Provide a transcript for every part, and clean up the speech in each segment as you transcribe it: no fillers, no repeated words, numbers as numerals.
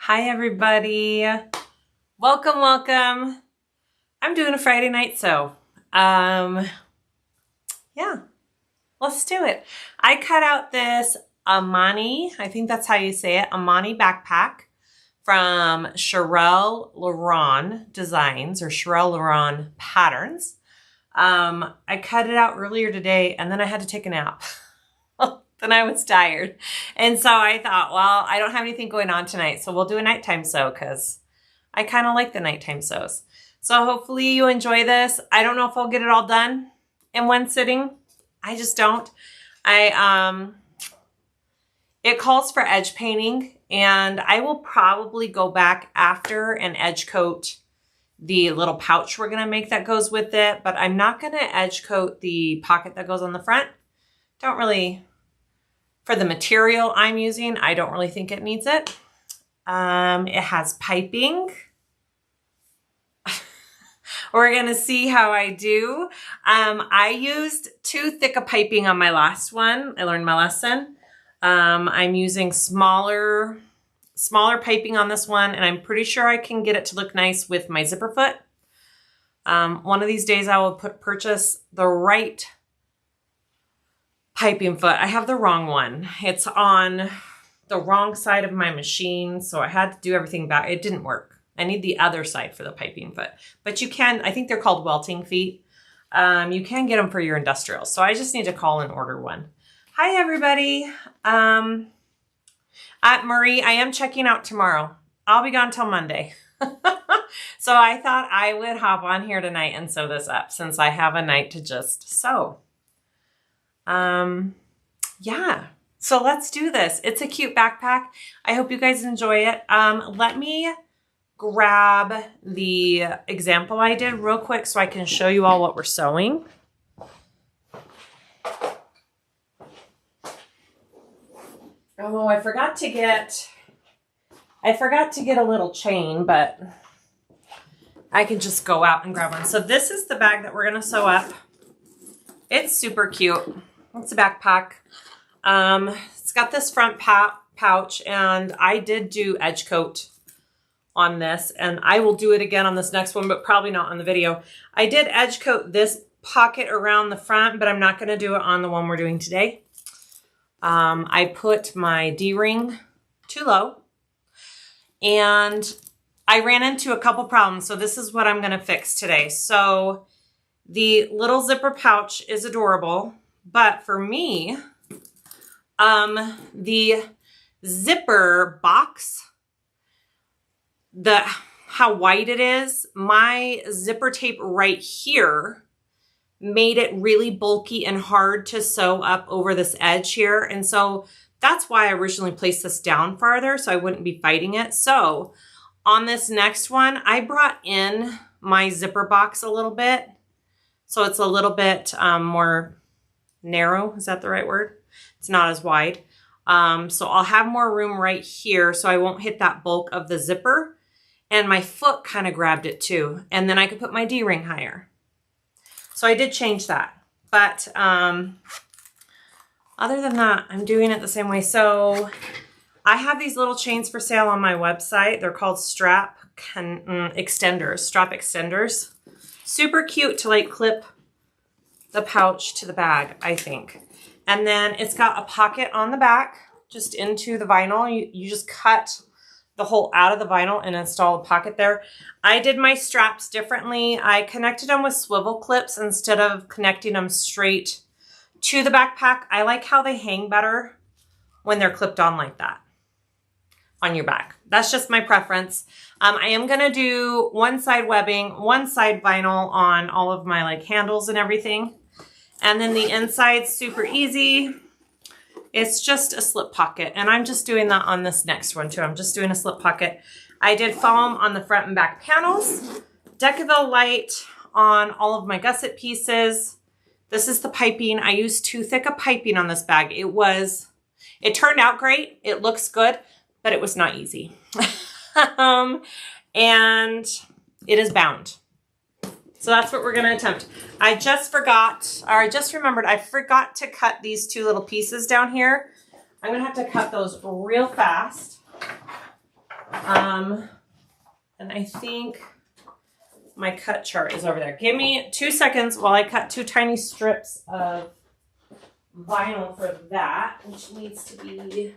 Hi everybody. Welcome, welcome. I'm doing a Friday night sew. Yeah, let's do it. I cut out this Aimani, I think that's how you say it, Aimani Backpack from Cherelle Le'ron Designs or Cherelle Le'ron Patterns. I cut it out earlier today and then I had to take a nap. Then I was tired. And so I thought, well, I don't have anything going on tonight, so we'll do a nighttime sew because I kind of like the nighttime sews. So hopefully you enjoy this. I don't know if I'll get it all done in one sitting. I just don't. It calls for edge painting, and I will probably go back after and edge coat the little pouch we're gonna make that goes with it, but I'm not gonna edge coat the pocket that goes on the front. Don't really, for the material I'm using, I don't really think it needs it. It has piping. We're gonna see how I do. I used too thick a piping on my last one. I learned my lesson. I'm using smaller piping on this one, and I'm pretty sure I can get it to look nice with my zipper foot. One of these days I will purchase the right piping foot. I have the wrong one. It's on the wrong side of my machine, so I had to do everything back. It didn't work. I need the other side for the piping foot. But you can, I think they're called welting feet. You can get them for your industrial. So I just need to call and order one. Hi, everybody. At Marie, I am checking out tomorrow. I'll be gone till Monday. So I thought I would hop on here tonight and sew this up since I have a night to just sew. Yeah, so let's do this. It's a cute backpack. I hope you guys enjoy it. Let me grab the example I did real quick so I can show you all what we're sewing. Oh, I forgot to get a little chain, but I can just go out and grab one. So this is the bag that we're gonna sew up. It's super cute. It's a backpack. It's got this front pouch, and I did do edge coat on this, and I will do it again on this next one, but probably not on the video. I did edge coat this pocket around the front, but I'm not gonna do it on the one we're doing today. I put my D-ring too low, and I ran into a couple problems, so this is what I'm gonna fix today. So the little zipper pouch is adorable, but for me, the zipper box, how wide it is, my zipper tape right here made it really bulky and hard to sew up over this edge here. And so that's why I originally placed this down farther so I wouldn't be fighting it. So on this next one, I brought in my zipper box a little bit. So it's a little bit more narrow. Is that the right word? It's not as wide. So I'll have more room right here so I won't hit that bulk of the zipper. And my foot kind of grabbed it too. And then I could put my D-ring higher. So I did change that. But other than that, I'm doing it the same way. So I have these little chains for sale on my website. They're called strap extenders. Super cute to like clip the pouch to the bag, I think. And then it's got a pocket on the back, just into the vinyl. You just cut the hole out of the vinyl and install a pocket there. I did my straps differently. I connected them with swivel clips instead of connecting them straight to the backpack. I like how they hang better when they're clipped on like that on your back. That's just my preference. I am gonna do one side webbing, one side vinyl on all of my like handles and everything. And then the inside's super easy. It's just a slip pocket, and I'm just doing that on this next one too. I'm just doing a slip pocket. I did foam on the front and back panels, Decaville light on all of my gusset pieces. This is the piping. I used too thick a piping on this bag. It turned out great. It looks good, but it was not easy. And it is bound. So that's what we're gonna attempt. I just remembered, I forgot to cut these two little pieces down here. I'm gonna have to cut those real fast. And I think my cut chart is over there. Give me 2 seconds while I cut 2 tiny strips of vinyl for that, which needs to be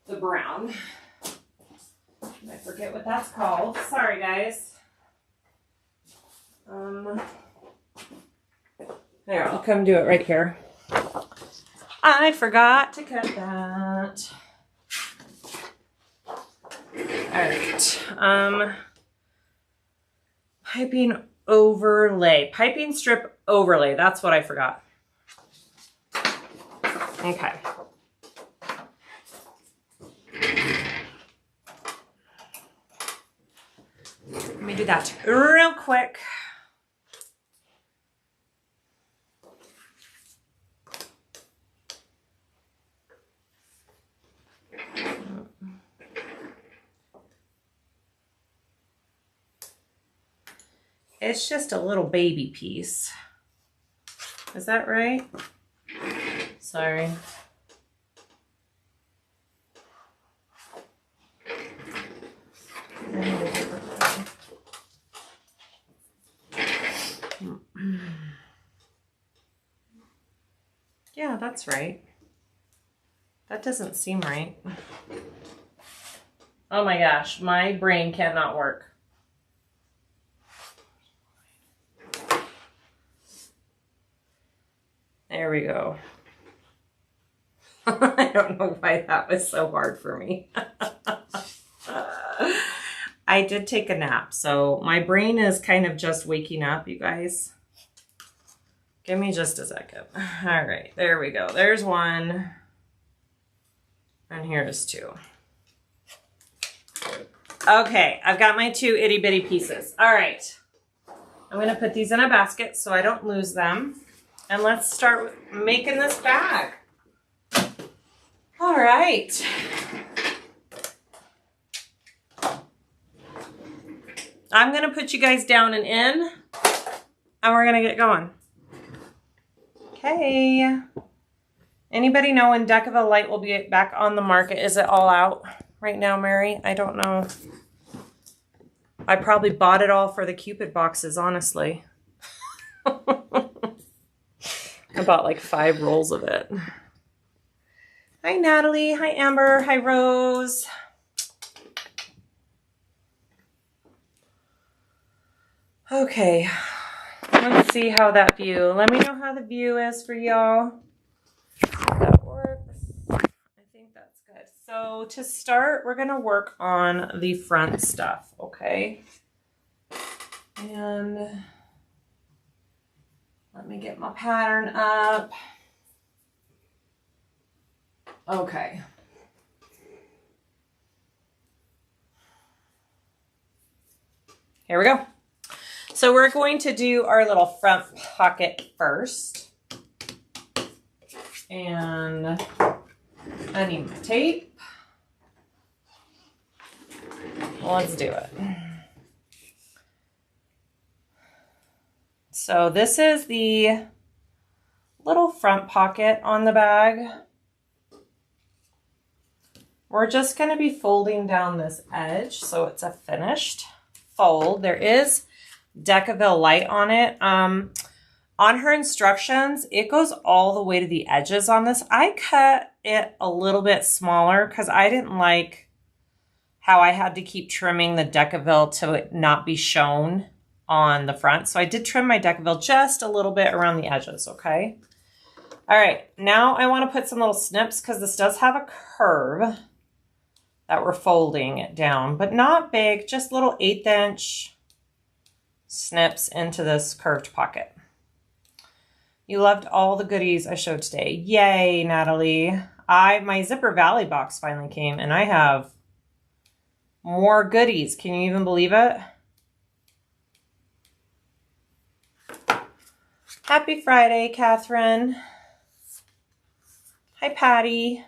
the brown. I forget what that's called. Sorry, guys. There, I'll come do it right here. I forgot to cut that. Alright. Piping overlay. Piping strip overlay. That's what I forgot. Okay. Let me do that real quick. It's just a little baby piece. Is that right? Sorry. Yeah, that's right. That doesn't seem right. Oh my gosh, my brain cannot work. There we go. I don't know why that was so hard for me. I did take a nap, so my brain is kind of just waking up, you guys. Give me just a second. All right, there we go. There's one. And here's 2. Okay, I've got my 2 itty bitty pieces. All right. I'm gonna put these in a basket so I don't lose them. And let's start making this bag. All right. I'm gonna put you guys down and in, and we're gonna get going. Okay. Anybody know when Decaville Light will be back on the market? Is it all out right now, Mary? I don't know. I probably bought it all for the Cupid boxes, honestly. I bought like 5 rolls of it. Hi, Natalie. Hi, Amber. Hi, Rose. Okay. Let's see how that view. Let me know how the view is for y'all. That works. I think that's good. So to start, we're going to work on the front stuff, okay? And let me get my pattern up. Okay. Here we go. So we're going to do our little front pocket first. And I need my tape. Let's do it. So this is the little front pocket on the bag. We're just going to be folding down this edge so it's a finished fold. There is Decaville Light on it. On her instructions, it goes all the way to the edges on this. I cut it a little bit smaller because I didn't like how I had to keep trimming the Decaville to it not be shown on the front. So I did trim my Decaville just a little bit around the edges, okay? All right, now I want to put some little snips because this does have a curve that we're folding it down, but not big, just little 1/8 inch snips into this curved pocket. You loved all the goodies I showed today. Yay, Natalie. My Zipper Valley box finally came and I have more goodies. Can you even believe it? Happy Friday, Catherine. Hi, Patty.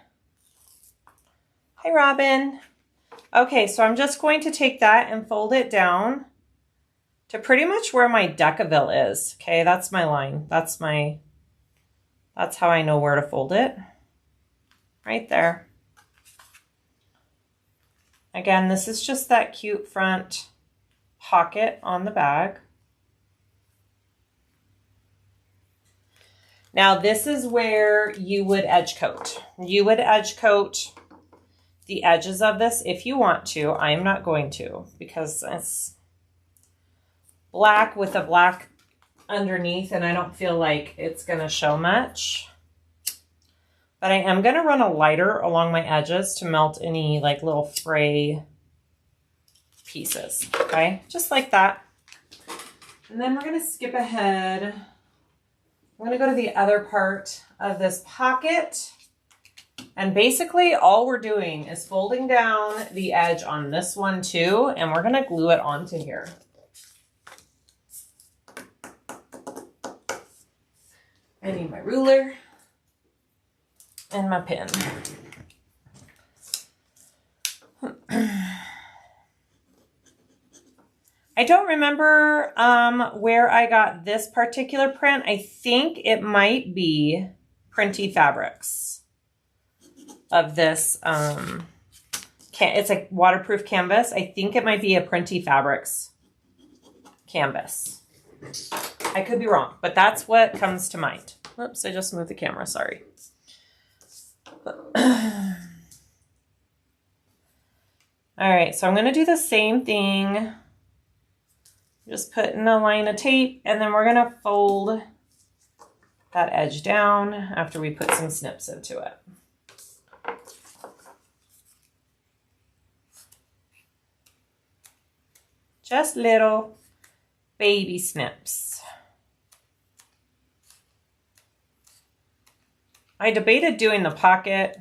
Hi, Robin. Okay, so I'm just going to take that and fold it down to pretty much where my Decaville is. Okay, that's my line. That's how I know where to fold it. Right there. Again, this is just that cute front pocket on the bag. Now this is where you would edge coat. You would edge coat the edges of this if you want to. I am not going to because it's black with a black underneath and I don't feel like it's going to show much. But I am going to run a lighter along my edges to melt any like little fray pieces. Okay, just like that. And then we're going to skip ahead. I'm going to go to the other part of this pocket. And basically all we're doing is folding down the edge on this one too, and we're going to glue it onto here. I need my ruler and my pen. I don't remember where I got this particular print. I think it might be Printy Fabrics of this. It's a waterproof canvas. I think it might be a Printy Fabrics canvas. I could be wrong, but that's what comes to mind. Oops, I just moved the camera, sorry. All right, so I'm gonna do the same thing. Just put in a line of tape, and then we're gonna fold that edge down after we put some snips into it. Just little baby snips. I debated doing the pocket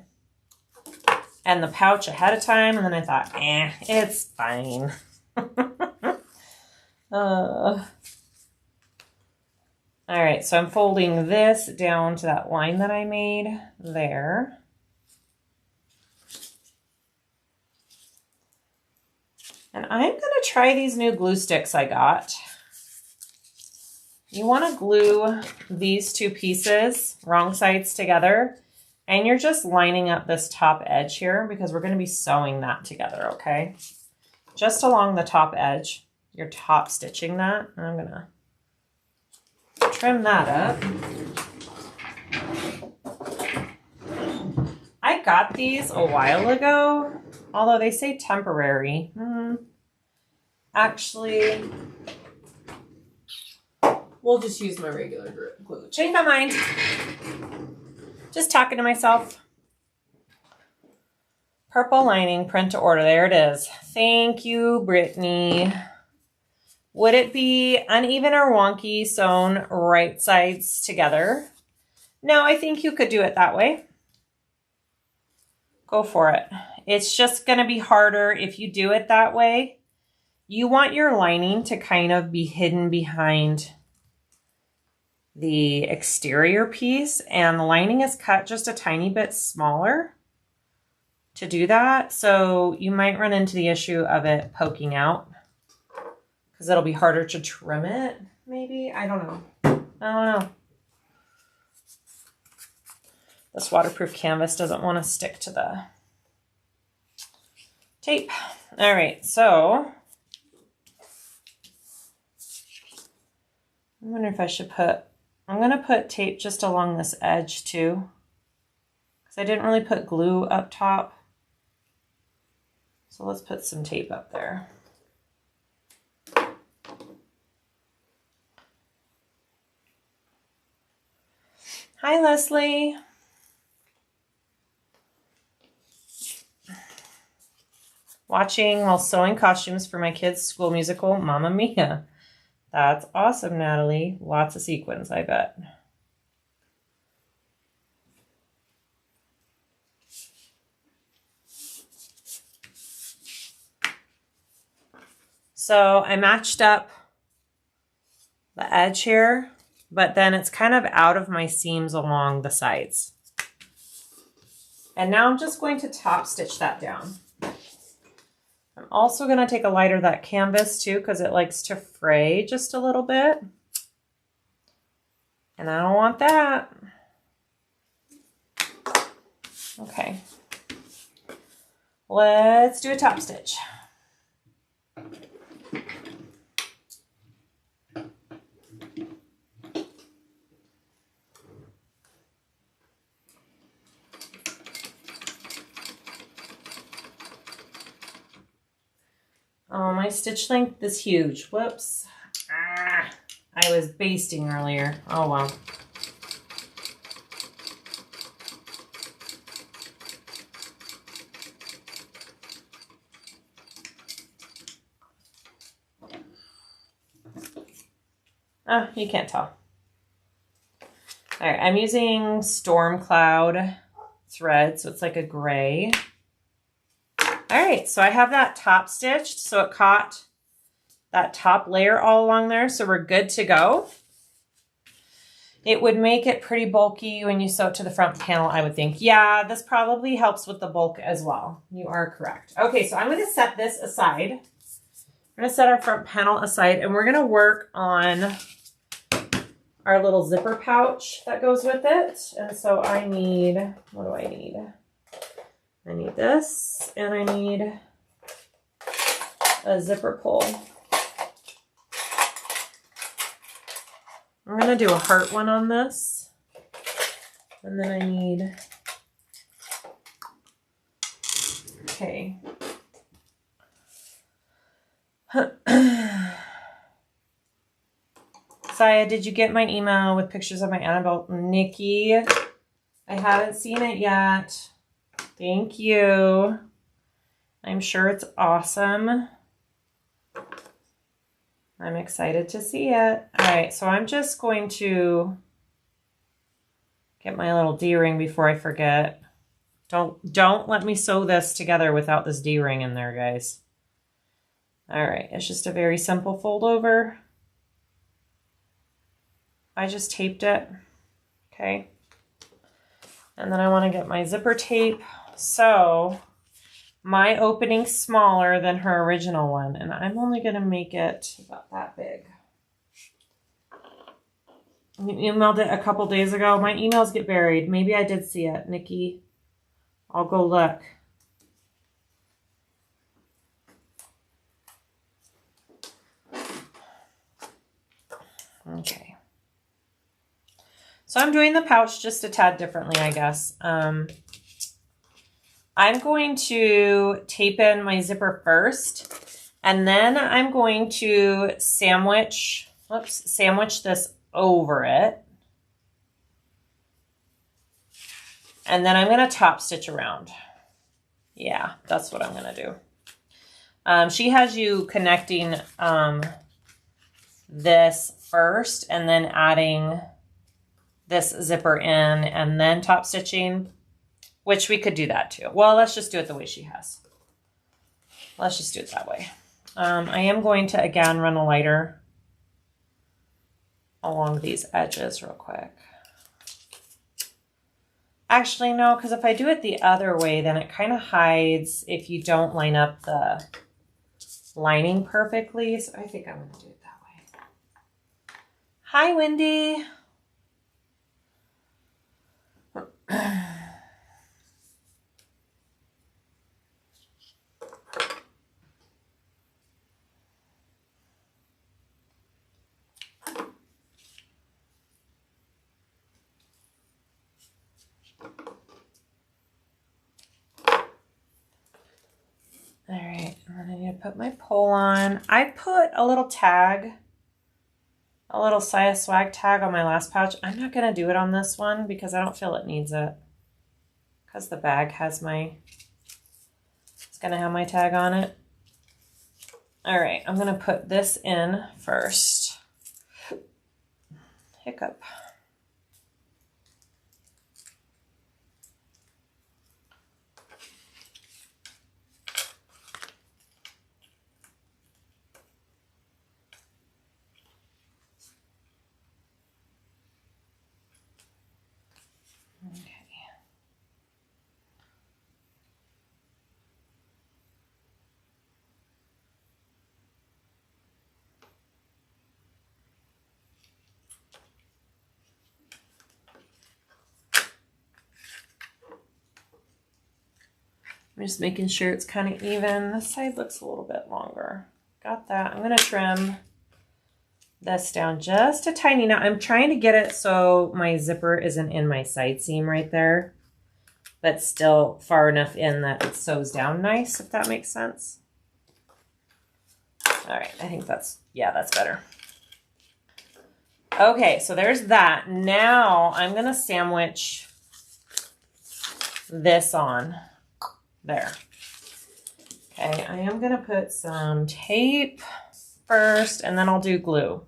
and the pouch ahead of time, and then I thought, it's fine. All right, so I'm folding this down to that line that I made there. And I'm going to try these new glue sticks I got. You want to glue these two pieces, wrong sides together, and you're just lining up this top edge here because we're going to be sewing that together, okay? Just along the top edge, you're top stitching that. And I'm going to trim that up. I got these a while ago, although they say temporary. Actually, we'll just use my regular glue. Change my mind. Just talking to myself. Purple lining, print to order. There it is. Thank you, Brittany. Would it be uneven or wonky sewn right sides together? No, I think you could do it that way. Go for it. It's just going to be harder if you do it that way. You want your lining to kind of be hidden behind the exterior piece, and the lining is cut just a tiny bit smaller to do that. So you might run into the issue of it poking out because it'll be harder to trim it, maybe. I don't know. I don't know. This waterproof canvas doesn't want to stick to the tape. All right, so I wonder if I should put, I'm going to put tape just along this edge too, because I didn't really put glue up top. So let's put some tape up there. Hi, Leslie. Watching while sewing costumes for my kids' school musical, Mamma Mia. That's awesome, Natalie. Lots of sequins, I bet. So I matched up the edge here, but then it's kind of out of my seams along the sides. And now I'm just going to top stitch that down. I'm also going to take a lighter of that canvas too, because it likes to fray just a little bit. And I don't want that. Okay. Let's do a top stitch. Oh, my stitch length is huge. Whoops. I was basting earlier. Oh, well. Oh, you can't tell. All right, I'm using Storm Cloud thread, so it's like a gray. All right, so I have that top stitched, so it caught that top layer all along there, so we're good to go. It would make it pretty bulky when you sew it to the front panel, I would think. Yeah, this probably helps with the bulk as well. You are correct. Okay, so I'm going to set this aside. We're going to set our front panel aside, and we're going to work on our little zipper pouch that goes with it. And so I need, what do I need? I need this, and I need a zipper pull. I'm going to do a heart one on this. And then I need, okay. Siah, did you get my email with pictures of my Annabelle? Nikki, I haven't seen it yet. Thank you. I'm sure it's awesome. I'm excited to see it. All right, so I'm just going to get my little D-ring before I forget. Don't let me sew this together without this D-ring in there, guys. All right, it's just a very simple fold over. I just taped it, okay? And then I want to get my zipper tape. So my opening's smaller than her original one, and I'm only going to make it about that big. You emailed it a couple days ago. My emails get buried. Maybe I did see it, Nikki. I'll go look. Okay. So I'm doing the pouch just a tad differently, I guess. I'm going to tape in my zipper first, and then I'm going to sandwich this over it. And then I'm going to top stitch around. Yeah, that's what I'm going to do. She has you connecting this first and then adding this zipper in and then top stitching, which we could do that too. Well, let's just do it the way she has. Let's just do it that way. I am going to, again, run a lighter along these edges real quick. Actually, no, because if I do it the other way, then it kind of hides if you don't line up the lining perfectly. So I think I'm going to do it that way. Hi, Wendy. All right, and then I need to put my pole on. I put a little tag, a little SiahSwag tag on my last pouch. I'm not going to do it on this one because I don't feel it needs it. Because the bag has my, it's going to have my tag on it. All right, I'm going to put this in first. Hiccup. Okay. I'm just making sure it's kind of even. This side looks a little bit longer. Got that. I'm going to trim this down just a tiny. Now I'm trying to get it so my zipper isn't in my side seam right there, but still far enough in that it sews down nice, if that makes sense. All right, I think that's, yeah, that's better. Okay, so there's that. Now I'm going to sandwich this on there. Okay, I am going to put some tape first, and then I'll do glue.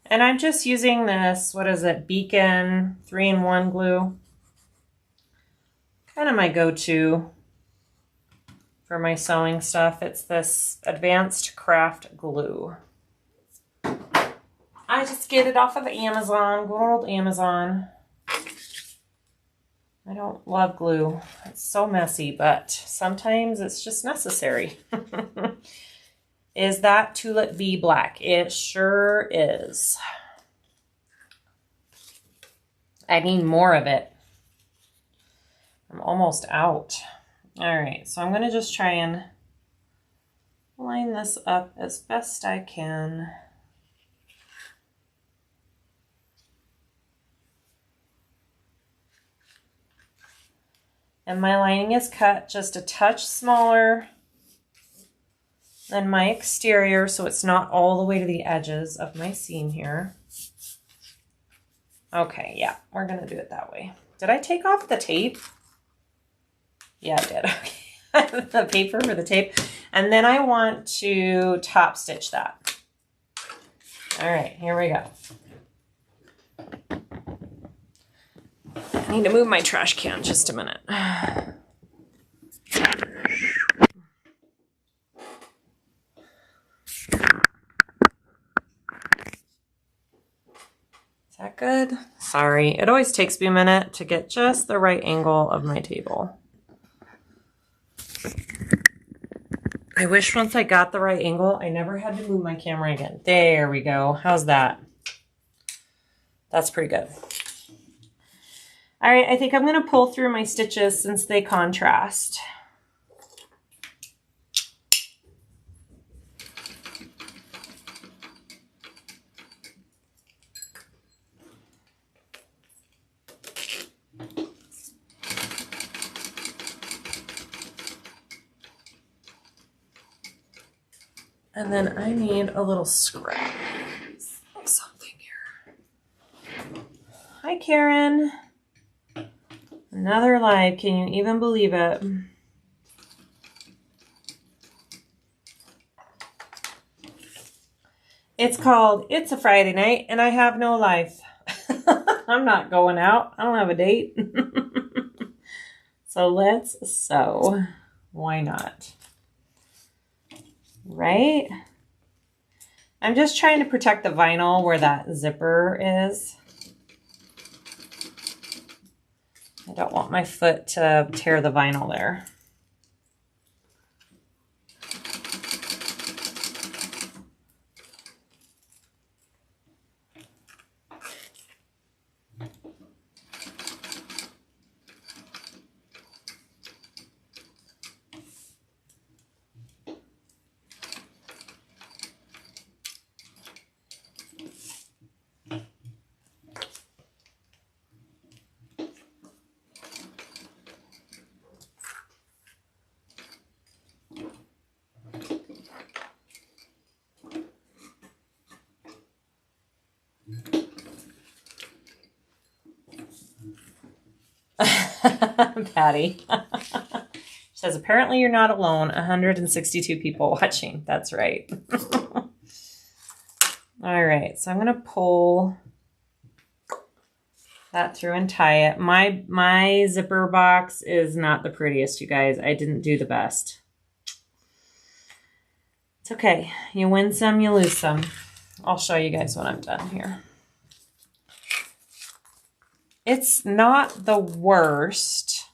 And I'm just using this, what is it, Beacon 3-in-1 glue. Kind of my go-to for my sewing stuff. It's this Advanced Craft glue. I just get it off of Amazon, good old Amazon. I don't love glue. It's so messy, but sometimes it's just necessary. Is that Tulip Bee black? It sure is. I need more of it. I'm almost out. All right, so I'm going to just try and line this up as best I can. And my lining is cut just a touch smaller than my exterior, so it's not all the way to the edges of my seam here. Okay, yeah, we're gonna do it that way. Did I take off the tape? Yeah, I did. Okay. The paper for the tape. And then I want to top stitch that. All right, here we go. I need to move my trash can just a minute. Is that good? Sorry, it always takes me a minute to get just the right angle of my table. I wish once I got the right angle, I never had to move my camera again. There we go. How's that? That's pretty good. All right, I think I'm going to pull through my stitches since they contrast. And then I need a little scrap of something here. Hi, Karen. Another live. Can you even believe it? It's called It's a Friday Night and I Have No Life. I'm not going out. I don't have a date. So let's sew. Why not? Right? I'm just trying to protect the vinyl where that zipper is. I don't want my foot to tear the vinyl there. Patty says, apparently you're not alone. 162 people watching. That's right. All right, so I'm going to pull that through and tie it. My zipper box is not the prettiest, you guys. I didn't do the best. It's okay. You win some, you lose some. I'll show you guys when I'm done here. It's not the worst,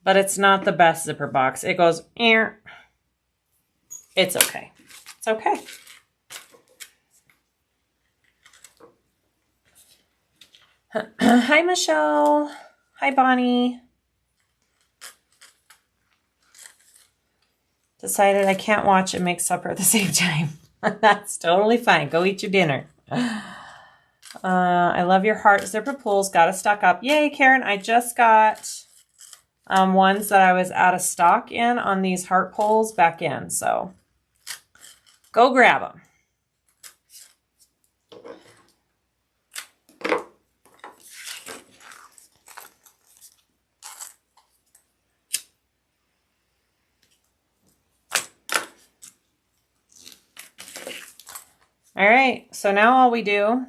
but it's not the best zipper box. It goes, it's okay. It's okay. Hi, Michelle. Hi, Bonnie. Decided I can't watch and make supper at the same time. That's totally fine. Go eat your dinner. I love your heart zipper pulls. Got to stock up. Yay, Karen. I just got ones that I was out of stock in on these heart pulls back in. So go grab them. All right, so now all we do,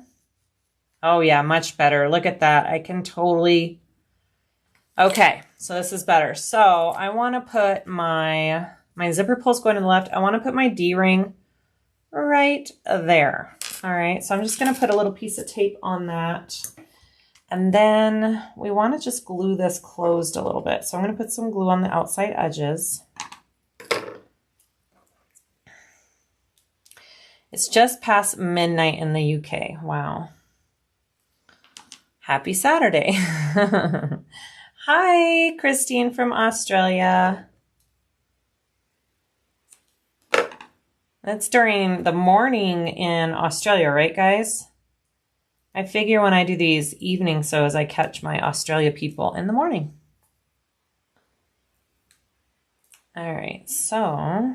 oh yeah, much better. Look at that. I can totally, okay, so this is better. So I want to put my zipper pulls going to the left. I want to put my D-ring right there. All right, so I'm just going to put a little piece of tape on that. And then we want to just glue this closed a little bit. So I'm going to put some glue on the outside edges. It's just past midnight in the UK. Wow. Happy Saturday. Hi, Christine from Australia. That's during the morning in Australia, right, guys? I figure when I do these evening sews, I catch my Australia people in the morning. All right, so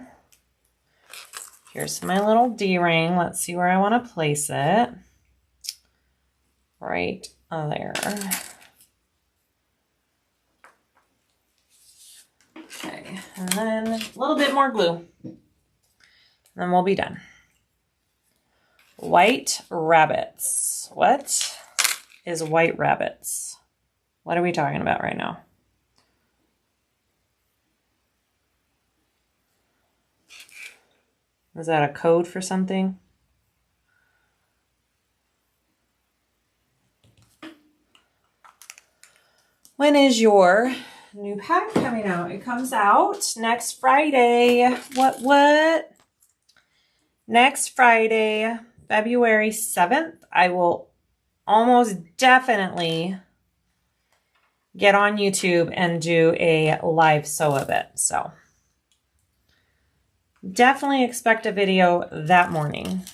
here's my little D-ring. Let's see where I want to place it. Right there. Okay, and then a little bit more glue. And then we'll be done. White rabbits. What is white rabbits? What are we talking about right now? Is that a code for something? When is your new pack coming out? It comes out next Friday. What? Next Friday, February 7th, I will almost definitely get on YouTube and do a live sew of it. So definitely expect a video that morning.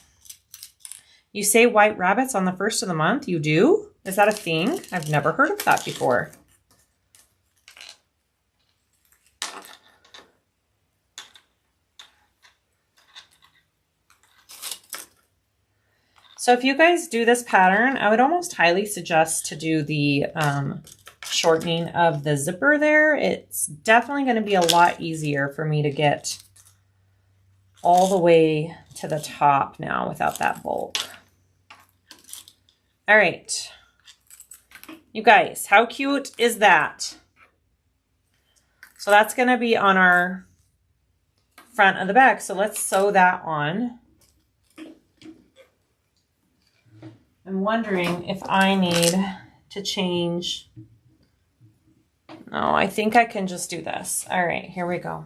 You say white rabbits on the 1st of the month? You do? Is that a thing? I've never heard of that before. So if you guys do this pattern, I would almost highly suggest to do the shortening of the zipper there. It's definitely going to be a lot easier for me to get all the way to the top now without that bulk. All right. You guys, how cute is that? So that's going to be on our front of the bag. So let's sew that on. I'm wondering if I need to change. No, I think I can just do this. All right, here we go.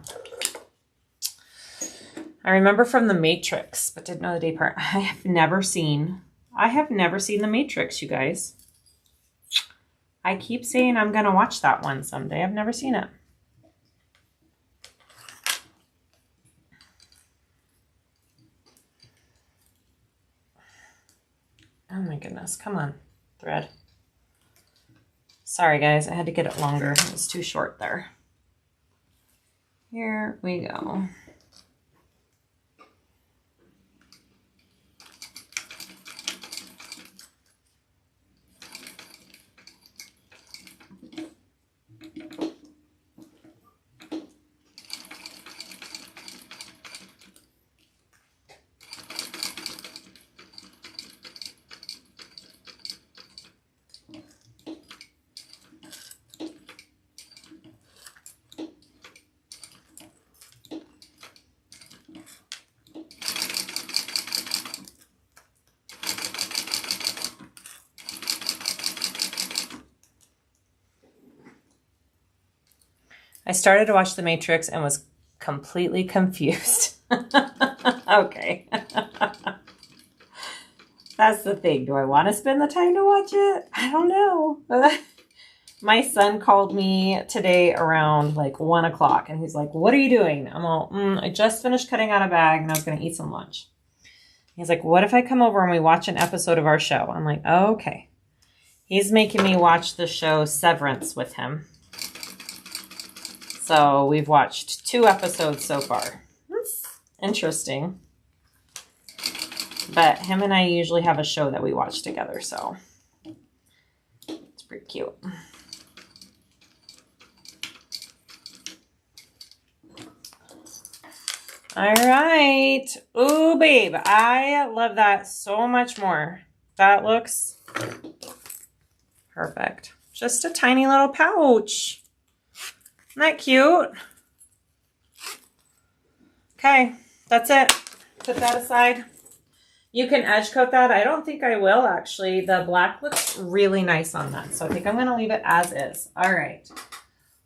I remember from The Matrix, but didn't know the day part. I have never seen The Matrix, you guys. I keep saying I'm going to watch that one someday. I've never seen it. Oh my goodness, come on, thread. Sorry guys, I had to get it longer. It was too short there. Here we go. I started to watch The Matrix and was completely confused. Okay. That's the thing. Do I want to spend the time to watch it? I don't know. My son called me today around like 1 o'clock and he's like, what are you doing? I'm all, I just finished cutting out a bag and I was going to eat some lunch. He's like, what if I come over and we watch an episode of our show? I'm like, oh, okay. He's making me watch the show Severance with him. So we've watched 2 episodes so far. That's interesting. But him and I usually have a show that we watch together, so it's pretty cute. All right. Ooh, babe. I love that so much more. That looks perfect. Just a tiny little pouch. Isn't that cute? Okay, that's it. Put that aside. You can edge coat that. I don't think I will, actually. The black looks really nice on that, so I think I'm going to leave it as is. All right.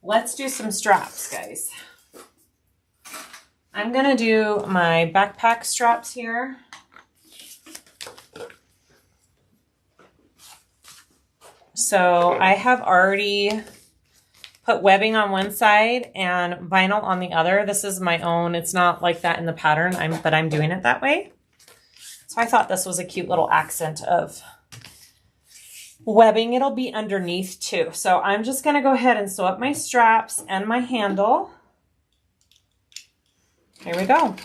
Let's do some straps, guys. I'm going to do my backpack straps here. So I have already put webbing on one side and vinyl on the other. This is my own. It's not like that in the pattern, but I'm doing it that way. So I thought this was a cute little accent of webbing. It'll be underneath too. So I'm just going to go ahead and sew up my straps and my handle. Here we go.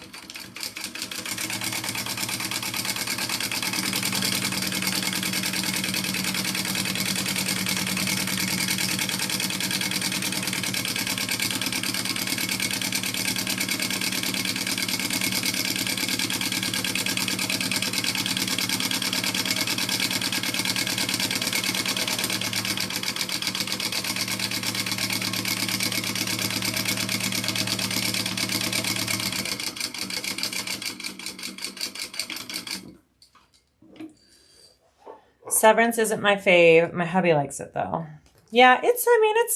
Severance isn't my fave. My hubby likes it though. Yeah, it's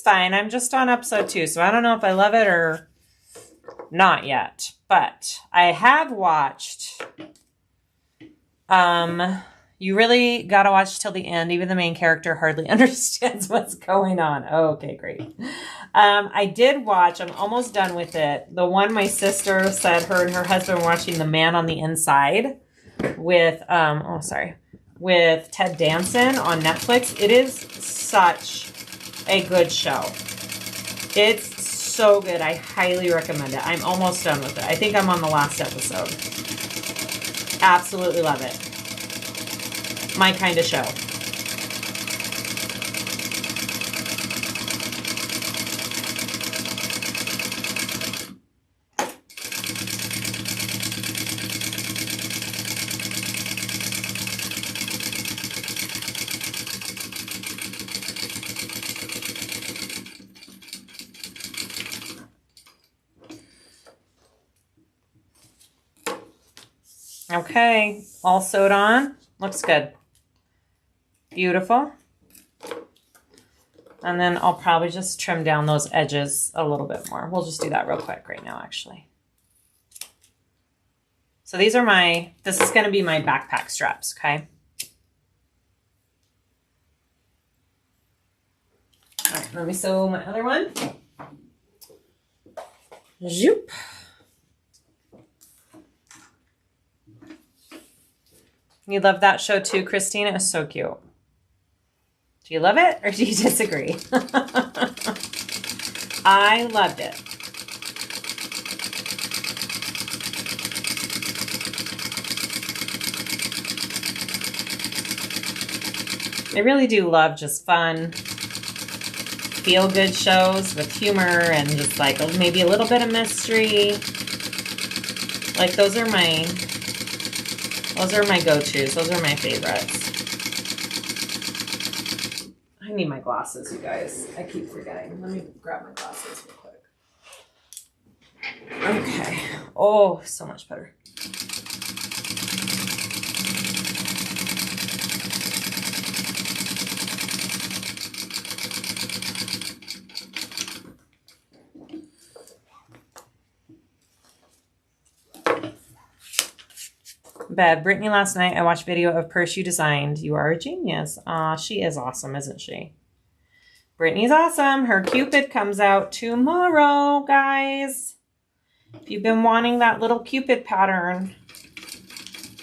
fine. I'm just on episode 2, so I don't know if I love it or not yet. But I have watched, you really gotta watch till the end. Even the main character hardly understands what's going on. Oh, okay, great. I did watch, I'm almost done with it. The one my sister said her and her husband were watching, The Man on the Inside with, with Ted Danson on Netflix. It is such a good show. It's so good. I highly recommend it. I'm almost done with it. I think I'm on the last episode. Absolutely love it. My kind of show. Okay, all sewed on. Looks good. Beautiful. And then I'll probably just trim down those edges a little bit more. We'll just do that real quick right now, actually. So these are this is going to be my backpack straps, okay? All right, let me sew my other one. Zoop. You love that show too, Christine? It was so cute. Do you love it or do you disagree? I loved it. I really do love just fun, feel-good shows with humor and just like maybe a little bit of mystery. Like those are my go-tos. Those are my favorites. I need my glasses, you guys. I keep forgetting. Let me grab my glasses real quick. Okay. Oh, so much better. Bev, Brittany, last night I watched video of purse you designed. You are a genius. Aw, she is awesome, isn't she? Brittany's awesome. Her Cupid comes out tomorrow, guys. If you've been wanting that little Cupid pattern,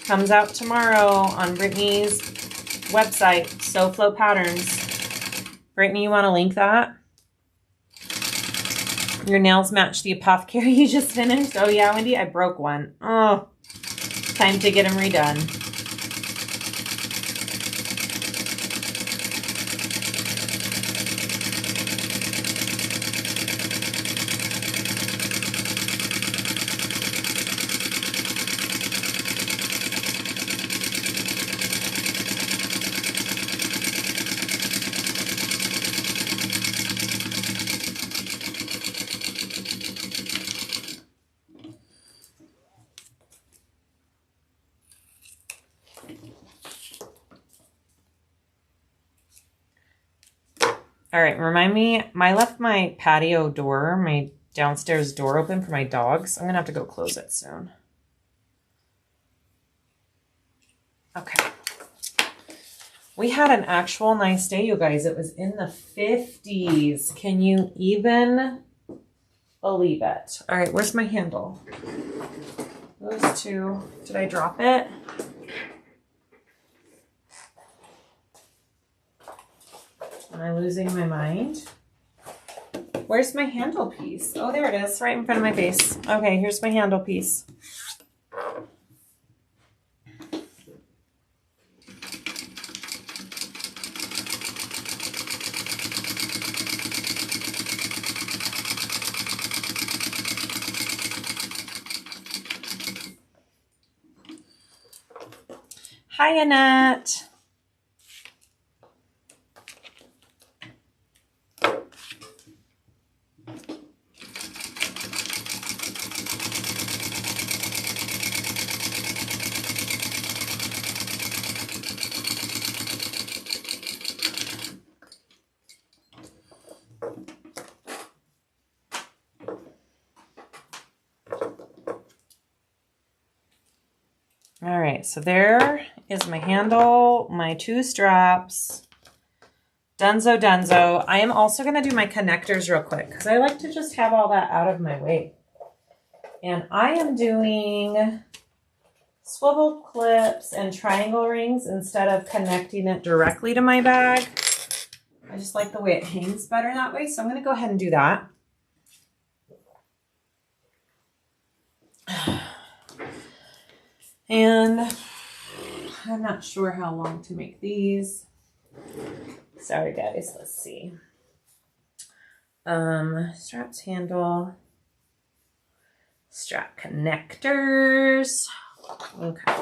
comes out tomorrow on Brittany's website, SewFlo Patterns. Brittany, you want to link that? Your nails match the apothecary you just finished. Oh yeah, Wendy, I broke one. Oh, time to get them redone. All right, remind me, I left my patio door, my downstairs door open for my dogs. I'm gonna have to go close it soon. Okay. We had an actual nice day, you guys. It was in the 50s. Can you even believe it? All right, where's my handle? Those two, did I drop it? Am I losing my mind? Where's my handle piece? Oh, there it is, right in front of my face. Okay, here's my handle piece. Hi, Annette. All right, so there is my handle, my two straps. Dunzo, dunzo. I am also going to do my connectors real quick because I like to just have all that out of my way. And I am doing swivel clips and triangle rings instead of connecting it directly to my bag. I just like the way it hangs better that way, so I'm going to go ahead and do that. And I'm not sure how long to make these. Sorry guys, let's see. Straps, handle, strap connectors. Okay.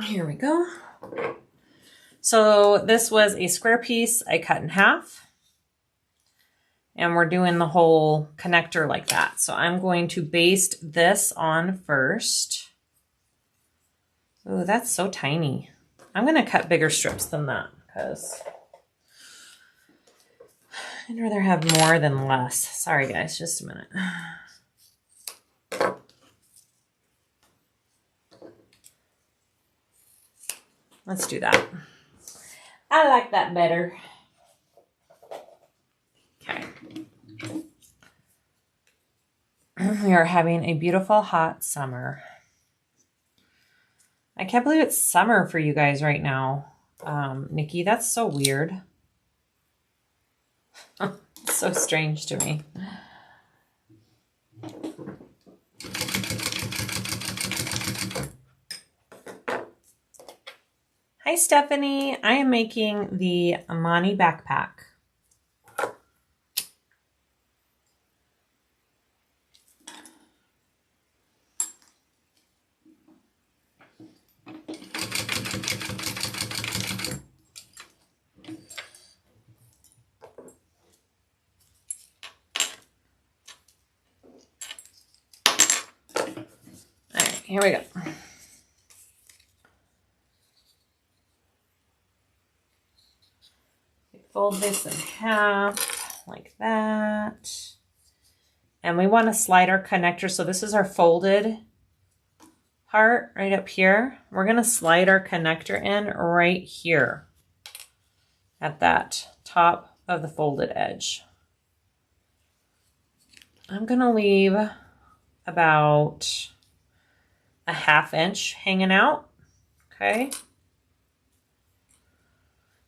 Here we go. So this was a square piece I cut in half. And we're doing the whole connector like that. So I'm going to baste this on first. Oh, that's so tiny. I'm going to cut bigger strips than that because I'd rather have more than less. Sorry guys, just a minute. Let's do that. I like that better. Okay. We are having a beautiful hot summer. I can't believe it's summer for you guys right now. Nikki, that's so weird. It's so strange to me. Hi, Stephanie. I am making the Aimani Backpack. Here we go. Fold this in half like that. And we want to slide our connector. So this is our folded part right up here. We're going to slide our connector in right here at that top of the folded edge. I'm going to leave about a 1/2 inch hanging out. Okay.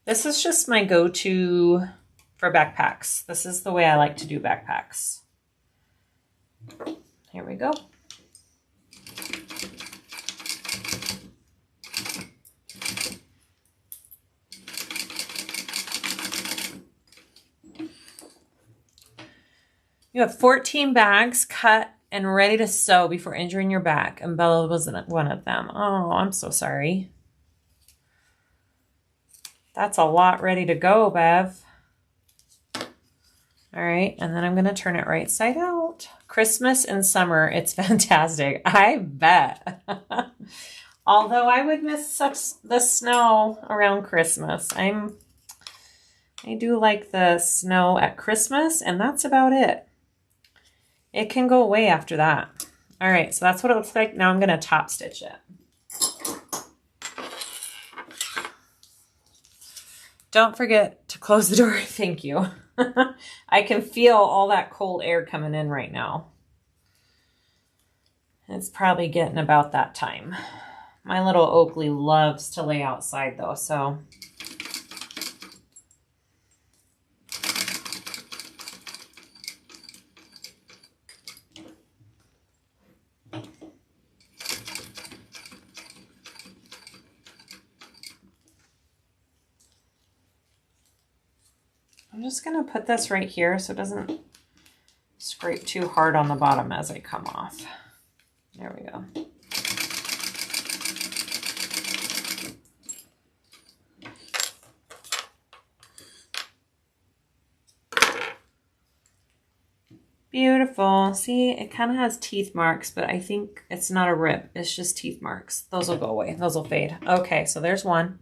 This is just my go-to for backpacks. This is the way I like to do backpacks. Here we go. You have 14 bags cut and ready to sew before injuring your back, and Bella wasn't one of them. Oh, I'm so sorry. That's a lot ready to go, Bev. All right, and then I'm gonna turn it right side out. Christmas and summer, it's fantastic. I bet. Although I would miss the snow around Christmas. I do like the snow at Christmas, and that's about it. It can go away after that. All right, so that's what it looks like. Now I'm gonna top stitch it. Don't forget to close the door. Thank you. I can feel all that cold air coming in right now. It's probably getting about that time. My little Oakley loves to lay outside though, so. I'm just going to put this right here so it doesn't scrape too hard on the bottom as I come off. There we go. Beautiful. See, it kind of has teeth marks, but I think it's not a rip. It's just teeth marks. Those will go away. Those will fade. Okay, so there's one.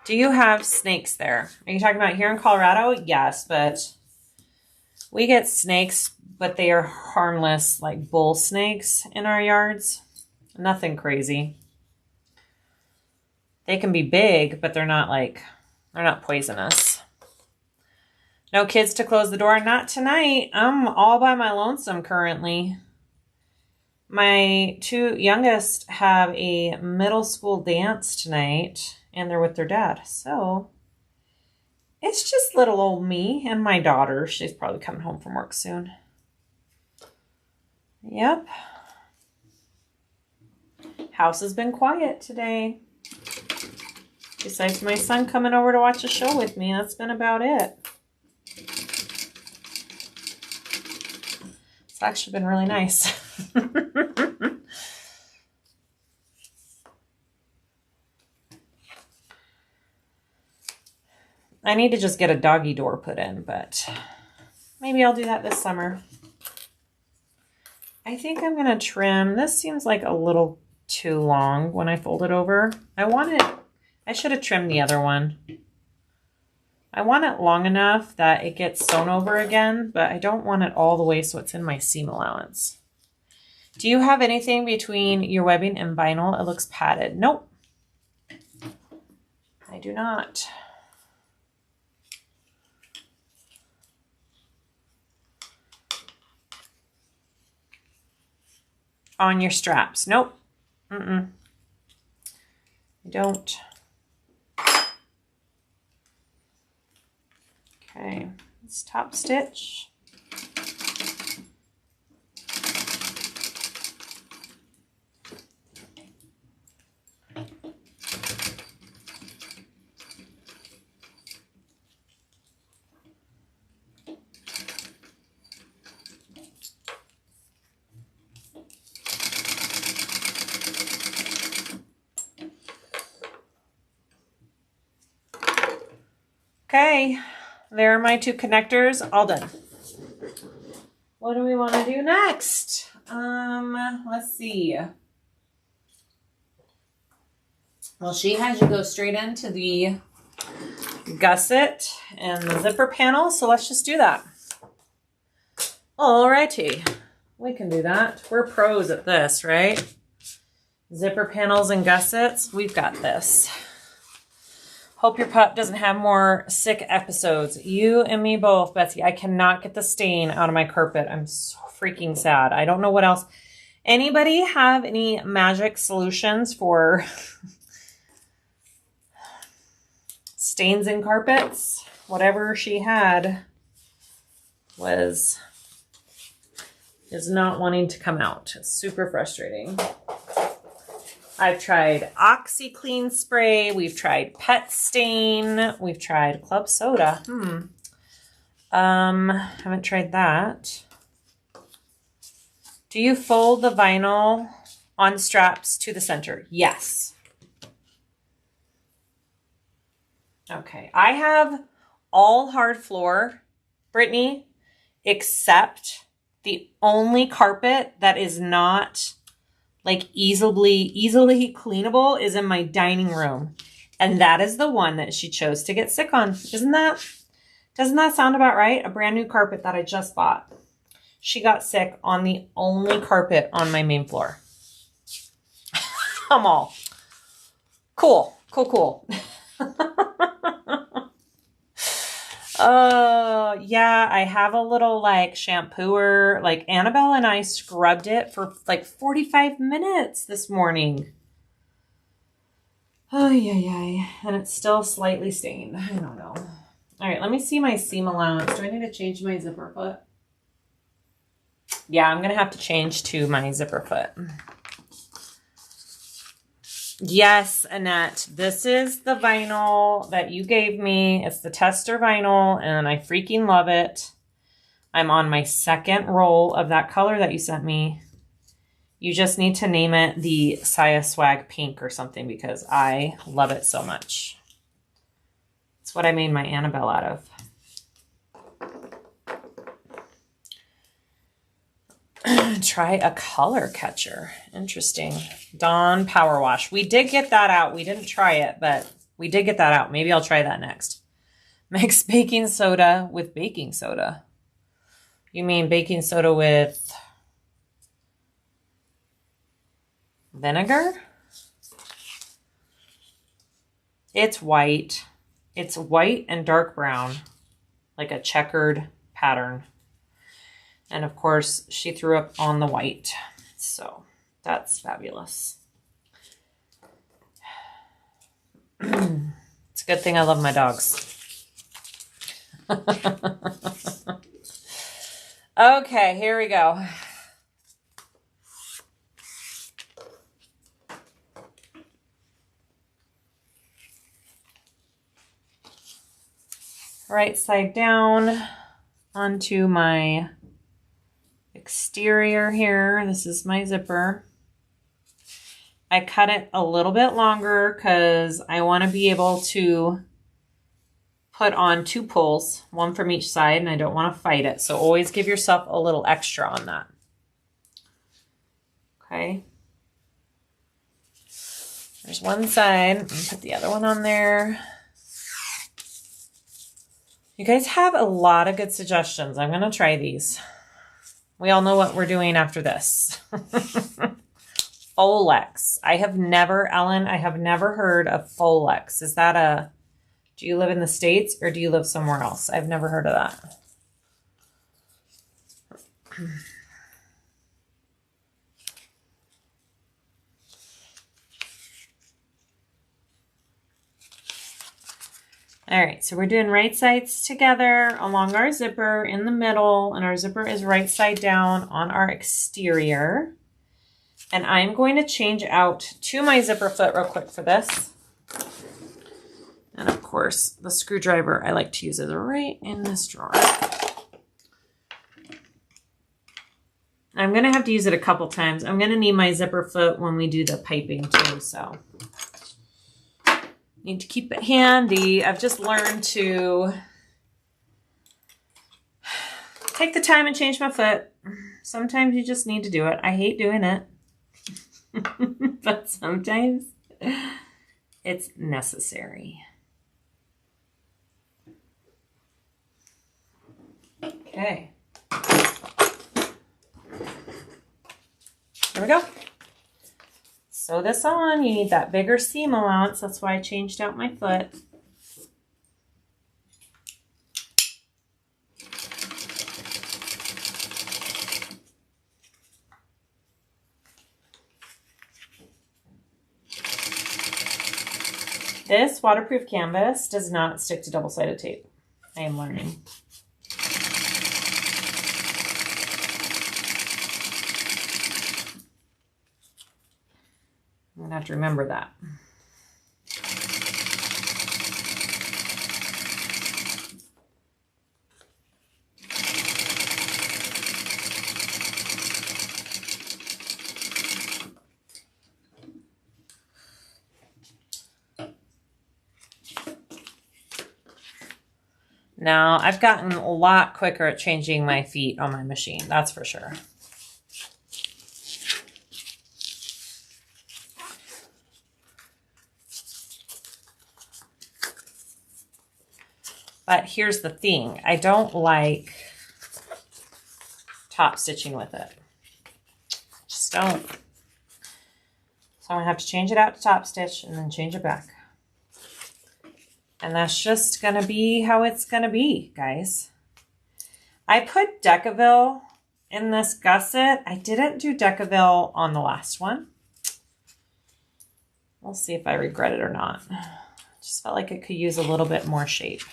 Do you have snakes there? Are you talking about here in Colorado? Yes, but we get snakes, but they are harmless, like bull snakes in our yards. Nothing crazy. They can be big, but they're not poisonous. No kids to close the door. Not tonight. I'm all by my lonesome currently. My 2 youngest have a middle school dance tonight. And they're with their dad. So it's just little old me and my daughter. She's probably coming home from work soon. Yep. House has been quiet today. Besides my son coming over to watch a show with me, that's been about it. It's actually been really nice. I need to just get a doggy door put in, but maybe I'll do that this summer. I think I'm going to trim. This seems like a little too long when I fold it over. I should have trimmed the other one. I want it long enough that it gets sewn over again, but I don't want it all the way so it's in my seam allowance. Do you have anything between your webbing and vinyl? It looks padded. Nope. I do not. On your straps. Nope. I don't. Okay, let's top stitch. Okay, there are my 2 connectors, all done. What do we want to do next? Let's see. Well, she has you go straight into the gusset and the zipper panel, so let's just do that. Alrighty, we can do that. We're pros at this, right? Zipper panels and gussets, we've got this. Hope your pup doesn't have more sick episodes. You and me both, Betsy. I cannot get the stain out of my carpet. I'm so freaking sad. I don't know what else. Anybody have any magic solutions for stains in carpets? Whatever she had is not wanting to come out. It's super frustrating. I've tried OxyClean spray. We've tried Pet Stain. We've tried Club Soda. Haven't tried that. Do you fold the vinyl on straps to the center? Yes. Okay. I have all hard floor, Brittany, except the only carpet that is not like easily cleanable is in my dining room. And that is the one that she chose to get sick on. Doesn't that sound about right? A brand new carpet that I just bought. She got sick on the only carpet on my main floor. I'm all cool. Yeah, I have a little like shampooer. Like Annabelle and I scrubbed it for like 45 minutes this morning. Oh, yeah. And it's still slightly stained. I don't know. All right, let me see my seam allowance. Do I need to change my zipper foot? Yeah, I'm going to have to change to my zipper foot. Yes, Annette, this is the vinyl that you gave me. It's the tester vinyl, and I freaking love it. I'm on my second roll of that color that you sent me. You just need to name it the SiahSwag Pink or something because I love it so much. It's what I made my Annabelle out of. Try a color catcher. Interesting. Dawn Power Wash. We did get that out. We didn't try it, but we did get that out. Maybe I'll try that next. Mix baking soda with baking soda. You mean baking soda with vinegar? It's white. It's white and dark brown, like a checkered pattern. And of course, she threw up on the white. So that's fabulous. It's a good thing I love my dogs. Okay, here we go. Right side down onto my exterior here. This is my zipper. I cut it a little bit longer because I want to be able to put on 2 pulls, one from each side, and I don't want to fight it. So always give yourself a little extra on that. Okay. There's one side. Put the other one on there. You guys have a lot of good suggestions. I'm going to try these. We all know what we're doing after this. Folex. Ellen, I have never heard of Folex. Is that do you live in the States or do you live somewhere else? I've never heard of that. All right, so we're doing right sides together along our zipper in the middle, and our zipper is right side down on our exterior. And I'm going to change out to my zipper foot real quick for this. And of course, the screwdriver I like to use is right in this drawer. I'm gonna have to use it a couple times. I'm gonna need my zipper foot when we do the piping too, so. Need to keep it handy. I've just learned to take the time and change my foot. Sometimes you just need to do it. I hate doing it. But sometimes it's necessary. Okay. There we go. Sew this on. You need that bigger seam allowance. That's why I changed out my foot. This waterproof canvas does not stick to double-sided tape. I am learning. I'm gonna have to remember that. Now, I've gotten a lot quicker at changing my feet on my machine, that's for sure. But here's the thing, I don't like top stitching with it. Just don't. So I'm gonna have to change it out to top stitch and then change it back. And that's just gonna be how it's gonna be, guys. I put Decaville in this gusset. I didn't do Decaville on the last one. We'll see if I regret it or not. Just felt like it could use a little bit more shape.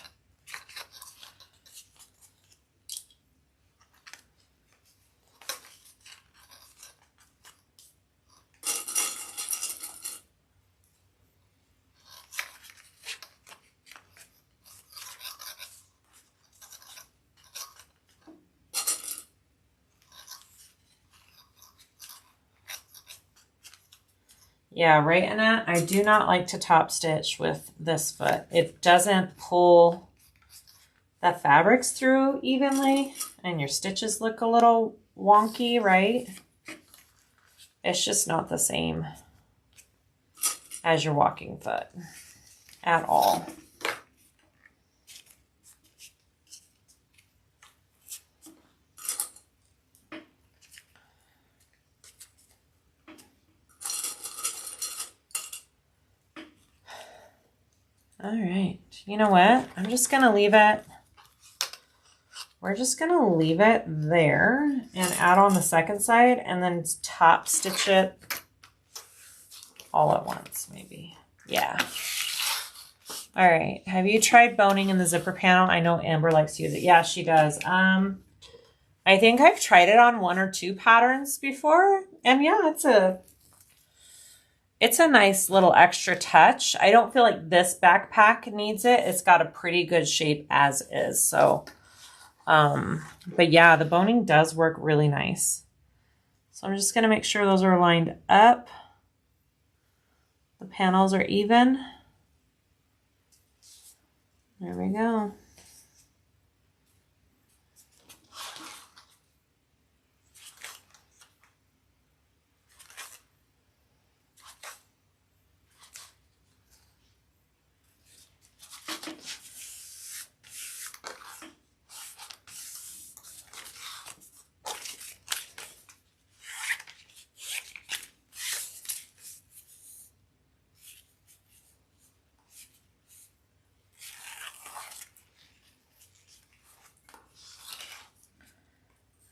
Yeah, right, Annette? I do not like to top stitch with this foot. It doesn't pull the fabrics through evenly, and your stitches look a little wonky, right? It's just not the same as your walking foot at all. All right, you know what? I'm just gonna leave it. We're just gonna leave it there and add on the second side and then top stitch it all at once, maybe. Yeah. All right, have you tried boning in the zipper panel? I know Amber likes to use it. Yeah, she does. I think I've tried it on 1 or 2 patterns before, and yeah, it's a nice little extra touch. I don't feel like this backpack needs it. It's got a pretty good shape as is. So, but yeah, the boning does work really nice. So I'm just going to make sure those are lined up. The panels are even. There we go.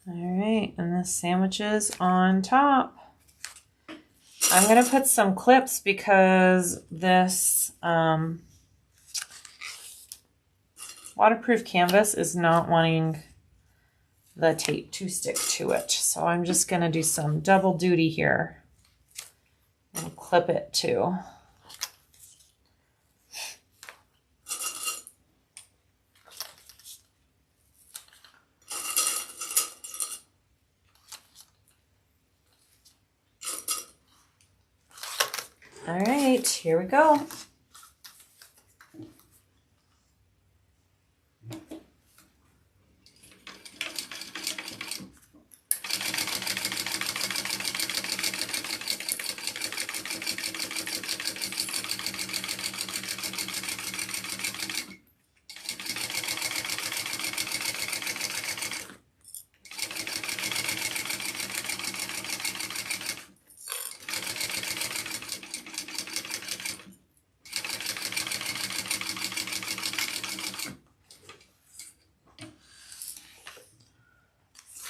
All right, and the sandwiches on top. I'm going to put some clips because this waterproof canvas is not wanting the tape to stick to it. So I'm just going to do some double duty here and clip it too. All right, here we go.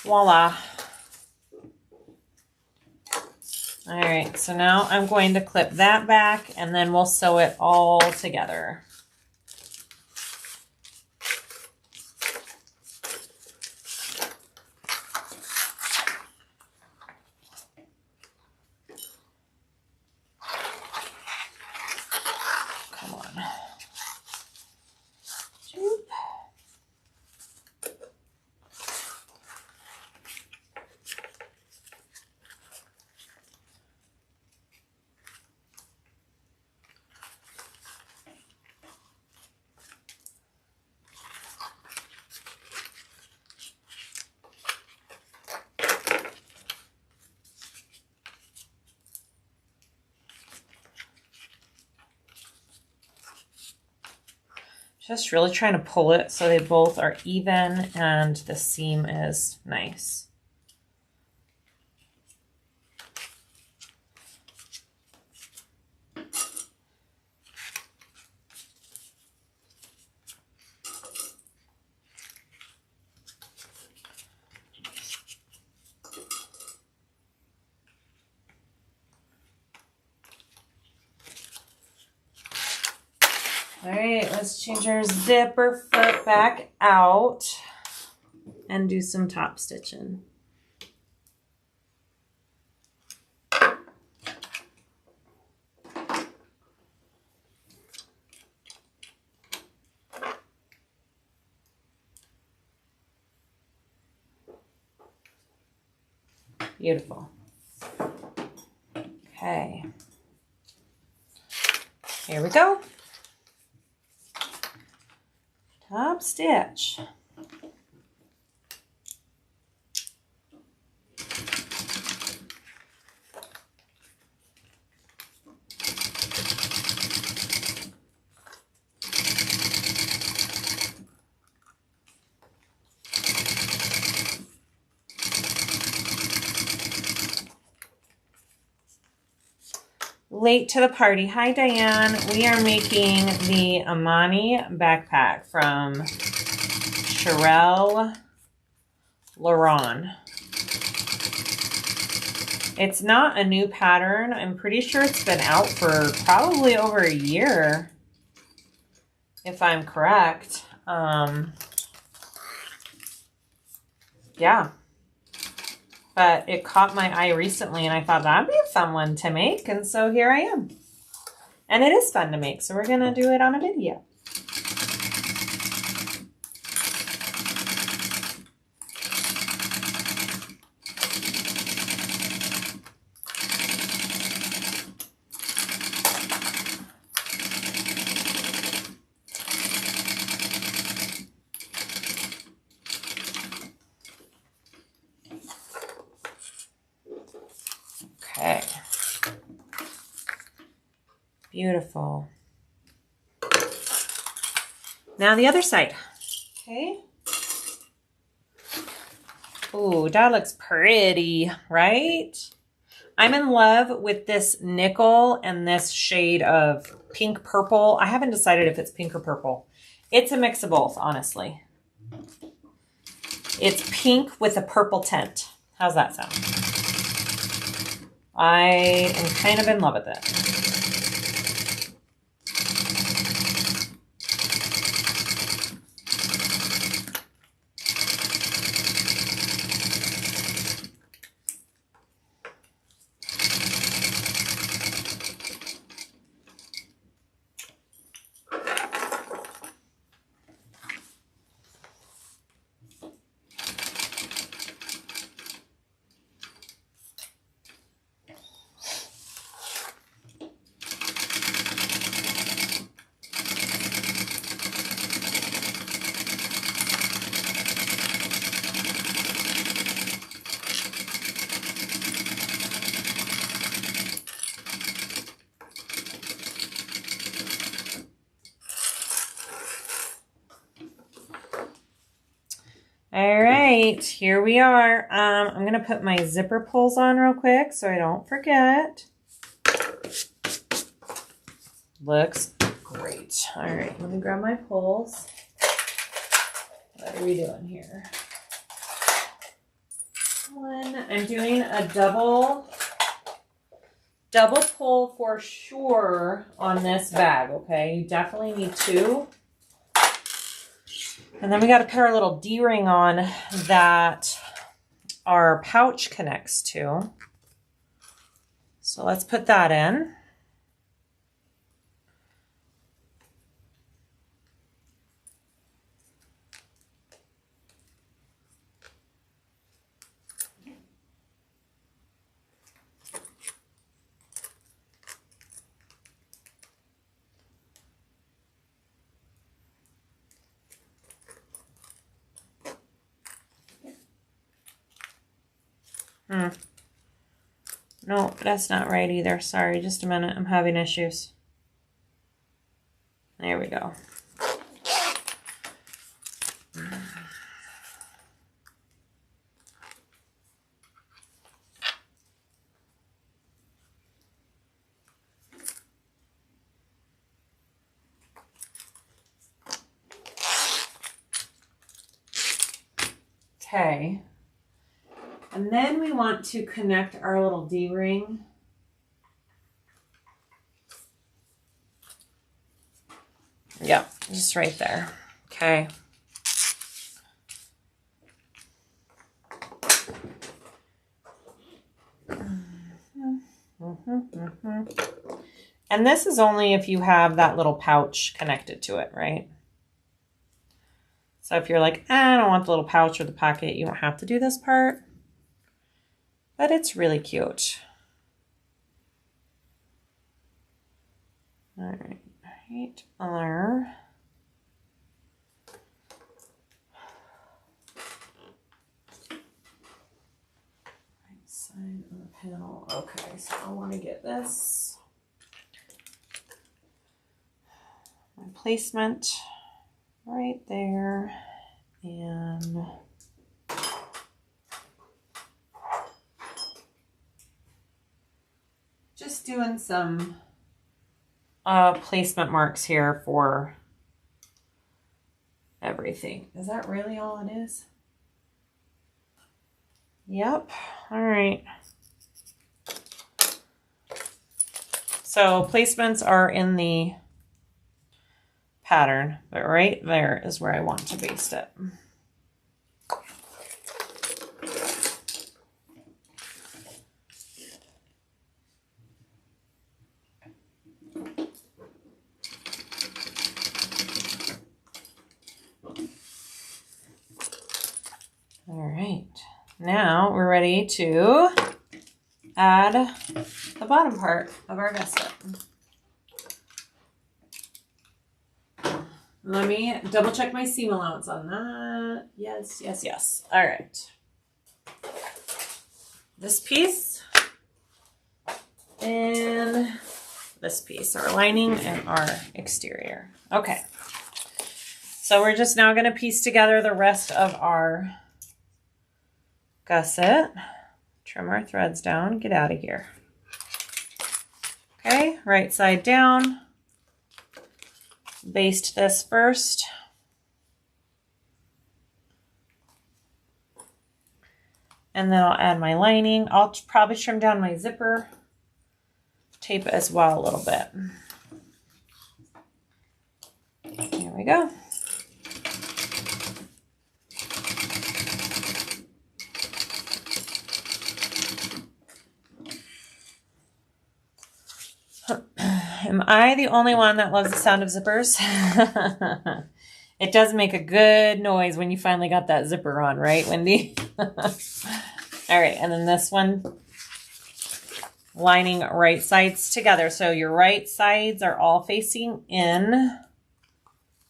Voila. All right, so now I'm going to clip that back and then we'll sew it all together. Come on. Just really trying to pull it so they both are even and the seam is nice. All right, let's change our zipper foot back out and do some top stitching. Beautiful. Okay. Here we go. Top stitch. Late to the party. Hi, Diane. We are making the Aimani Backpack from Cherelle Le'ron. It's not a new pattern. I'm pretty sure it's been out for probably over a year, if I'm correct. Yeah. But it caught my eye recently and I thought that'd be a fun one to make. And so here I am. And it is fun to make. So we're going to do it on a video. Okay. Beautiful. Now the other side. Okay. Ooh, that looks pretty, right? I'm in love with this nickel and this shade of pink purple. I haven't decided if it's pink or purple. It's a mix of both, honestly. It's pink with a purple tint. How's that sound? I am kind of in love with it. All right, here we are. I'm going to put my zipper pulls on real quick so I don't forget. Looks great. All right, let me grab my pulls. What are we doing here? I'm doing a double pull for sure on this bag, okay? You definitely need two. And then we got to put our little D-ring on that our pouch connects to. So let's put that in. No, that's not right either. Sorry, just a minute. I'm having issues. There we go. Okay. And then we want to connect our little D-ring. Yep, just right there. Okay. And this is only if you have that little pouch connected to it, right? So if you're like, I don't want the little pouch or the pocket, you don't have to do this part. But it's really cute. All right, right there. Right side of the panel. Okay, so I want to get this. My placement right there. And just doing some placement marks here for everything. Is that really all it is? Yep. All right. So placements are in the pattern, but right there is where I want to baste it. All right, now we're ready to add the bottom part of our gusset. Let me double check my seam allowance on that. Yes, yes, yes. All right. This piece and this piece, our lining and our exterior. Okay. So we're just now going to piece together the rest of our gusset. Trim our threads down. Get out of here. Okay, right side down. Baste this first. And then I'll add my lining. I'll probably trim down my zipper tape as well a little bit. There we go. Am I the only one that loves the sound of zippers? It does make a good noise when you finally got that zipper on, right, Wendy? All right, and then this one, lining right sides together. So your right sides are all facing in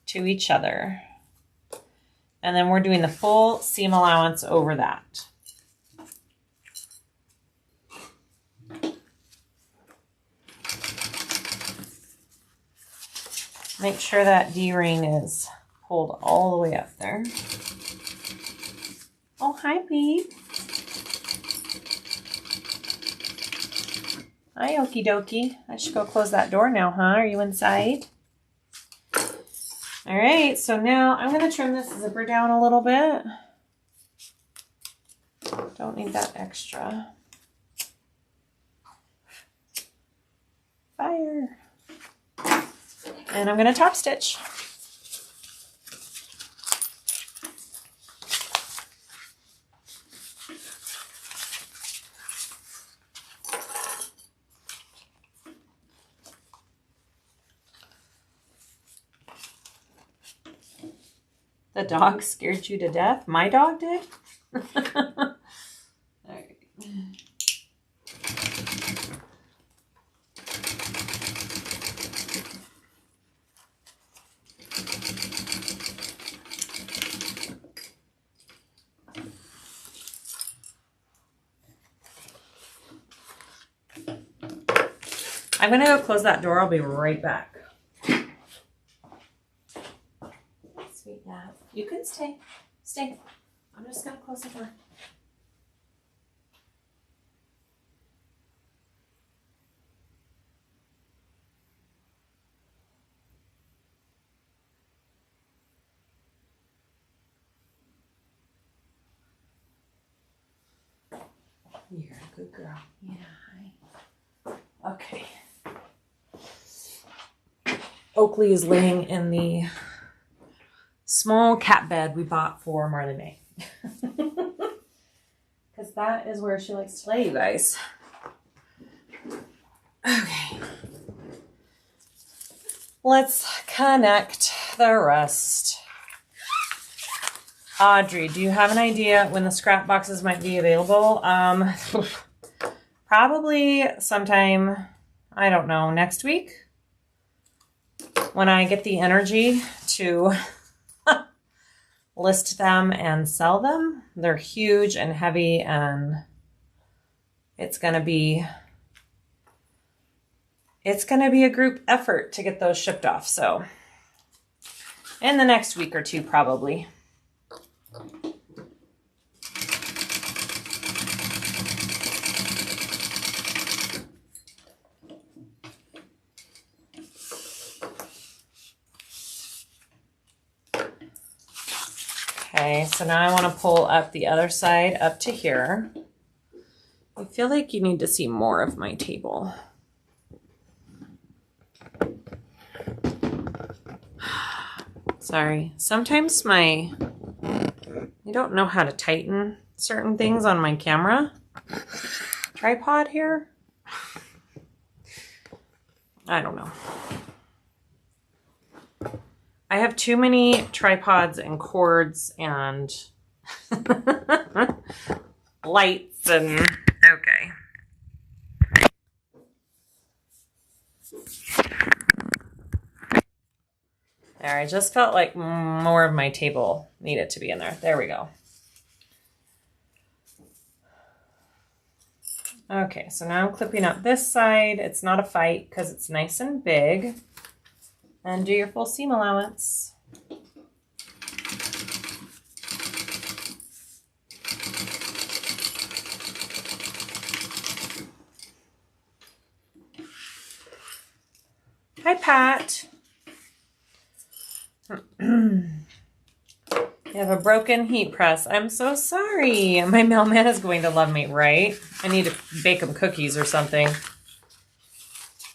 to each other. And then we're doing the full seam allowance over that. Make sure that D-ring is pulled all the way up there. Oh, hi, babe. Hi, okie dokie. I should go close that door now, huh? Are you inside? All right, so now I'm going to trim this zipper down a little bit. Don't need that extra. Fire. And I'm going to top stitch. The dog scared you to death? My dog did? All right. I'm going to go close that door. I'll be right back. Sweet, yeah. You can stay. Stay. I'm just going to close the door. You're a good girl. Yeah. Okay. Oakley is laying in the small cat bed we bought for Marley May. Because that is where she likes to lay, you guys. Okay. Let's connect the rest. Audrey, do you have an idea when the scrap boxes might be available? Probably sometime, I don't know, next week. When I get the energy to list them and sell them. They're huge and heavy, and it's gonna be a group effort to get those shipped off. So in the next week or two, probably. Okay, so now I want to pull up the other side up to here. I feel like you need to see more of my table. Sorry, sometimes I don't know how to tighten certain things on my camera tripod here. I don't know. I have too many tripods and cords and lights and okay. There, I just felt like more of my table needed to be in there. There we go. Okay, so now I'm clipping up this side. It's not a fight because it's nice and big. And do your full seam allowance. Hi, Pat. You have a broken heat press. I'm so sorry. My mailman is going to love me, right? I need to bake him cookies or something.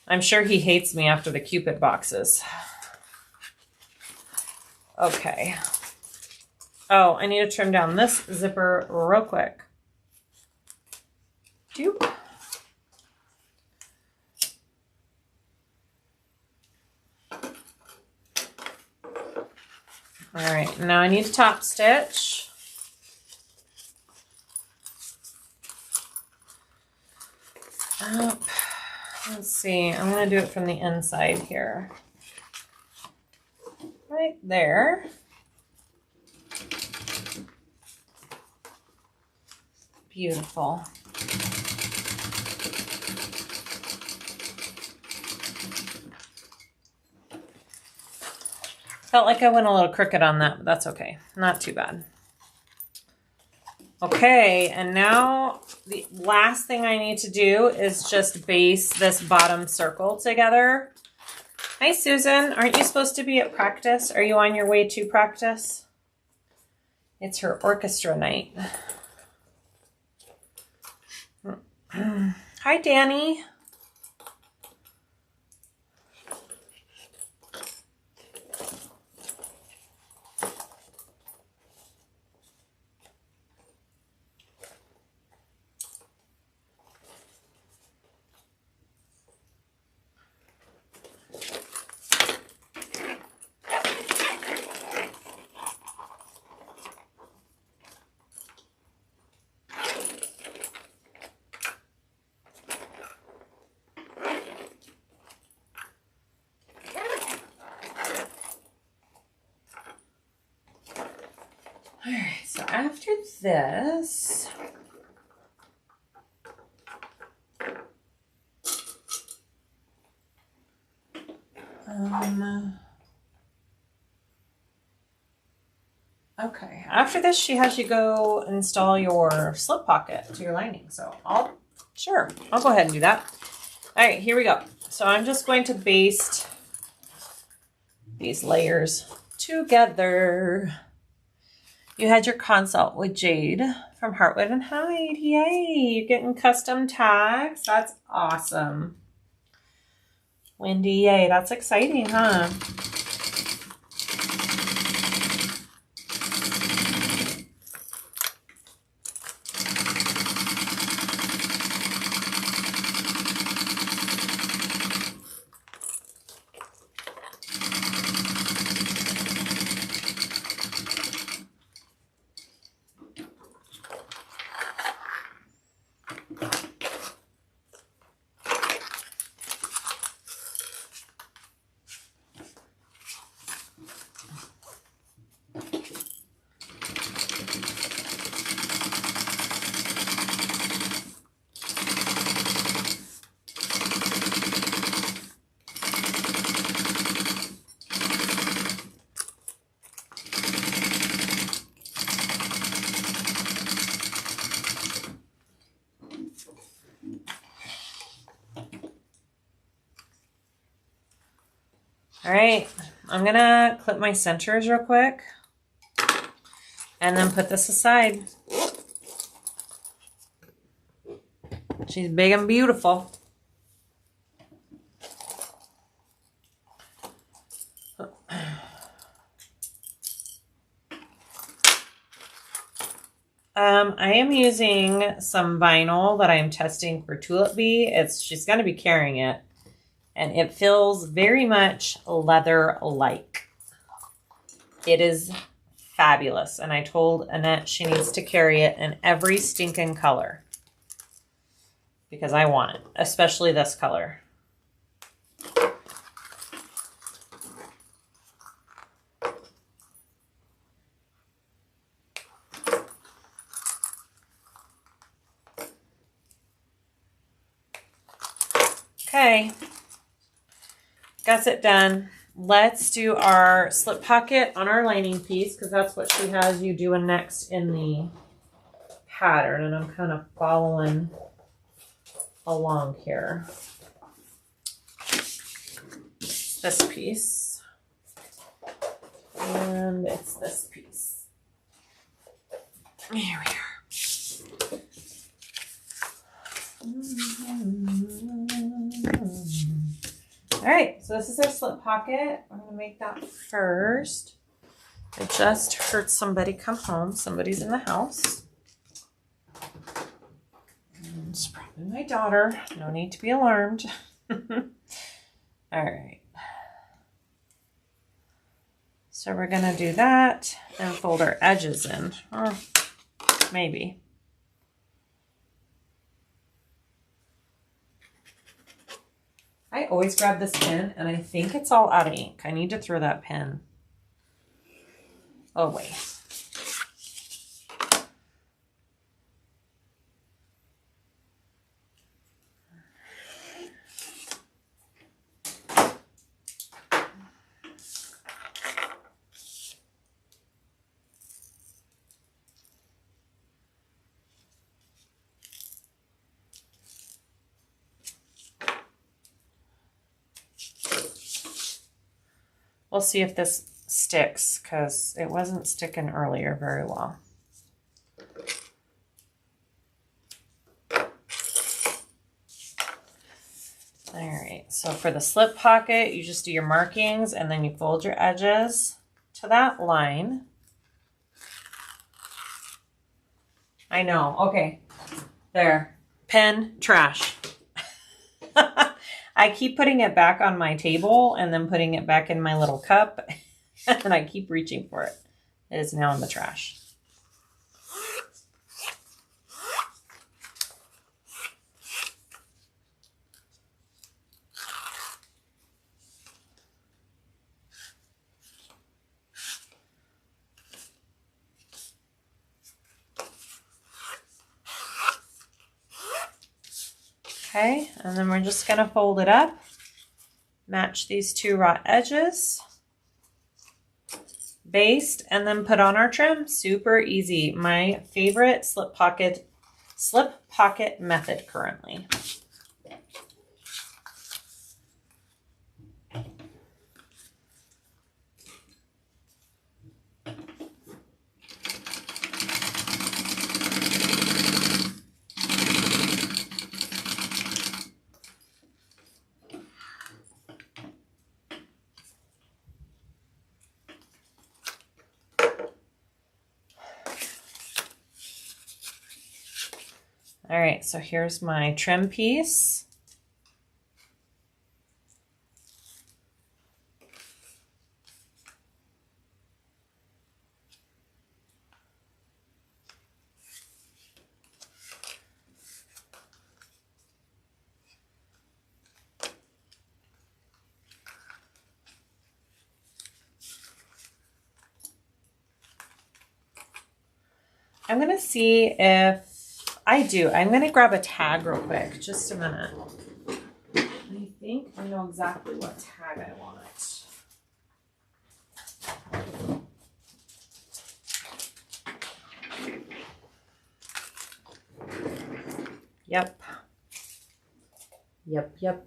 I'm sure he hates me after the Cupid boxes. Okay. Oh, I need to trim down this zipper real quick. Doop. All right, now I need to top stitch. Up. Let's see, I'm going to do it from the inside here. Right there. Beautiful. Felt like I went a little crooked on that, but that's okay. Not too bad. Okay, and now the last thing I need to do is just base this bottom circle together. Hi, Susan. Aren't you supposed to be at practice? Are you on your way to practice? It's her orchestra night. Hi, Danny. All right, so after this, okay, after this, she has you go install your slip pocket to your lining. So I'll go ahead and do that. All right, here we go. So I'm just going to baste these layers together. You had your consult with Jade from Heartwood and Hide. Yay, you're getting custom tags. That's awesome. Wendy, yay, that's exciting, huh? All right, I'm gonna clip my centers real quick and then put this aside. She's big and beautiful. I am using some vinyl that I'm testing for Tulip Bee. She's gonna be carrying it. And it feels very much leather-like. It is fabulous. And I told Annette she needs to carry it in every stinking color. Because I want it. Especially this color. Okay. Gusset done. Let's do our slip pocket on our lining piece because that's what she has you doing next in the pattern, and I'm kind of following along here. This piece, and it's this piece. Here we are. All right, so this is our slip pocket. I'm gonna make that first. I just heard somebody come home. Somebody's in the house. And it's probably my daughter. No need to be alarmed. All right. So we're gonna do that and fold our edges in, or maybe. I always grab this pen, and I think it's all out of ink. I need to throw that pen away. We'll see if this sticks because it wasn't sticking earlier very well. All right, so for the slip pocket, you just do your markings and then you fold your edges to that line. I know, okay. There, pen, trash. I keep putting it back on my table and then putting it back in my little cup and I keep reaching for it. It is now in the trash. Okay, and then we're just gonna fold it up, match these two raw edges, baste, and then put on our trim. Super easy. My favorite slip pocket method currently. All right, so here's my trim piece. I'm going to see if I do. I'm going to grab a tag real quick. Just a minute. I think I know exactly what tag I want. Yep.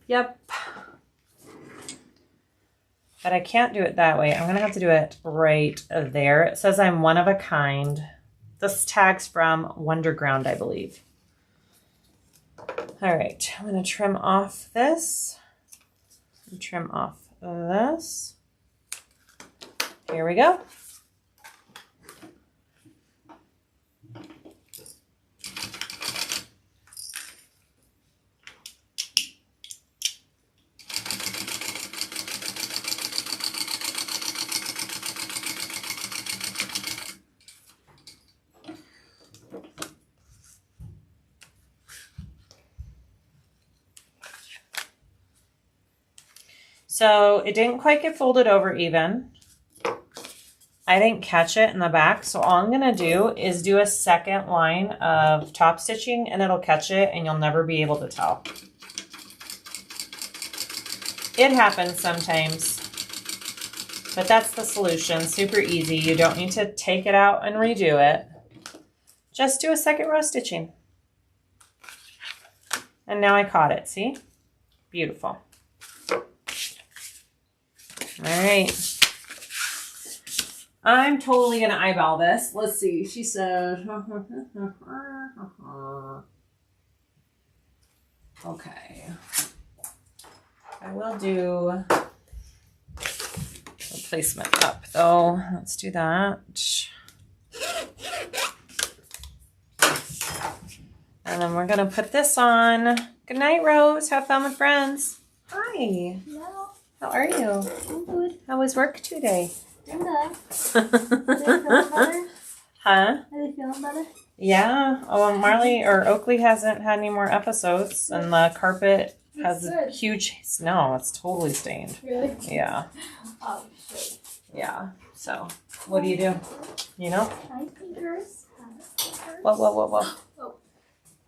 Yep. But I can't do it that way. I'm going to have to do it right there. It says I'm one of a kind. This tag's from Wonderground, I believe. All right, I'm going to trim off this and trim off this. Here we go. So it didn't quite get folded over even. I didn't catch it in the back. So all I'm going to do is do a second line of top stitching and it'll catch it and you'll never be able to tell. It happens sometimes, but that's the solution. Super easy. You don't need to take it out and redo it. Just do a second row stitching. And now I caught it. See? Beautiful. All right. I'm totally going to eyeball this. Let's see. She said, okay. I will do replacement up though. Let's do that. And then we're going to put this on. Good night, Rose. Have fun with friends. Hi. Hello. How are you? I'm good. How was work today? I'm good. Are they feeling better? Huh? Are they feeling better? Yeah. Oh, Marley or Oakley hasn't had any more episodes, and the carpet has huge snow. It's totally stained. Really? Yeah. Oh, shit. Yeah. So, what do you do? You know? High fingers. Whoa. Oh.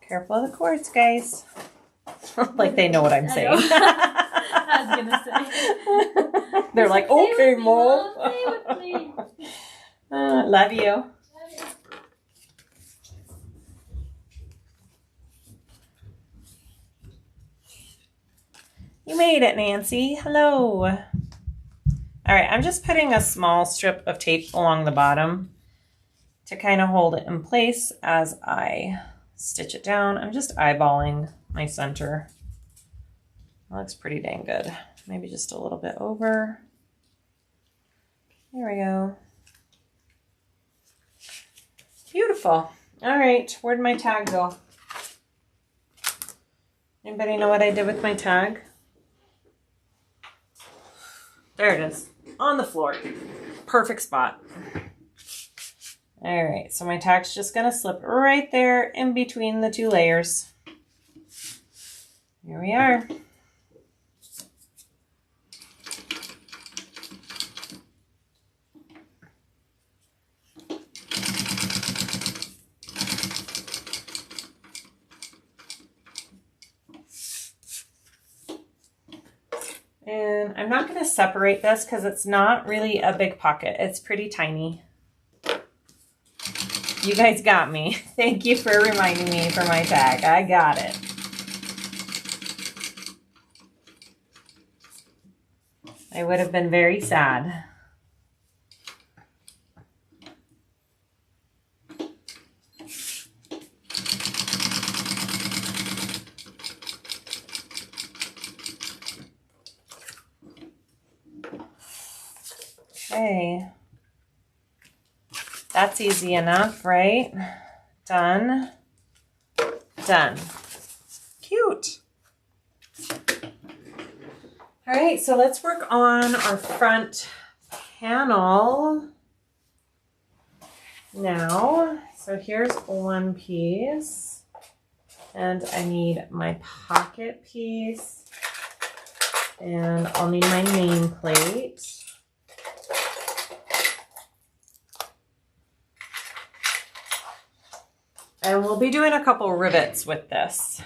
Careful of the cords, guys. Like they know what I'm saying. I was gonna say. They're like, okay, Mom. Stay with me. Love you. You made it, Nancy. Hello. All right, I'm just putting a small strip of tape along the bottom to kind of hold it in place as I stitch it down. I'm just eyeballing my center. looks pretty dang good. Maybe just a little bit over. There we go. Beautiful. All right, where'd my tag go? Anybody know what I did with my tag? There it is, on the floor. Perfect spot. All right, so my tag's just gonna slip right there in between the two layers. Here we are. And I'm not going to separate this because it's not really a big pocket. It's pretty tiny. You guys got me. Thank you for reminding me for my tag. I got it. I would have been very sad. Okay, that's easy enough, right? Done. Done. Cute. All right, so let's work on our front panel now. So here's one piece, and I need my pocket piece, and I'll need my nameplate. And we'll be doing a couple rivets with this.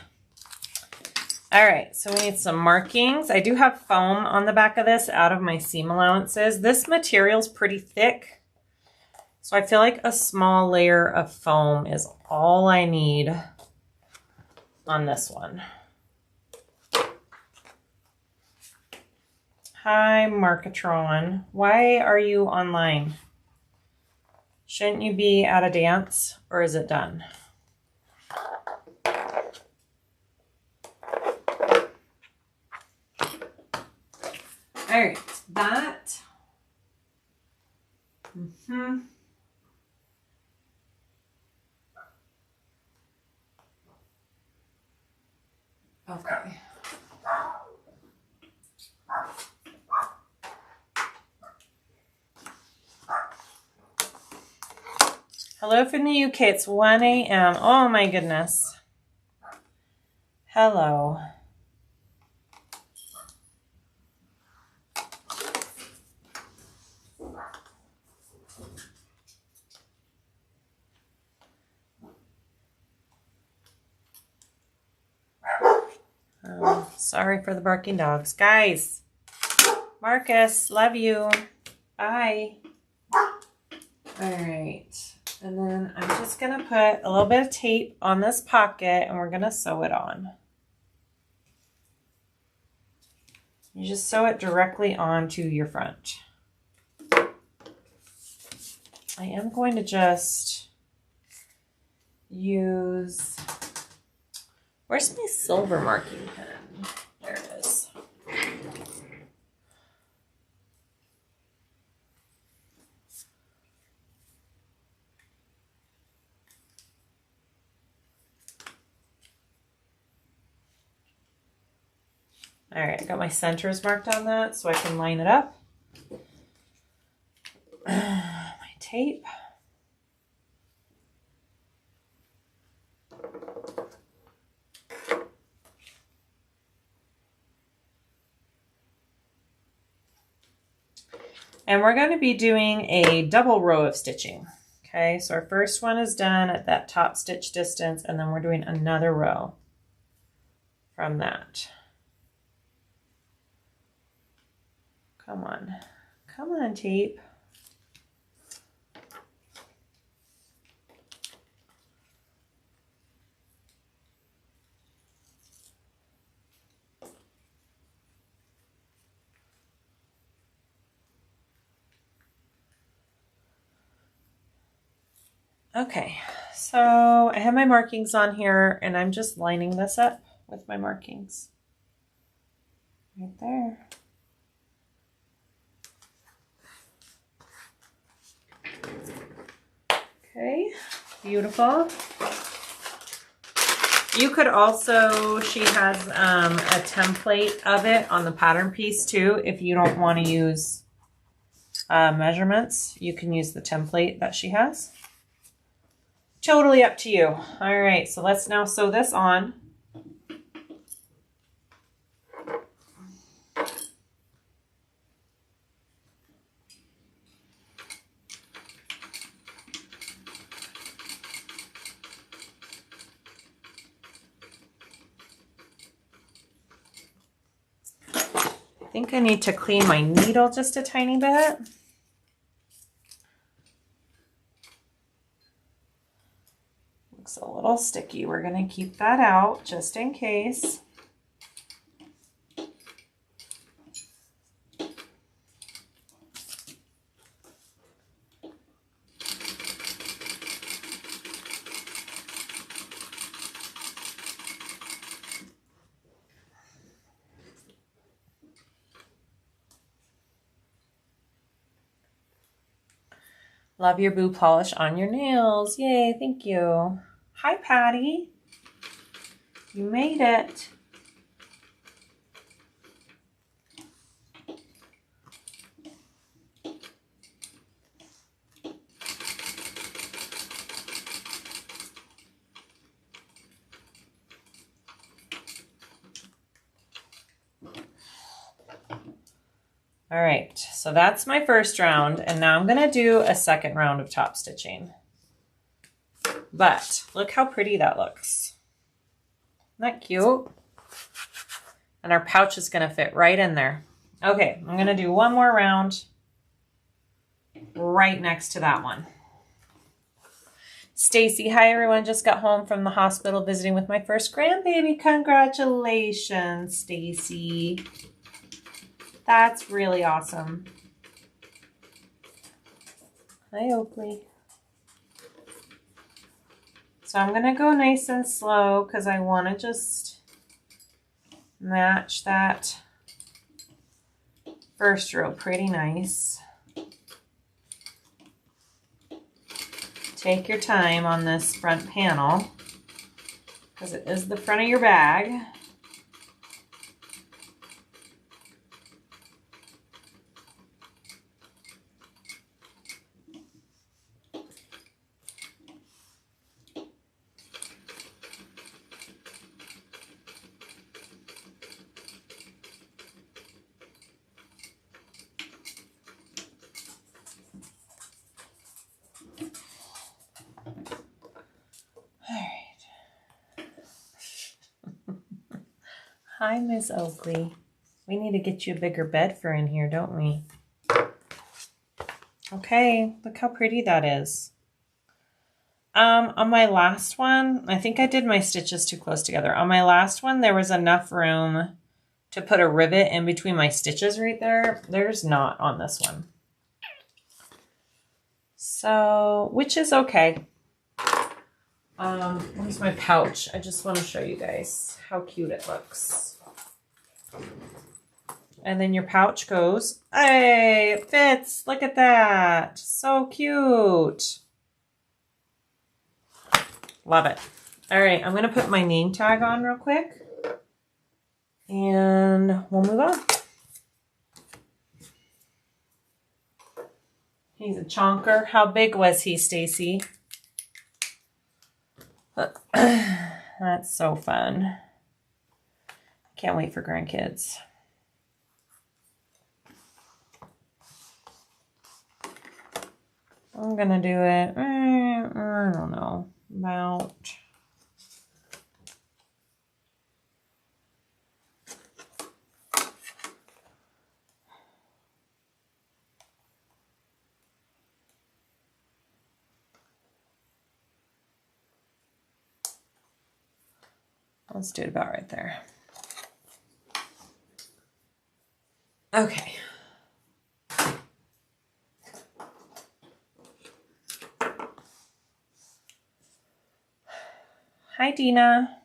All right, so we need some markings. I do have foam on the back of this out of my seam allowances. This material's pretty thick, so I feel like a small layer of foam is all I need on this one. Hi, Markatron. Why are you online? Shouldn't you be at a dance, or is it done? All right, that. Okay. Hello from the UK. It's 1 a.m. Oh my goodness. Hello. Oh, sorry for the barking dogs. Guys, Marcus, love you. Bye. All right. And then I'm just going to put a little bit of tape on this pocket and we're going to sew it on. You just sew it directly onto your front. I am going to just use, where's my silver marking pen? There it is. All right, I got my centers marked on that so I can line it up. My tape. And we're going to be doing a double row of stitching. Okay, so our first one is done at that top stitch distance, and then we're doing another row from that. Come on. Come on, tape. Okay, so I have my markings on here and I'm just lining this up with my markings. right there. Okay, beautiful. You could also, she has a template of it on the pattern piece too. If you don't want to use measurements, you can use the template that she has. Totally up to you. All right, so let's now sew this on. I think I need to clean my needle just a tiny bit. Looks a little sticky. We're going to keep that out just in case. Love your boo polish on your nails. Yay, thank you. Hi, Patty. You made it. All right, so that's my first round, and now I'm gonna do a second round of top stitching. But look how pretty that looks. Isn't that cute? And our pouch is gonna fit right in there. Okay, I'm gonna do one more round right next to that one. Stacy, hi everyone, just got home from the hospital visiting with my first grandbaby. Congratulations, Stacy. That's really awesome. Hi, Oakley. So I'm gonna go nice and slow because I want to just match that first row pretty nice. Take your time on this front panel because it is the front of your bag. Hi, Miss Oakley. We need to get you a bigger bed for in here, don't we? Okay, look how pretty that is. On my last one, I think I did my stitches too close together. On my last one, there was enough room to put a rivet in between my stitches right there. There's not on this one. So, which is okay. Where's my pouch? I just want to show you guys how cute it looks. And then your pouch goes, hey, it fits. Look at that. So cute. Love it. All right, I'm going to put my name tag on real quick. And we'll move on. He's a chonker. How big was he, Stacy? That's so fun. Can't wait for grandkids. I'm gonna do it, I don't know, about let's do it about right there. Okay. Hi, Dina.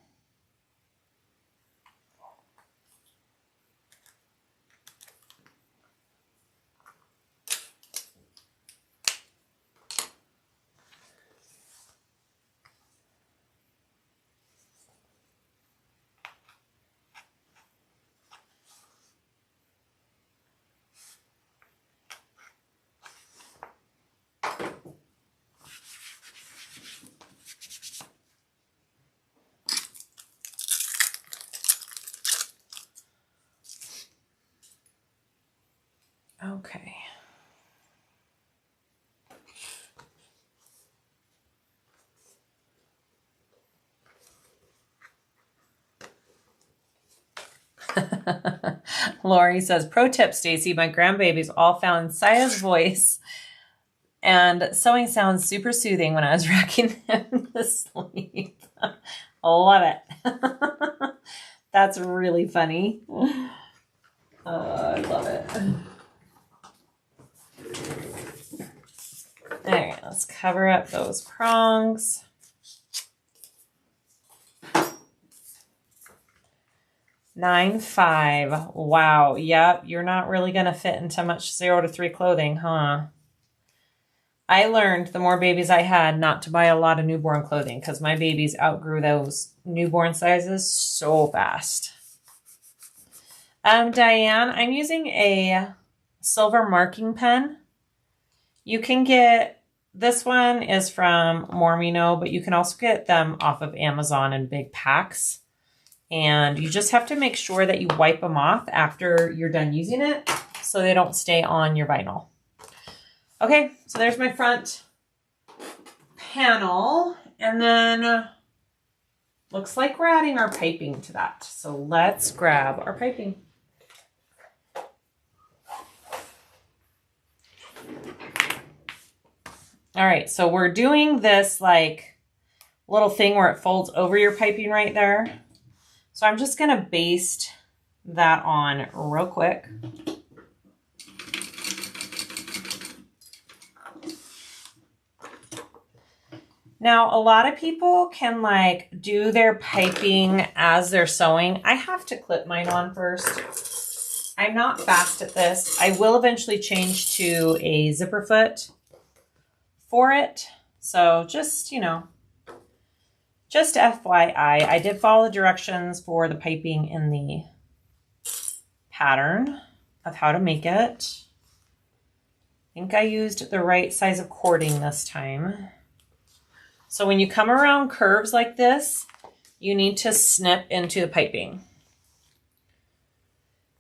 Lori says, pro tip, Stacy, my grandbabies all found Siah's voice and sewing sounds super soothing when I was rocking them to sleep. Love it. That's really funny. I love it. All right, let's cover up those prongs. $9.5. Wow. Yep. You're not really going to fit into much 0 to 3 clothing, huh? I learned the more babies I had not to buy a lot of newborn clothing because my babies outgrew those newborn sizes so fast. Diane, I'm using a silver marking pen. You can get, this one is from Mormino, but you can also get them off of Amazon in big packs. And you just have to make sure that you wipe them off after you're done using it so they don't stay on your vinyl. Okay, so there's my front panel. And then looks like we're adding our piping to that. So let's grab our piping. All right, so we're doing this like little thing where it folds over your piping right there. So I'm just gonna baste that on real quick. Now, a lot of people can like do their piping as they're sewing. I have to clip mine on first. I'm not fast at this. I will eventually change to a zipper foot for it. So just, you know, just FYI, I did follow the directions for the piping in the pattern of how to make it. I think I used the right size of cording this time. So when you come around curves like this, you need to snip into the piping.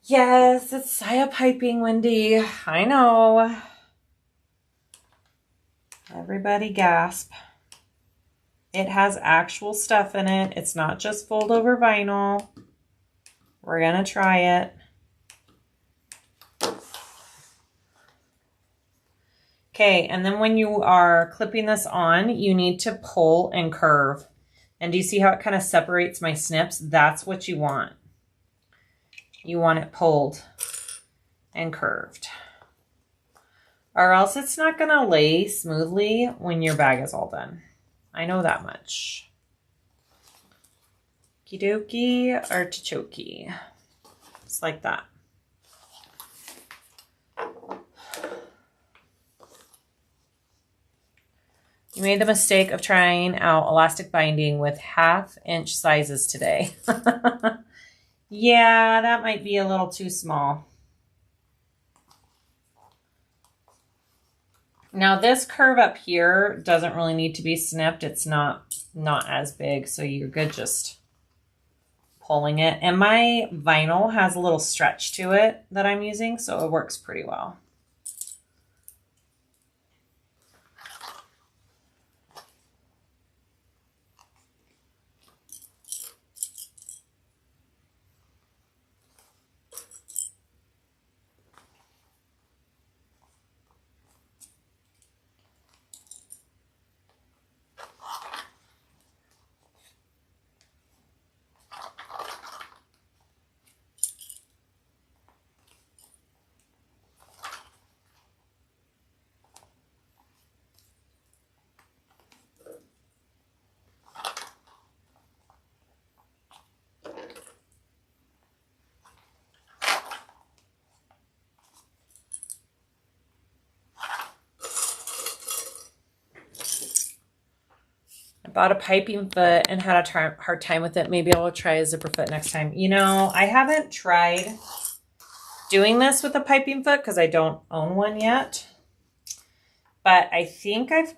Yes, it's Siah piping, Wendy. I know. Everybody gasp. It has actual stuff in it. It's not just fold over vinyl. We're gonna try it. Okay, and then when you are clipping this on, you need to pull and curve. And do you see how it kind of separates my snips? That's what you want. You want it pulled and curved. Or else it's not gonna lay smoothly when your bag is all done. I know that much. Kidoki artichoke. Just like that. You made the mistake of trying out elastic binding with 1/2 inch sizes today. Yeah, that might be a little too small. Now this curve up here doesn't really need to be snipped. It's not as big, so you're good just pulling it. And my vinyl has a little stretch to it that I'm using, so it works pretty well. Bought a piping foot and had a hard time with it. Maybe I'll try a zipper foot next time. You know, I haven't tried doing this with a piping foot because I don't own one yet. But I think I've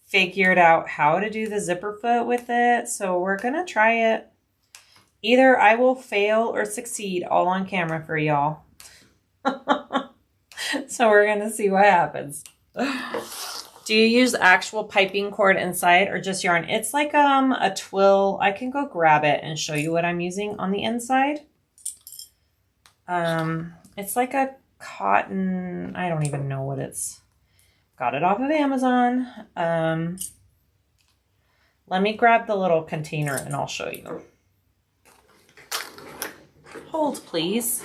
figured out how to do the zipper foot with it. So we're going to try it. Either I will fail or succeed all on camera for y'all. So we're going to see what happens. Do you use actual piping cord inside or just yarn? It's like a twill. I can go grab it and show you what I'm using on the inside. It's like a cotton, I don't even know what it's, got it off of Amazon. Let me grab the little container and I'll show you. Hold, please.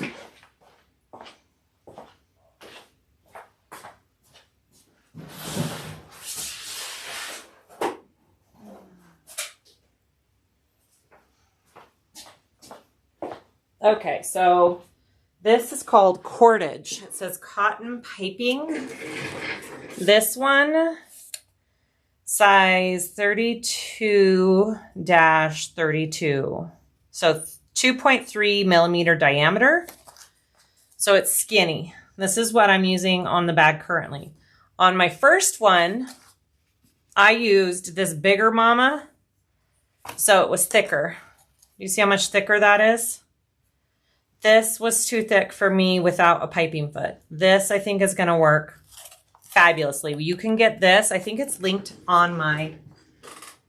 Okay, so this is called cordage. It says cotton piping. This one, size 32-32. So 2.3 millimeter diameter. So it's skinny. This is what I'm using on the bag currently. On my first one, I used this bigger mama. So it was thicker. You see how much thicker that is? This was too thick for me without a piping foot. This, I think, is going to work fabulously. You can get this. I think it's linked on my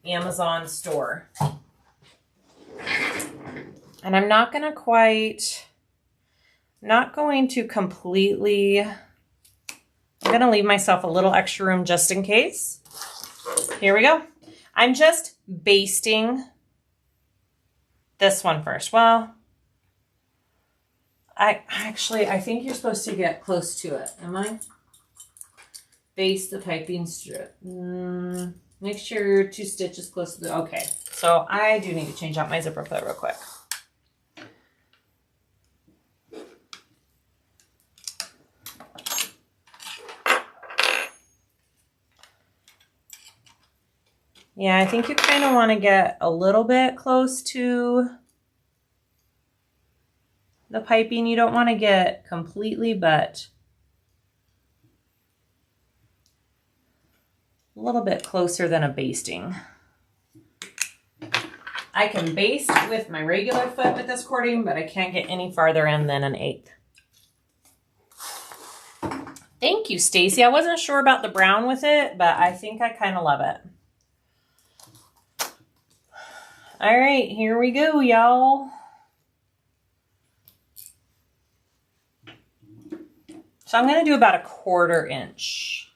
Amazon store. And I'm not going to completely, I'm going to leave myself a little extra room just in case. Here we go. I'm just basting this one first. Well, I think you're supposed to get close to it. Am I? Baste the piping strip. Make sure your 2 stitches close to the, okay. So I do need to change out my zipper foot real quick. Yeah, I think you kind of want to get a little bit close to the piping. You don't want to get completely, but a little bit closer than a basting. I can baste with my regular foot with this cording, but I can't get any farther in than 1/8. Thank you, Stacy. I wasn't sure about the brown with it, but I think I kind of love it. All right, here we go, y'all. So I'm going to do about 1/4 inch.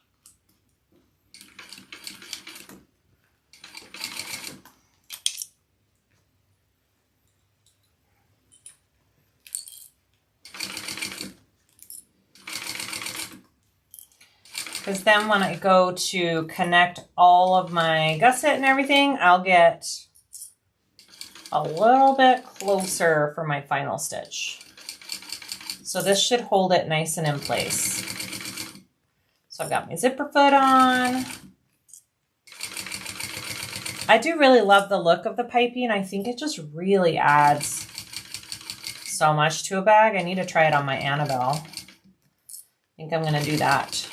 Because then when I go to connect all of my gusset and everything, I'll get a little bit closer for my final stitch. So this should hold it nice and in place. So I've got my zipper foot on. I do really love the look of the piping. I think it just really adds so much to a bag. I need to try it on my Annabelle. I think I'm going to do that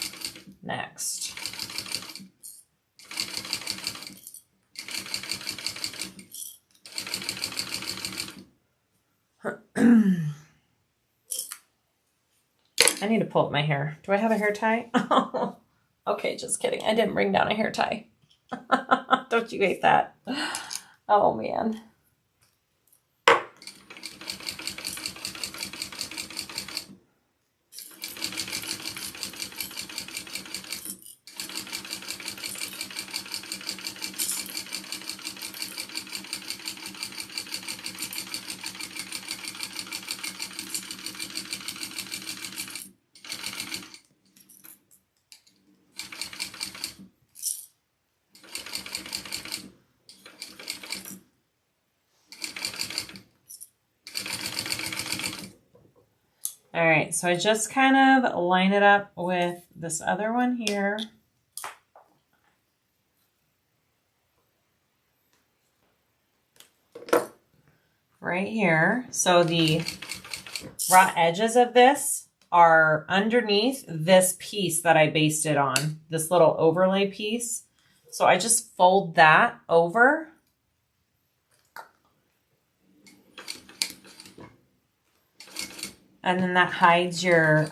next. I need to pull up my hair. Do I have a hair tie? Oh, okay, just kidding. I didn't bring down a hair tie. Don't you hate that? Oh, man. All right, so I just kind of line it up with this other one here. Right here. So the raw edges of this are underneath this piece that I basted on, this little overlay piece. So I just fold that over. And then that hides your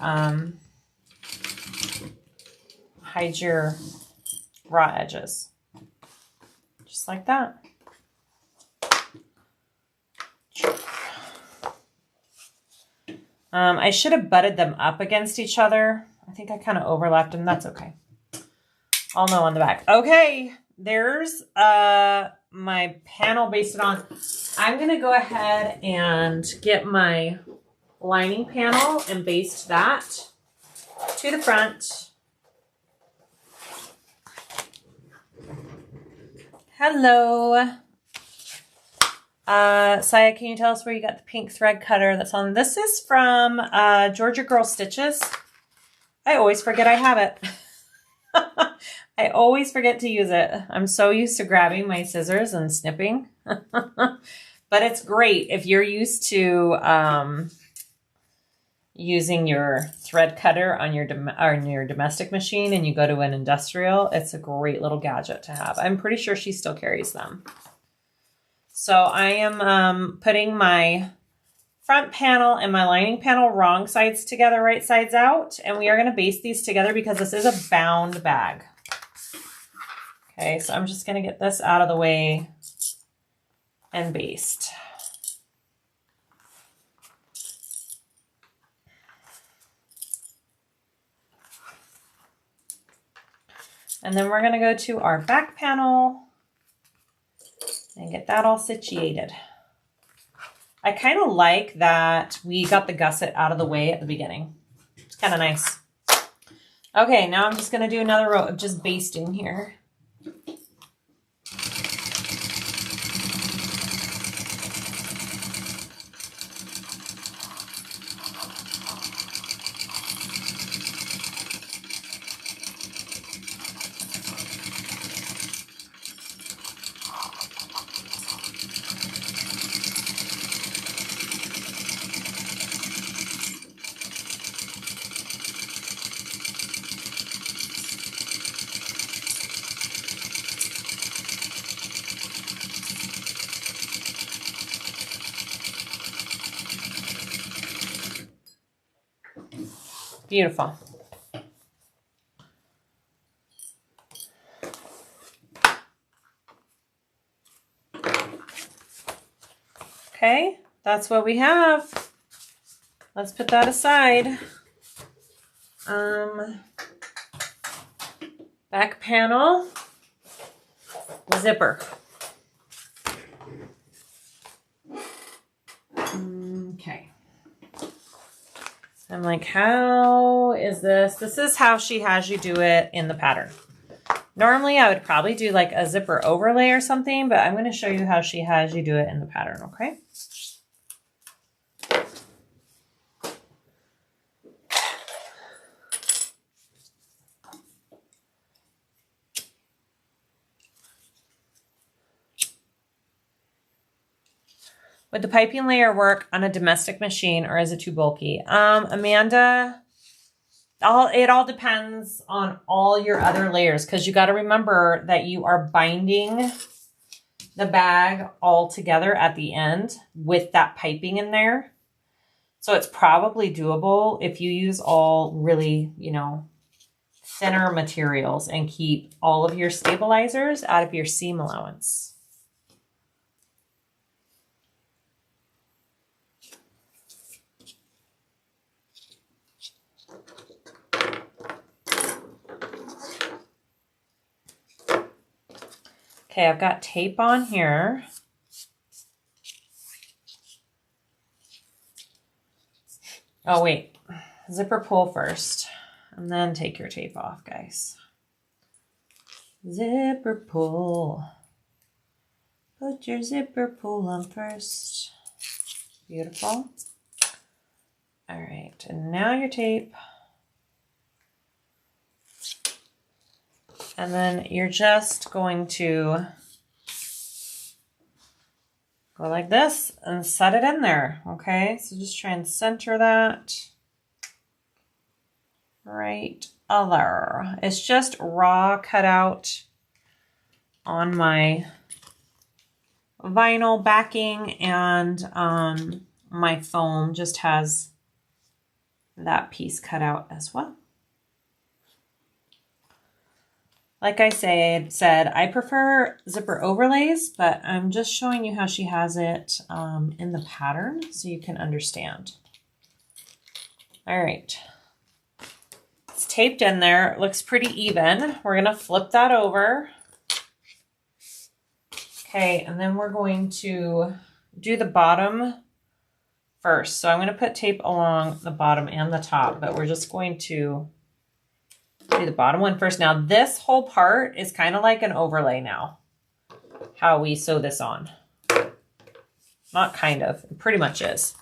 raw edges. Just like that. I should have butted them up against each other. I think I kind of overlapped them. That's okay. I'll know on the back. Okay, there's my panel based on. I'm going to go ahead and get my lining panel and baste that to the front. Hello. Siah, can you tell us where you got the pink thread cutter that's on? This is from Georgia Girl Stitches. I always forget I have it. I always forget to use it. I'm so used to grabbing my scissors and snipping. But it's great if you're used to using your thread cutter on your domestic machine and you go to an industrial. It's a great little gadget to have. I'm pretty sure she still carries them. So I am putting my front panel and my lining panel wrong sides together, right sides out. And we are going to baste these together because this is a bound bag. Okay, so I'm just going to get this out of the way and baste. And then we're going to go to our back panel and get that all situated. I kind of like that we got the gusset out of the way at the beginning. It's kind of nice. Okay, now I'm just going to do another row of just basting here. Beautiful. Okay, that's what we have. Let's put that aside. Back panel, zipper. Okay. I'm like, how is this? This is how she has you do it in the pattern. Normally, I would probably do like a zipper overlay or something, but I'm going to show you how she has you do it in the pattern, okay? Would the piping layer work on a domestic machine or is it too bulky? Amanda, it all depends on all your other layers because you got to remember that you are binding the bag all together at the end with that piping in there. So it's probably doable if you use all really, you know, thinner materials and keep all of your stabilizers out of your seam allowance. Okay, I've got tape on here. Oh, wait. Zipper pull first, and then take your tape off, guys. Zipper pull. Put your zipper pull on first. Beautiful. All right, and now your tape. And then you're just going to go like this and set it in there, okay? So just try and center that right there. It's just raw cut out on my vinyl backing, and my foam just has that piece cut out as well. Like I said, I prefer zipper overlays, but I'm just showing you how she has it in the pattern so you can understand. All right. It's taped in there. It looks pretty even. We're going to flip that over. Okay, and then we're going to do the bottom first. So I'm going to put tape along the bottom and the top, but we're just going to do the bottom one first. Now this whole part is kind of like an overlay now, how we sew this on. Not kind of, it pretty much is.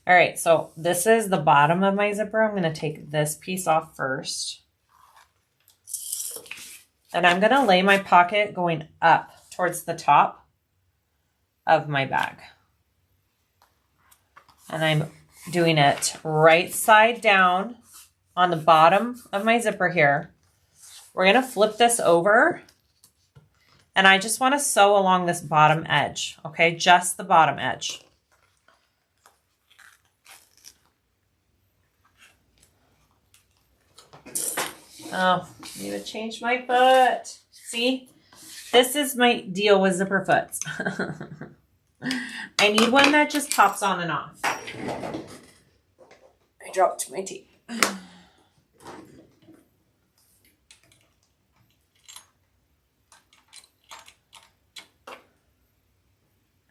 All right, so this is the bottom of my zipper. I'm going to take this piece off first. And I'm going to lay my pocket going up towards the top of my bag. And I'm doing it right side down on the bottom of my zipper here. We're going to flip this over. And I just want to sew along this bottom edge, okay? Just the bottom edge. Oh, I need to change my foot. See? This is my deal with zipper foots. I need one that just pops on and off. I dropped my tape.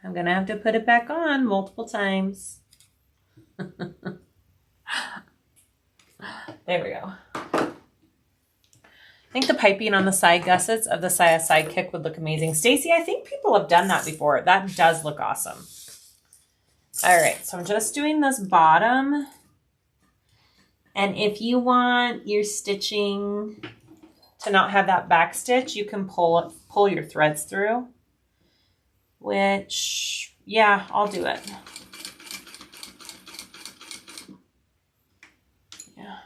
I'm going to have to put it back on multiple times. There we go. I think the piping on the side gussets of the SiahSwag kick would look amazing. Stacy, I think people have done that before. That does look awesome. All right, so I'm just doing this bottom. And if you want your stitching to not have that back stitch, you can pull your threads through. Which, yeah, I'll do it. Yeah.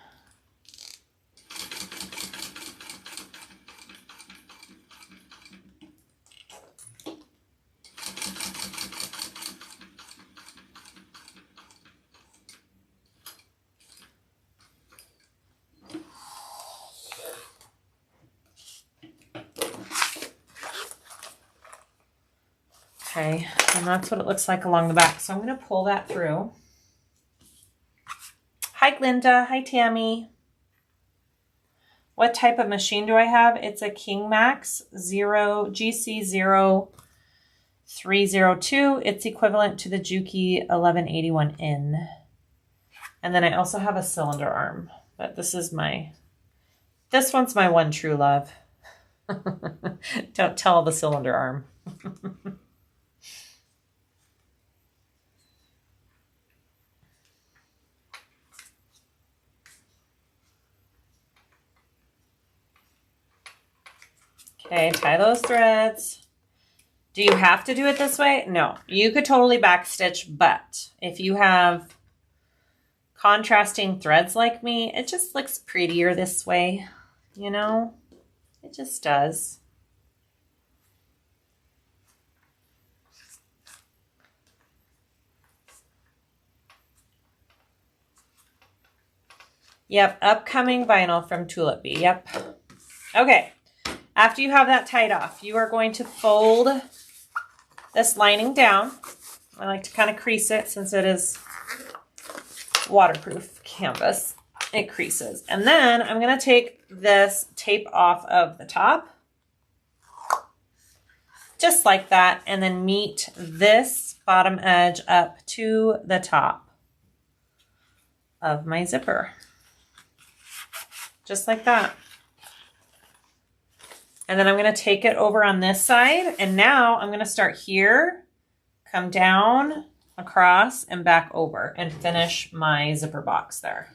Okay, and that's what it looks like along the back. So I'm going to pull that through. Hi, Glinda. Hi, Tammy. What type of machine do I have? It's a King Max GC0302. It's equivalent to the Juki 1181N. And then I also have a cylinder arm. But this one's my one true love. Don't tell the cylinder arm. Okay, tie those threads. Do you have to do it this way? No, you could totally backstitch, but if you have contrasting threads like me, it just looks prettier this way, you know? It just does. Yep, upcoming vinyl from Tulip. Yep. Okay. After you have that tied off, you are going to fold this lining down. I like to kind of crease it since it is waterproof canvas. It creases. And then I'm going to take this tape off of the top. Just like that. And then meet this bottom edge up to the top of my zipper. Just like that. And then I'm going to take it over on this side. And now I'm going to start here, come down, across, and back over and finish my zipper box there.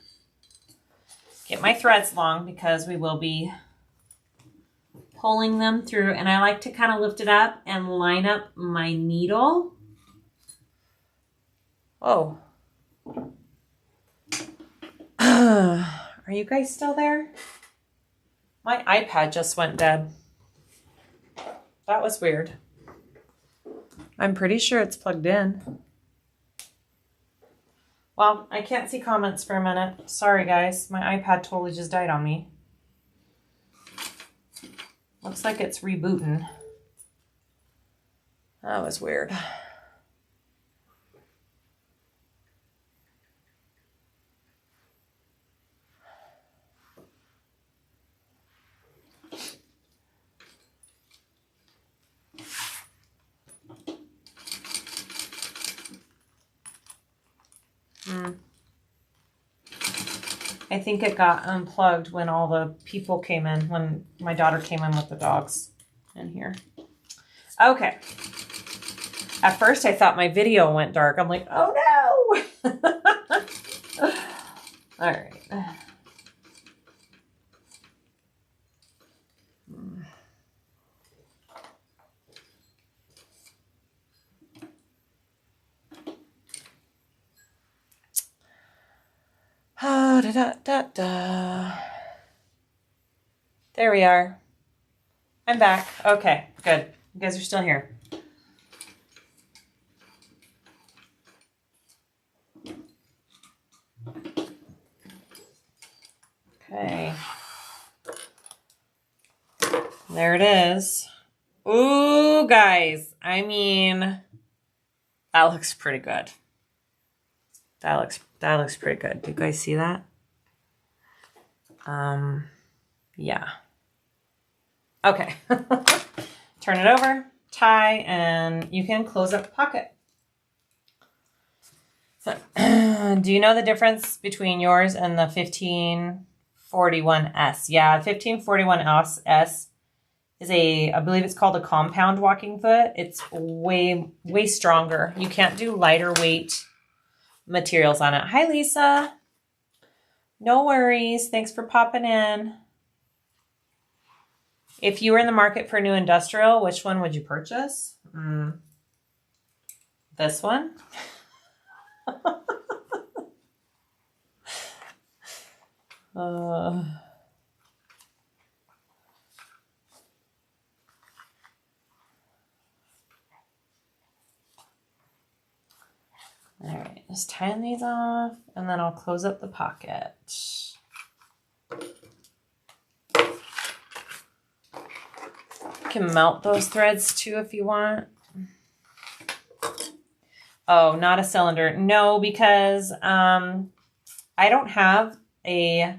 Get my threads long because we will be pulling them through. And I like to kind of lift it up and line up my needle. Oh. Are you guys still there? My iPad just went dead. That was weird. I'm pretty sure it's plugged in. Well, I can't see comments for a minute. Sorry, guys. My iPad totally just died on me. Looks like it's rebooting. That was weird. I think it got unplugged when all the people came in, when my daughter came in with the dogs in here. Okay. At first I thought my video went dark. I'm like, oh no. All right. There we are. I'm back. Okay, good. You guys are still here. Okay. There it is. Ooh, guys. I mean, that looks pretty good. That looks pretty good. Do you guys see that? Yeah. Okay. Turn it over, tie, and you can close up the pocket. So, do you know the difference between yours and the 1541S? Yeah, 1541S is I believe it's called a compound walking foot. It's way stronger. You can't do lighter weight materials on it. Hi, Lisa. No worries. Thanks for popping in. If you were in the market for a new industrial, which one would you purchase? This one? All right, just tying these off, and then I'll close up the pocket. You can melt those threads too if you want. Oh, not a cylinder. No, because I don't have a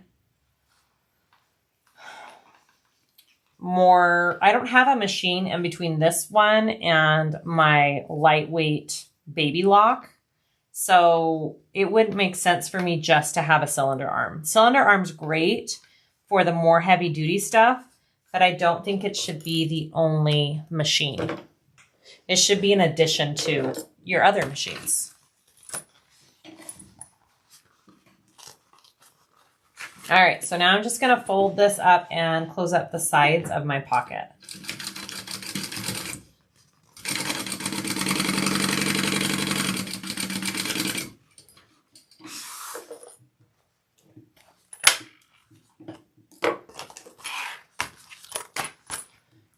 machine in between this one and my lightweight baby lock. So it wouldn't make sense for me just to have a cylinder arm. Cylinder arm's great for the more heavy duty stuff, but I don't think it should be the only machine. It should be an addition to your other machines. All right, so now I'm just gonna fold this up and close up the sides of my pocket.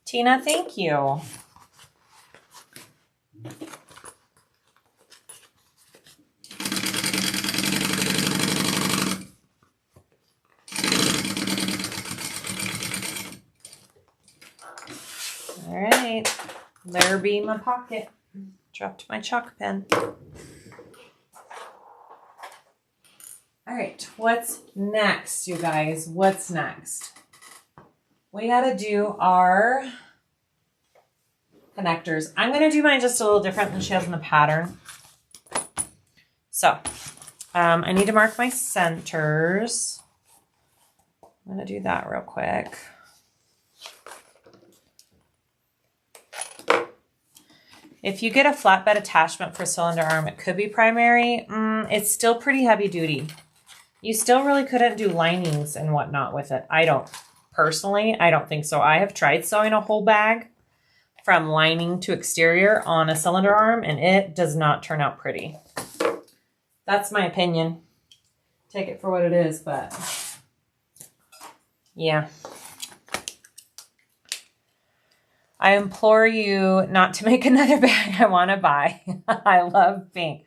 Tina, thank you. All right, there be my pocket. Dropped my chalk pen. All right, what's next, you guys? What's next? We gotta do our connectors. I'm gonna do mine just a little different than she has in the pattern. So, I need to mark my centers. I'm gonna do that real quick. If you get a flatbed attachment for cylinder arm, it could be primary. It's still pretty heavy duty. You still really couldn't do linings and whatnot with it. Personally, I don't think so. I have tried sewing a whole bag from lining to exterior on a cylinder arm, and it does not turn out pretty. That's my opinion. Take it for what it is, but yeah. I implore you not to make another bag I want to buy. I love pink.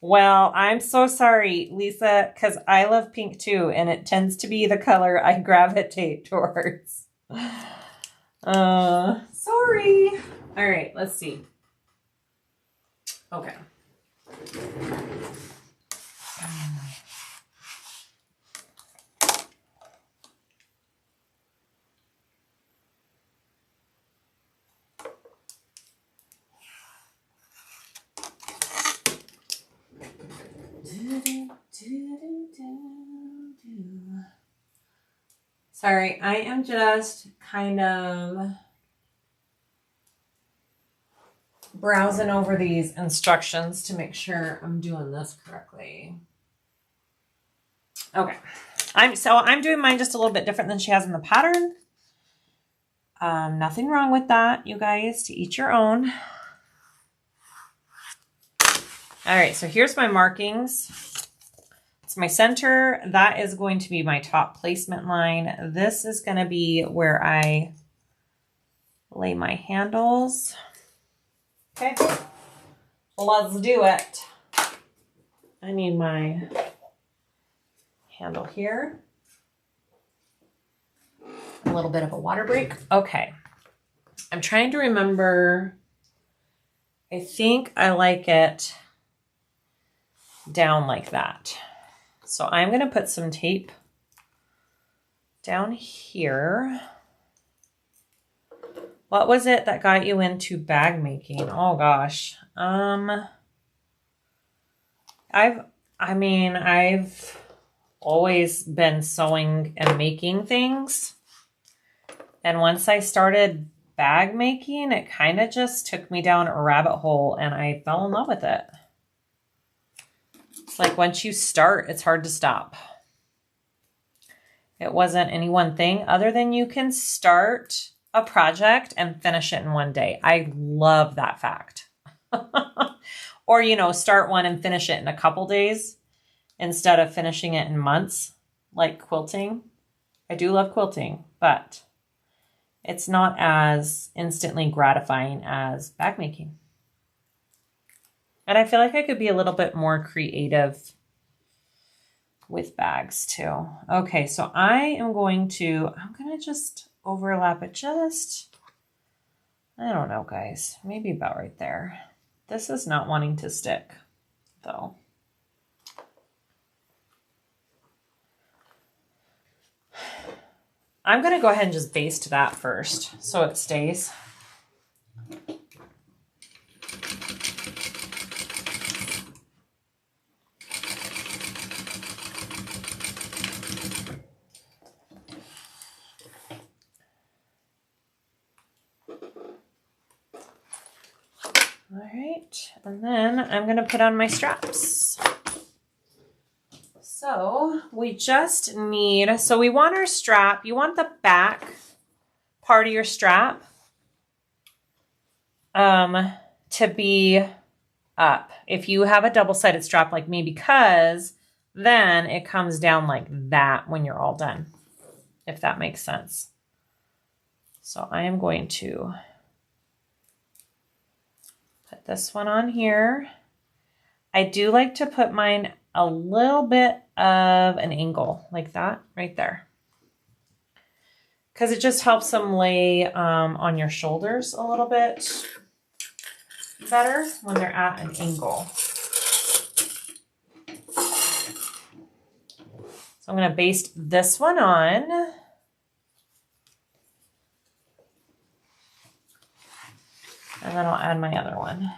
Well, I'm so sorry, Lisa, because I love pink too, and it tends to be the color I gravitate towards. Sorry. All right, let's see. Okay. Sorry, I am just kind of browsing over these instructions to make sure I'm doing this correctly. Okay. I'm doing mine just a little bit different than she has in the pattern. Nothing wrong with that, you guys, to each your own. All right, so here's my markings. It's my center. That is going to be my top placement line. This is going to be where I lay my handles. Okay, let's do it. I need my handle here. A little bit of a water break. Okay, I'm trying to remember. I think I like it down like that. So I'm going to put some tape down here. What was it that got you into bag making? Oh gosh. I've always been sewing and making things. And once I started bag making, it kind of just took me down a rabbit hole and I fell in love with it. It's like once you start, it's hard to stop. It wasn't any one thing other than you can start a project and finish it in one day. I love that fact. Or, you know, start one and finish it in a couple days instead of finishing it in months, like quilting. I do love quilting, but it's not as instantly gratifying as bag making. And I feel like I could be a little bit more creative with bags too. Okay, so I'm going to just overlap it just, I don't know, guys, maybe about right there. This is not wanting to stick though. I'm going to go ahead and just baste that first so it stays. All right, and then I'm going to put on my straps. So we just need, so we want our strap, you want the back part of your strap to be up if you have a double-sided strap like me, because then it comes down like that when you're all done, if that makes sense. So I am going to put this one on here. I do like to put mine a little bit of an angle like that right there, because it just helps them lay on your shoulders a little bit better when they're at an angle. So I'm going to baste this one on. And then I'll add my other one.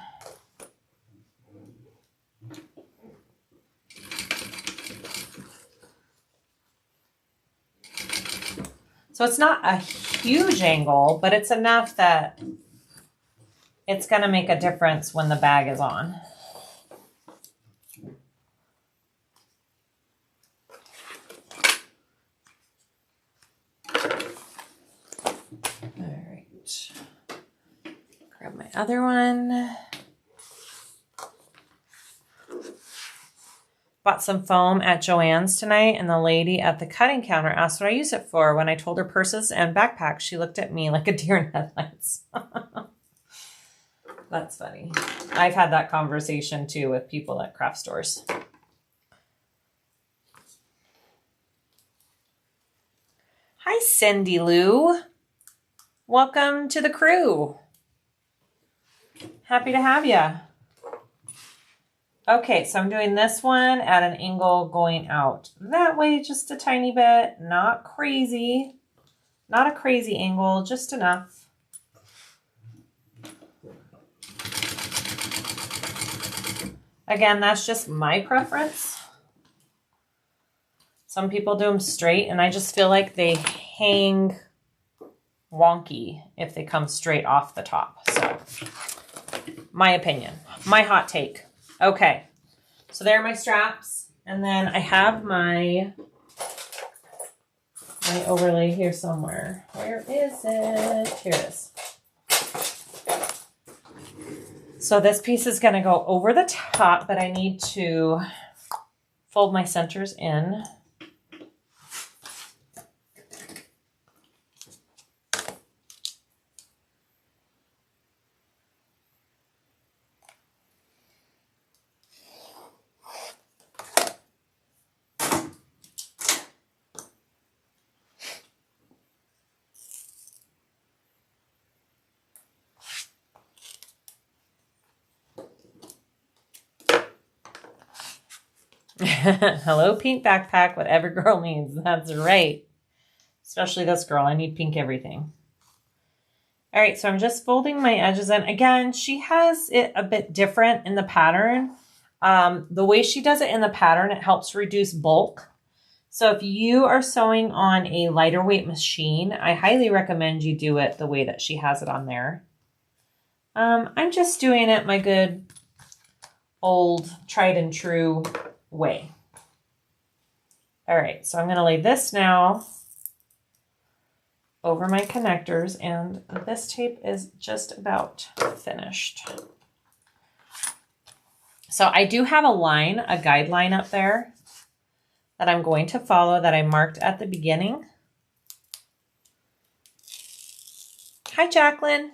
So it's not a huge angle, but it's enough that it's going to make a difference when the bag is on. All right. Grab my other one. Bought some foam at Joann's tonight, and the lady at the cutting counter asked what I use it for. When I told her purses and backpacks, she looked at me like a deer in headlights. That's funny. I've had that conversation too with people at craft stores. Hi, Cindy Lou. Welcome to the crew. Happy to have you. Okay, so I'm doing this one at an angle going out that way just a tiny bit, not crazy, not a crazy angle, just enough. Again, that's just my preference. Some people do them straight, and I just feel like they hang wonky if they come straight off the top. So my opinion, my hot take. Okay, so there are my straps. And then I have my overlay here somewhere. Where is it? Here it is. So this piece is going to go over the top, but I need to fold my centers in. Hello, pink backpack, whatever girl needs. That's right. Especially this girl. I need pink everything. All right, so I'm just folding my edges in. Again, she has it a bit different in the pattern. The way she does it in the pattern, it helps reduce bulk. So if you are sewing on a lighter weight machine, I highly recommend you do it the way that she has it on there. I'm just doing it my good old tried and true way. All right, so I'm going to lay this now over my connectors, and this tape is just about finished. So I do have a line, a guideline up there that I'm going to follow that I marked at the beginning. Hi, Jacqueline.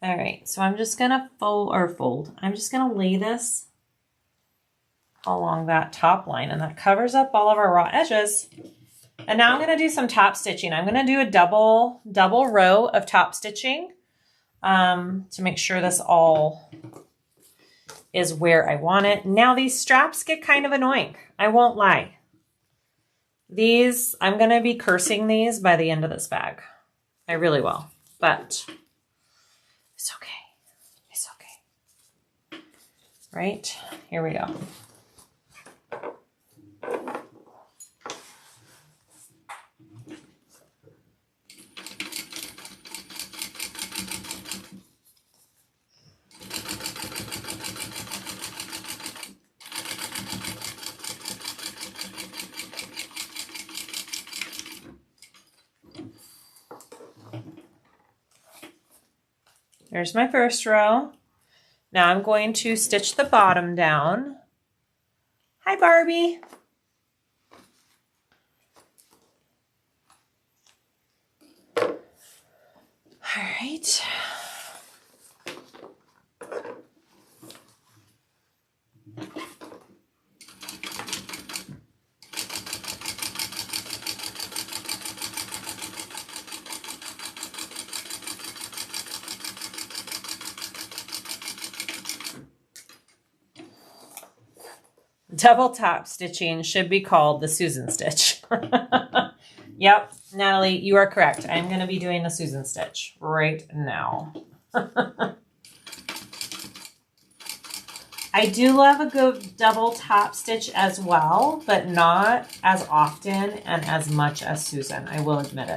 All right, so I'm just going to I'm just going to lay this along that top line, and that covers up all of our raw edges. And now I'm going to do some top stitching. I'm going to do a double row of top stitching to make sure this all is where I want it. Now these straps get kind of annoying. I won't lie. These, I'm going to be cursing these by the end of this bag. I really will, but it's okay. It's okay. Right? Here we go. There's my first row. Now I'm going to stitch the bottom down. Hi, Barbie. All right. Double top stitching should be called the Susan stitch. Yep, Natalie, you are correct. I'm going to be doing the Susan stitch right now. I do love a good double top stitch as well, but not as often and as much as Susan. I will admit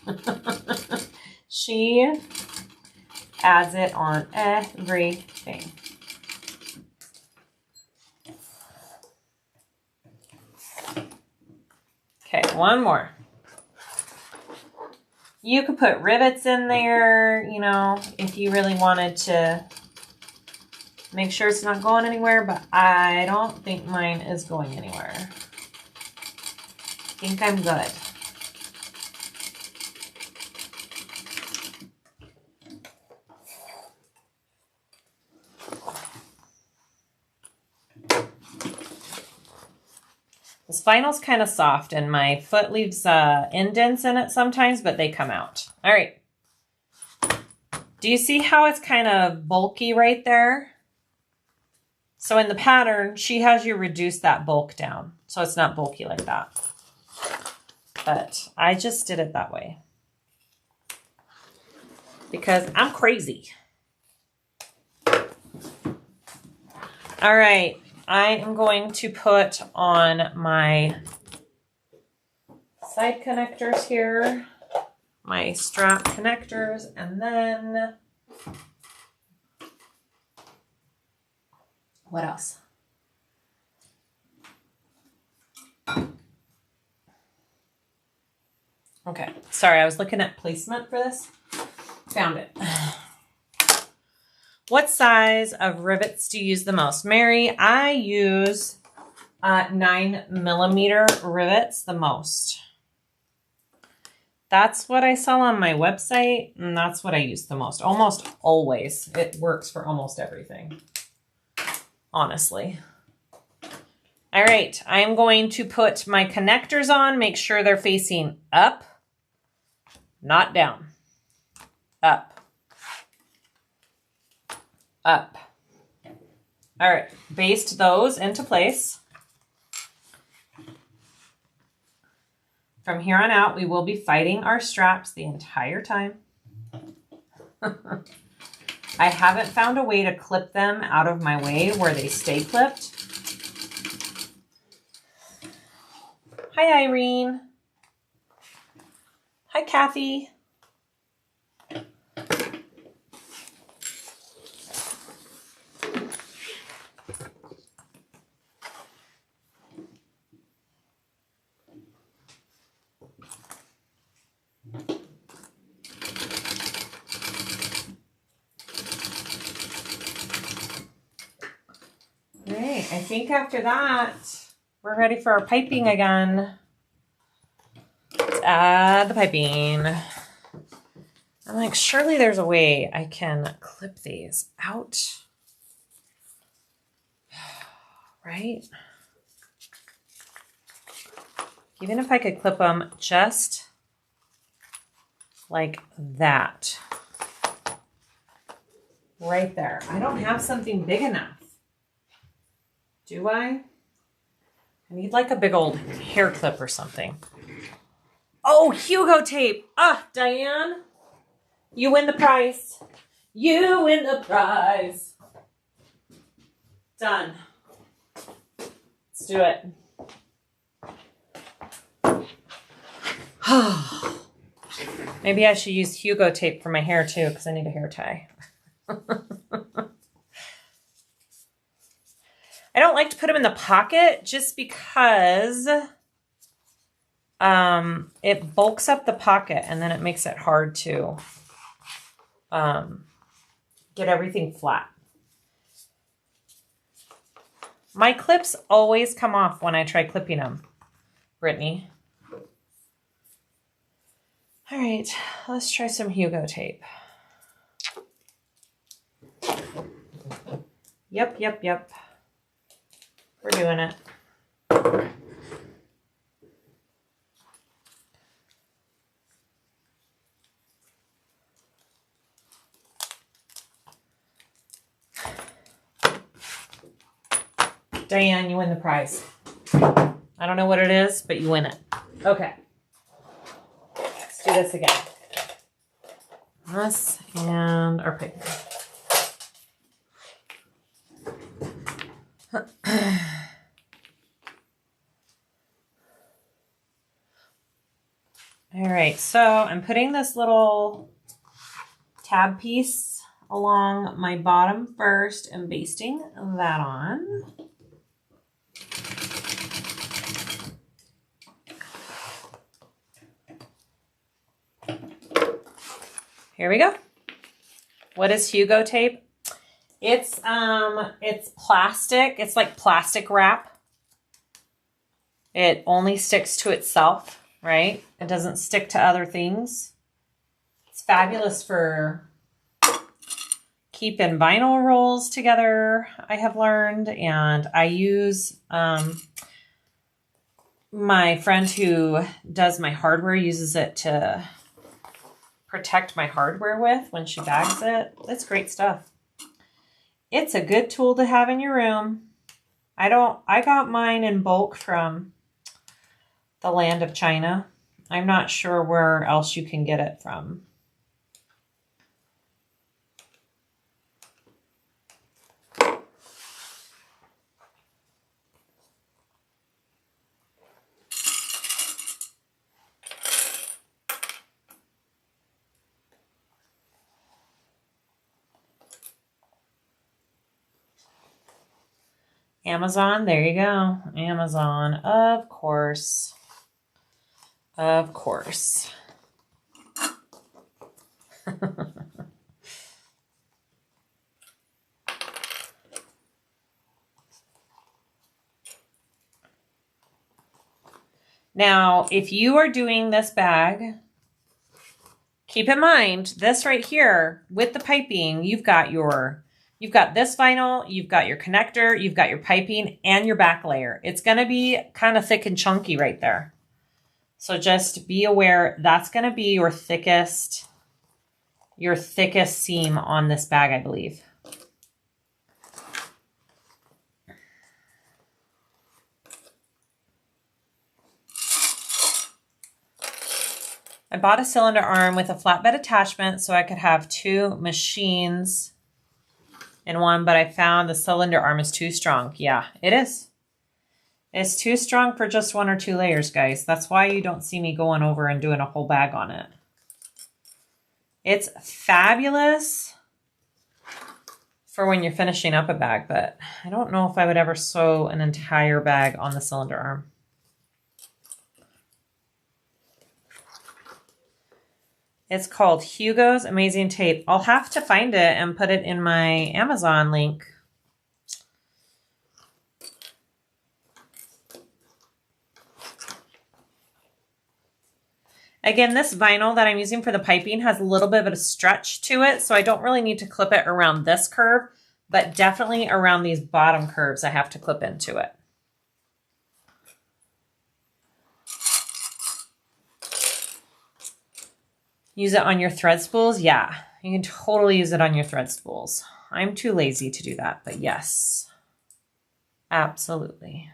it. She adds it on everything. Okay, one more. You could put rivets in there, you know, if you really wanted to make sure it's not going anywhere, but I don't think mine is going anywhere. I think I'm good. This vinyl's kind of soft and my foot leaves indents in it sometimes, but they come out. All right. Do you see how it's kind of bulky right there? So in the pattern, she has you reduce that bulk down. So it's not bulky like that. But I just did it that way. Because I'm crazy. All right. I am going to put on my side connectors here, my strap connectors, and then what else? Okay, sorry, I was looking at placement for this. Found it. What size of rivets do you use the most? Mary, I use 9mm rivets the most. That's what I sell on my website, and that's what I use the most. Almost always. It works for almost everything, honestly. All right, I'm going to put my connectors on. Make sure they're facing up, not down. Up. Up. All right, baste those into place. From here on out, we will be fighting our straps the entire time. I haven't found a way to clip them out of my way where they stay clipped. Hi, Irene. Hi, Kathy. I think after that, we're ready for our piping again. Let's add the piping. I'm like, surely there's a way I can clip these out. Right? Even if I could clip them just like that. Right there. I don't have something big enough. Do I? I need like a big old hair clip or something. Oh, Hugo tape. Ah, Diane. You win the prize. You win the prize. Done. Let's do it. Maybe I should use Hugo tape for my hair too, because I need a hair tie. I don't like to put them in the pocket just because it bulks up the pocket and then it makes it hard to get everything flat. My clips always come off when I try clipping them, Brittany. All right, let's try some Hugo tape. Yep. We're doing it. Diane, you win the prize. I don't know what it is, but you win it. Okay. Let's do this again. Us and our pig. All right, so I'm putting this little tab piece along my bottom first and basting that on. Here we go. What is Hugo tape? It's plastic. It's like plastic wrap. It only sticks to itself, right? It doesn't stick to other things. It's fabulous for keeping vinyl rolls together, I have learned. And I use, my friend who does my hardware uses it to protect my hardware with when she bags it. It's great stuff. It's a good tool to have in your room. I got mine in bulk from the land of China. I'm not sure where else you can get it from. Amazon, there you go. Amazon, of course. Of course. Now, if you are doing this bag, keep in mind this right here with the piping, you've got this vinyl, you've got your connector, you've got your piping and your back layer. It's going to be kind of thick and chunky right there. So just be aware that's going to be your thickest seam on this bag, I believe. I bought a cylinder arm with a flatbed attachment so I could have 2 machines in one, but I found the cylinder arm is too strong. Yeah, it is. It's too strong for just 1 or 2 layers, guys. That's why you don't see me going over and doing a whole bag on it. It's fabulous for when you're finishing up a bag, but I don't know if I would ever sew an entire bag on the cylinder arm. It's called Hugo's Amazing Tape. I'll have to find it and put it in my Amazon link. Again, this vinyl that I'm using for the piping has a little bit of a stretch to it, so I don't really need to clip it around this curve, but definitely around these bottom curves I have to clip into it. Use it on your thread spools? Yeah, you can totally use it on your thread spools. I'm too lazy to do that, but yes, absolutely.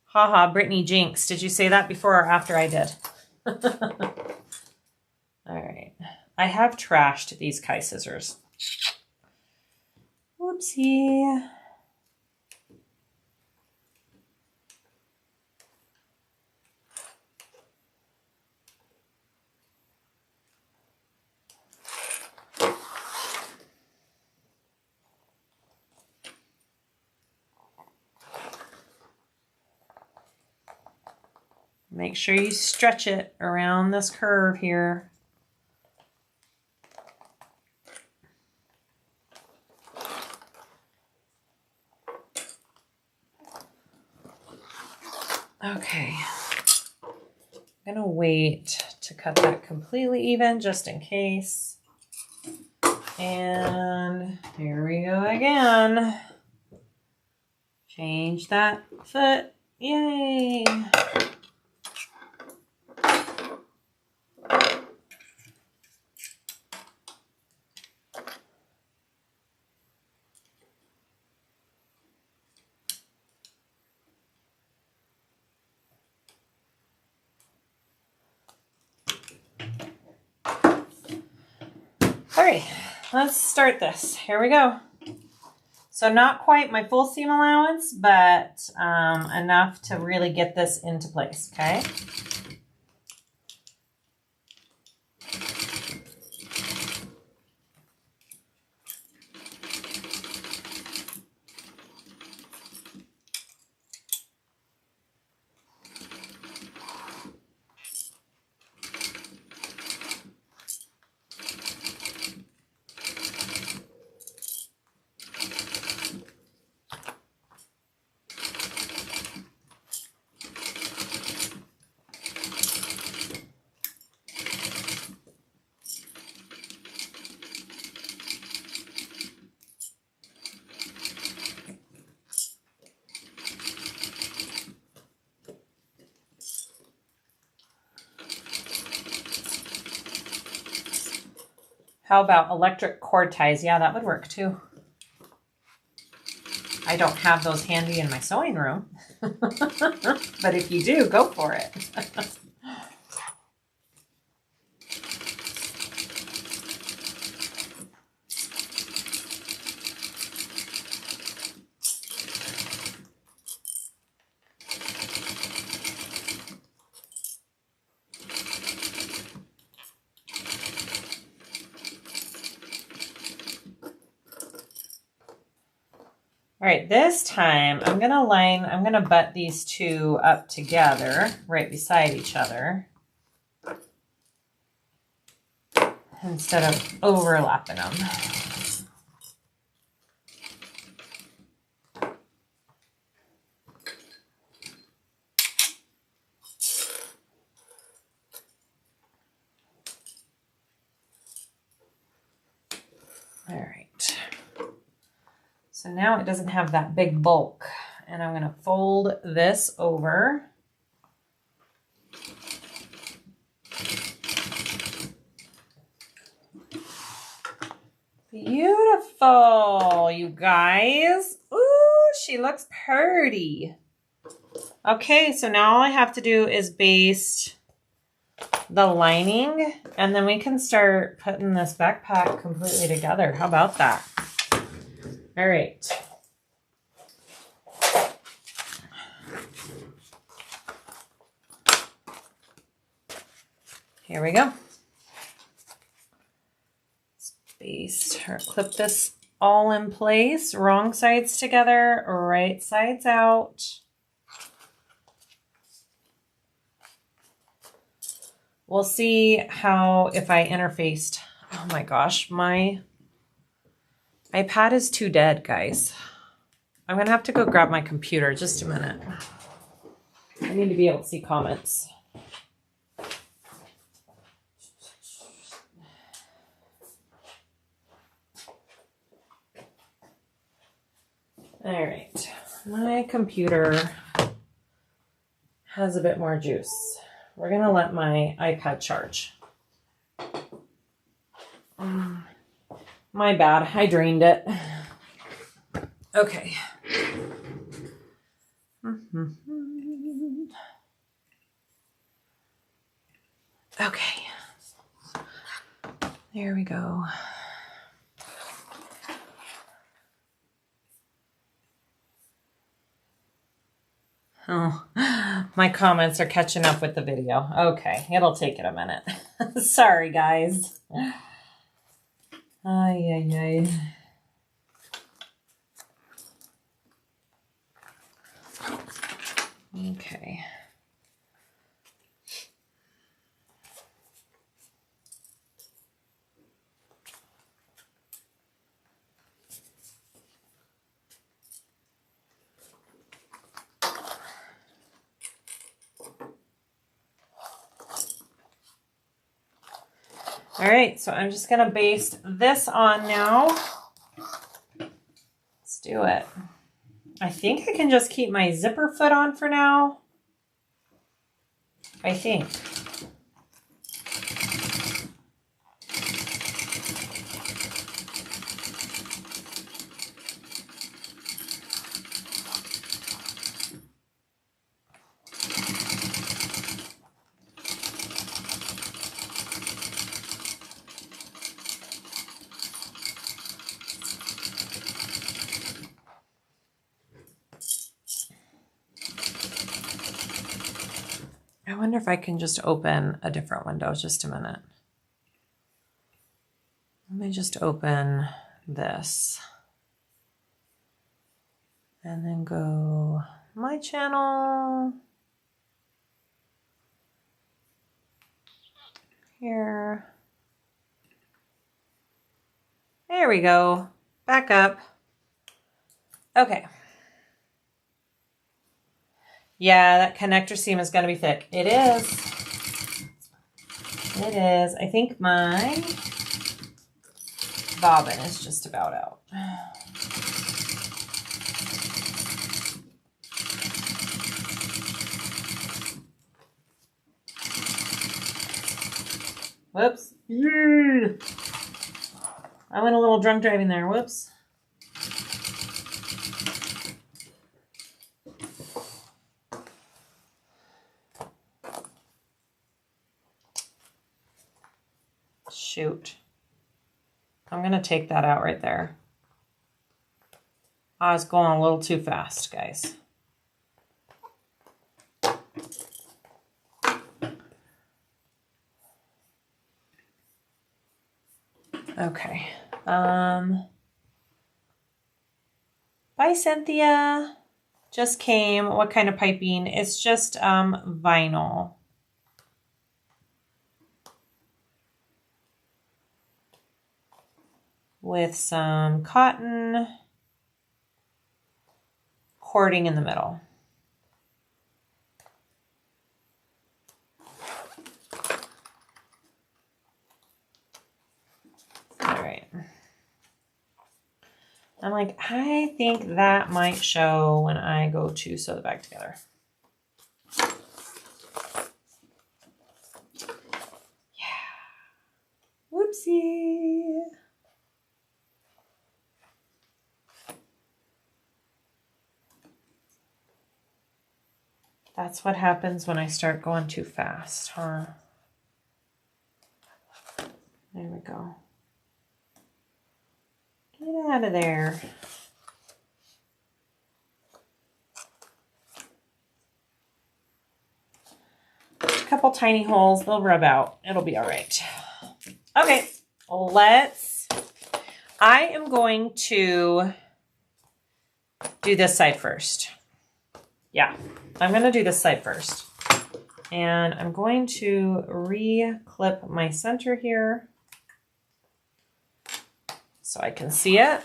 Haha, Brittany Jinx. Did you say that before or after I did? All right. I have trashed these Kai scissors. Whoopsie. Make sure you stretch it around this curve here. Okay. I'm gonna wait to cut that completely even just in case. And here we go again. Change that foot. Yay! All right, let's start this. Here we go. So not quite my full seam allowance, but enough to really get this into place, okay? How about electric cord ties? Yeah, that would work too. I don't have those handy in my sewing room, but if you do, go for it. All right, this time I'm gonna butt these two up together, right beside each other, instead of overlapping them. All right. So now it doesn't have that big bulk, and I'm going to fold this over. Beautiful, you guys. Ooh, she looks pretty. Okay, so now all I have to do is baste the lining, and then we can start putting this backpack completely together. How about that? All right. Here we go. Let's baste or clip this all in place. Wrong sides together, right sides out. We'll see how if I interfaced. Oh my gosh, my iPad is too dead, guys. I'm gonna have to go grab my computer. Just a minute. I need to be able to see comments. All right, my computer has a bit more juice. We're gonna let my iPad charge. My bad, I drained it. Okay. Okay. There we go. Oh, my comments are catching up with the video. Okay, it'll take it a minute. Sorry, guys. Ay, ay, ay. Okay. All right, so I'm just gonna baste this on now. Let's do it. I think I can just keep my zipper foot on for now. I think. I wonder if I can just open a different window. Just a minute. Let me just open this. And then go my channel. Here. There we go. Back up. Okay. Yeah, that connector seam is going to be thick. It is. It is. I think my bobbin is just about out. Whoops. I went a little drunk driving there. Whoops. Shoot. I'm going to take that out right there. I was going a little too fast, guys. Okay. Bye, Cynthia. Just came. What kind of piping? It's just vinyl. With some cotton cording in the middle. All right. I'm like, I think that might show when I go to sew the bag together. Yeah. Whoopsie. That's what happens when I start going too fast, huh? There we go. Get out of there. A couple tiny holes, they'll rub out. It'll be all right. Okay, I am going to do this side first. Yeah, I'm going to do this side first. And I'm going to re-clip my center here so I can see it.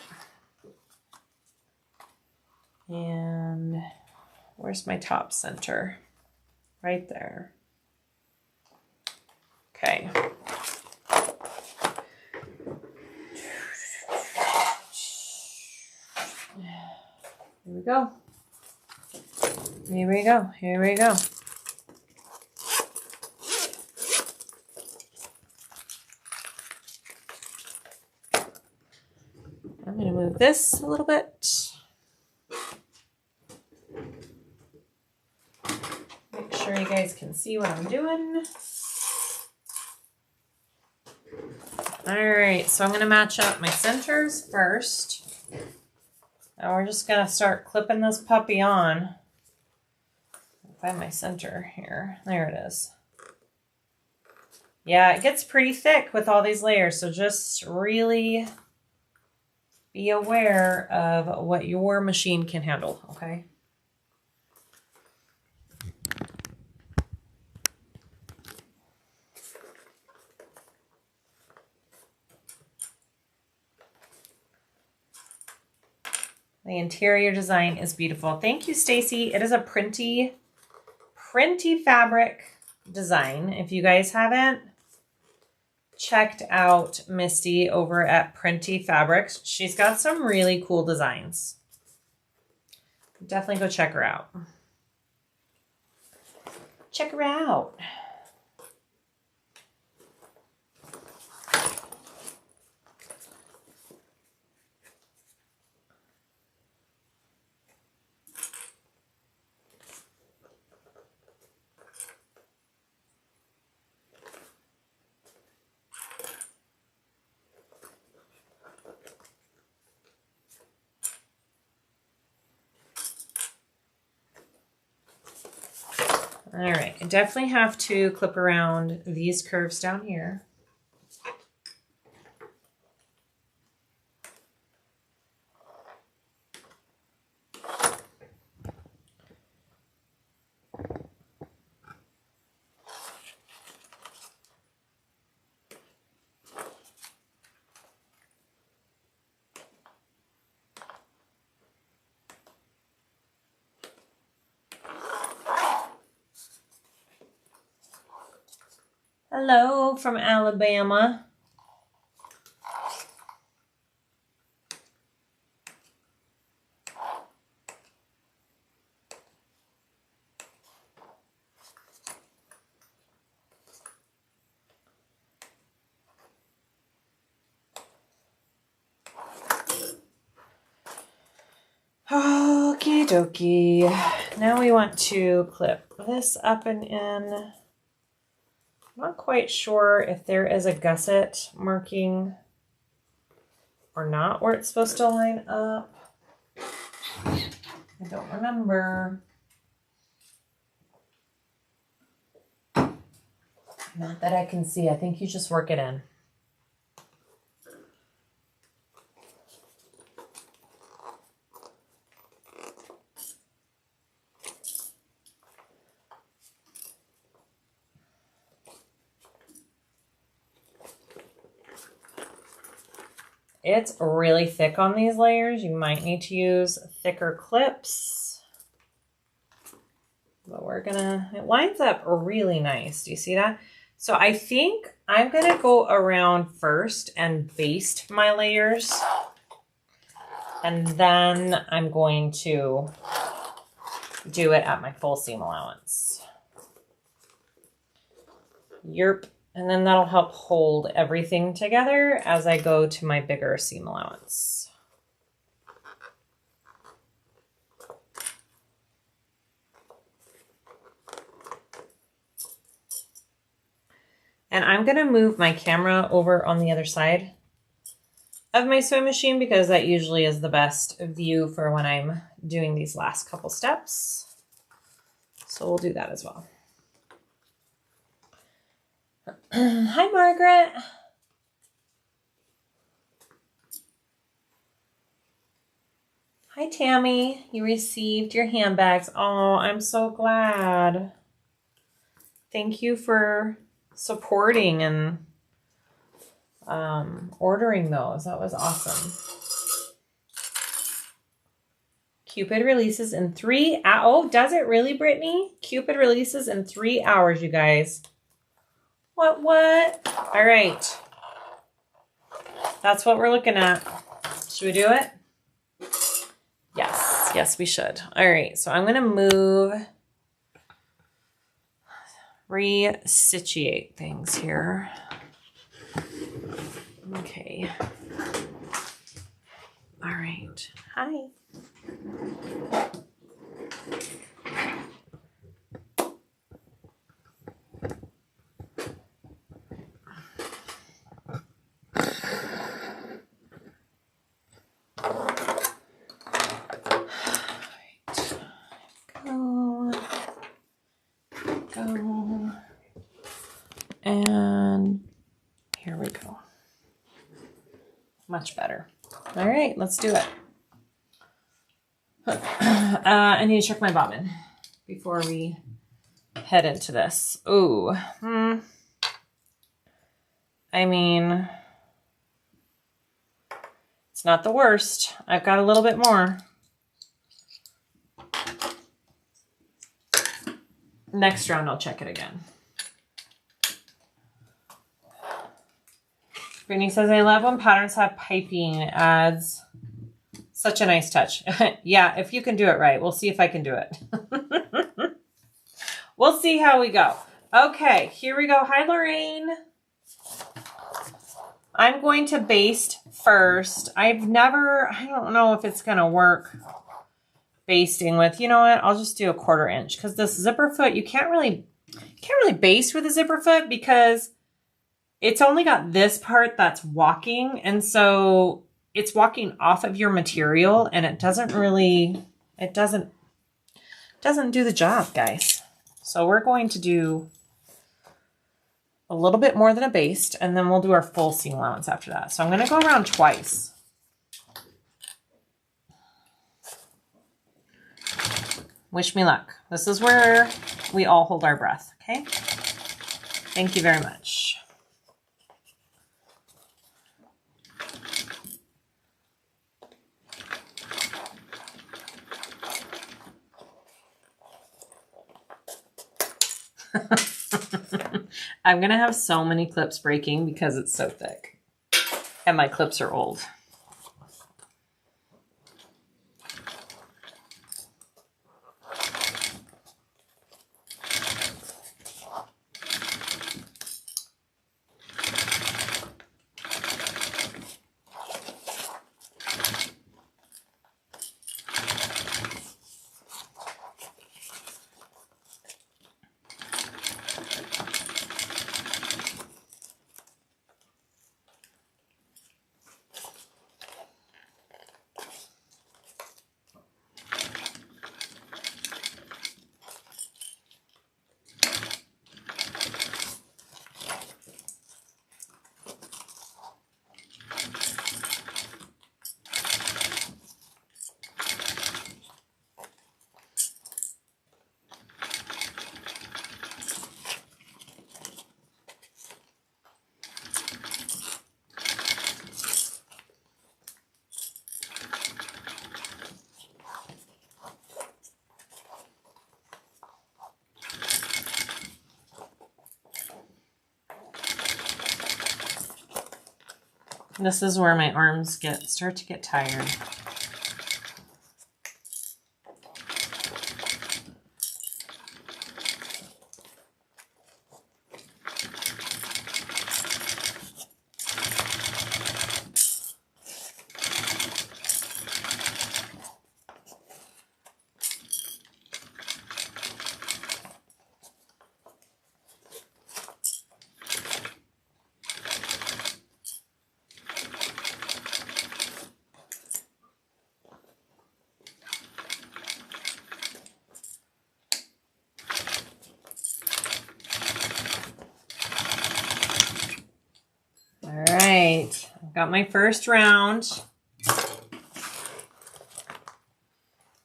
And where's my top center? Right there. Okay. Here we go. Here we go. Here we go. I'm going to move this a little bit. Make sure you guys can see what I'm doing. All right, so I'm going to match up my centers first. Now we're just going to start clipping this puppy on. Find my center here. There it is. Yeah, it gets pretty thick with all these layers, so just really be aware of what your machine can handle, okay? The interior design is beautiful. Thank you, Stacy. It is a Printy Fabric design. If you guys haven't checked out Misty over at Printy Fabrics, she's got some really cool designs. Definitely go check her out. Check her out. All right, I definitely have to clip around these curves down here. Hello from Alabama. Okie dokie. Now we want to clip this up and in. I'm not quite sure if there is a gusset marking or not where it's supposed to line up. I don't remember. Not that I can see. I think you just work it in. It's really thick on these layers. You might need to use thicker clips. But we're gonna, it lines up really nice. Do you see that? So I think I'm gonna go around first and baste my layers. And then I'm going to do it at my full seam allowance. Yerp. And then that'll help hold everything together as I go to my bigger seam allowance. And I'm gonna move my camera over on the other side of my sewing machine because that usually is the best view for when I'm doing these last couple steps. So we'll do that as well. Hi, Margaret. Hi, Tammy. You received your handbags. Oh, I'm so glad. Thank you for supporting and ordering those. That was awesome. Cupid releases in 3 hours. Oh, does it really, Brittany? Cupid releases in 3 hours, you guys. What? All right. That's what we're looking at. Should we do it? Yes. Yes, we should. All right. So I'm going to move, re-situate things here. Okay. All right. Hi. Go. And here we go. Much better. All right, let's do it. I need to check my bobbin before we head into this. Ooh. I mean, it's not the worst. I've got a little bit more. Next round, I'll check it again. Brittany says, I love when patterns have piping. It adds such a nice touch. Yeah, if you can do it right. We'll see if I can do it. We'll see how we go. Okay, here we go. Hi, Lorraine. I'm going to baste first. I don't know if it's going to work basting with, you know what? I'll just do a 1/4 inch because this zipper foot, you can't really baste with a zipper foot because it's only got this part that's walking. And so it's walking off of your material and it doesn't do the job, guys. So we're going to do a little bit more than a baste and then we'll do our full seam allowance after that. So I'm going to go around twice. Wish me luck. This is where we all hold our breath, okay? Thank you very much. I'm going to have so many clips breaking because it's so thick. And my clips are old. This is where my arms start to get tired. Got my first round.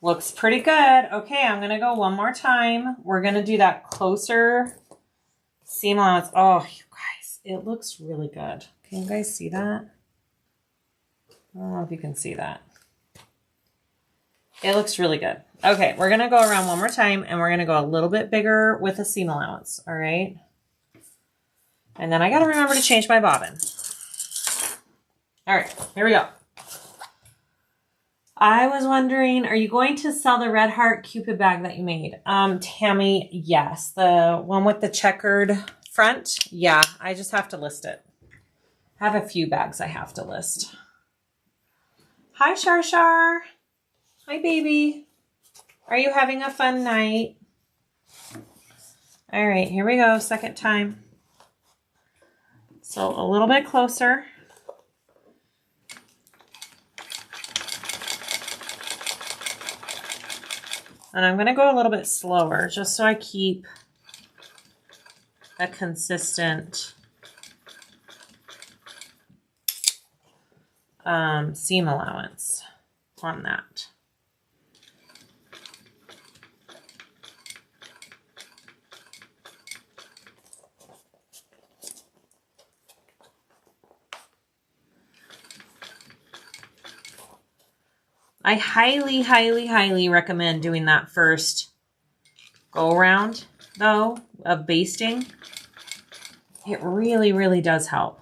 Looks pretty good. Okay, I'm going to go one more time. We're going to do that closer seam allowance. Oh, you guys, it looks really good. Can you guys see that? I don't know if you can see that. It looks really good. Okay, we're going to go around one more time, and we're going to go a little bit bigger with a seam allowance, all right? And then I got to remember to change my bobbin. All right, here we go. I was wondering, are you going to sell the red heart Cupid bag that you made? Tammy, yes. The one with the checkered front? Yeah, I just have to list it. I have a few bags I have to list. Hi, Shar Shar. Hi, baby. Are you having a fun night? All right, here we go. Second time. So a little bit closer. And I'm going to go a little bit slower just so I keep a consistent seam allowance on that. I highly, highly, highly recommend doing that first go around, though, of basting. It really, really does help.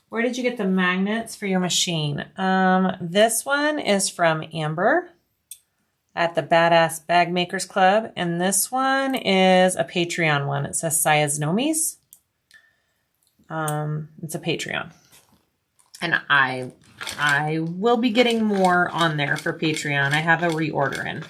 Where did you get the magnets for your machine? This one is from Amber at the Badass Bagmakers Club. And this one is a Patreon one. It says Siah's Nomies. It's a Patreon. And I will be getting more on there for Patreon. I have a reorder in.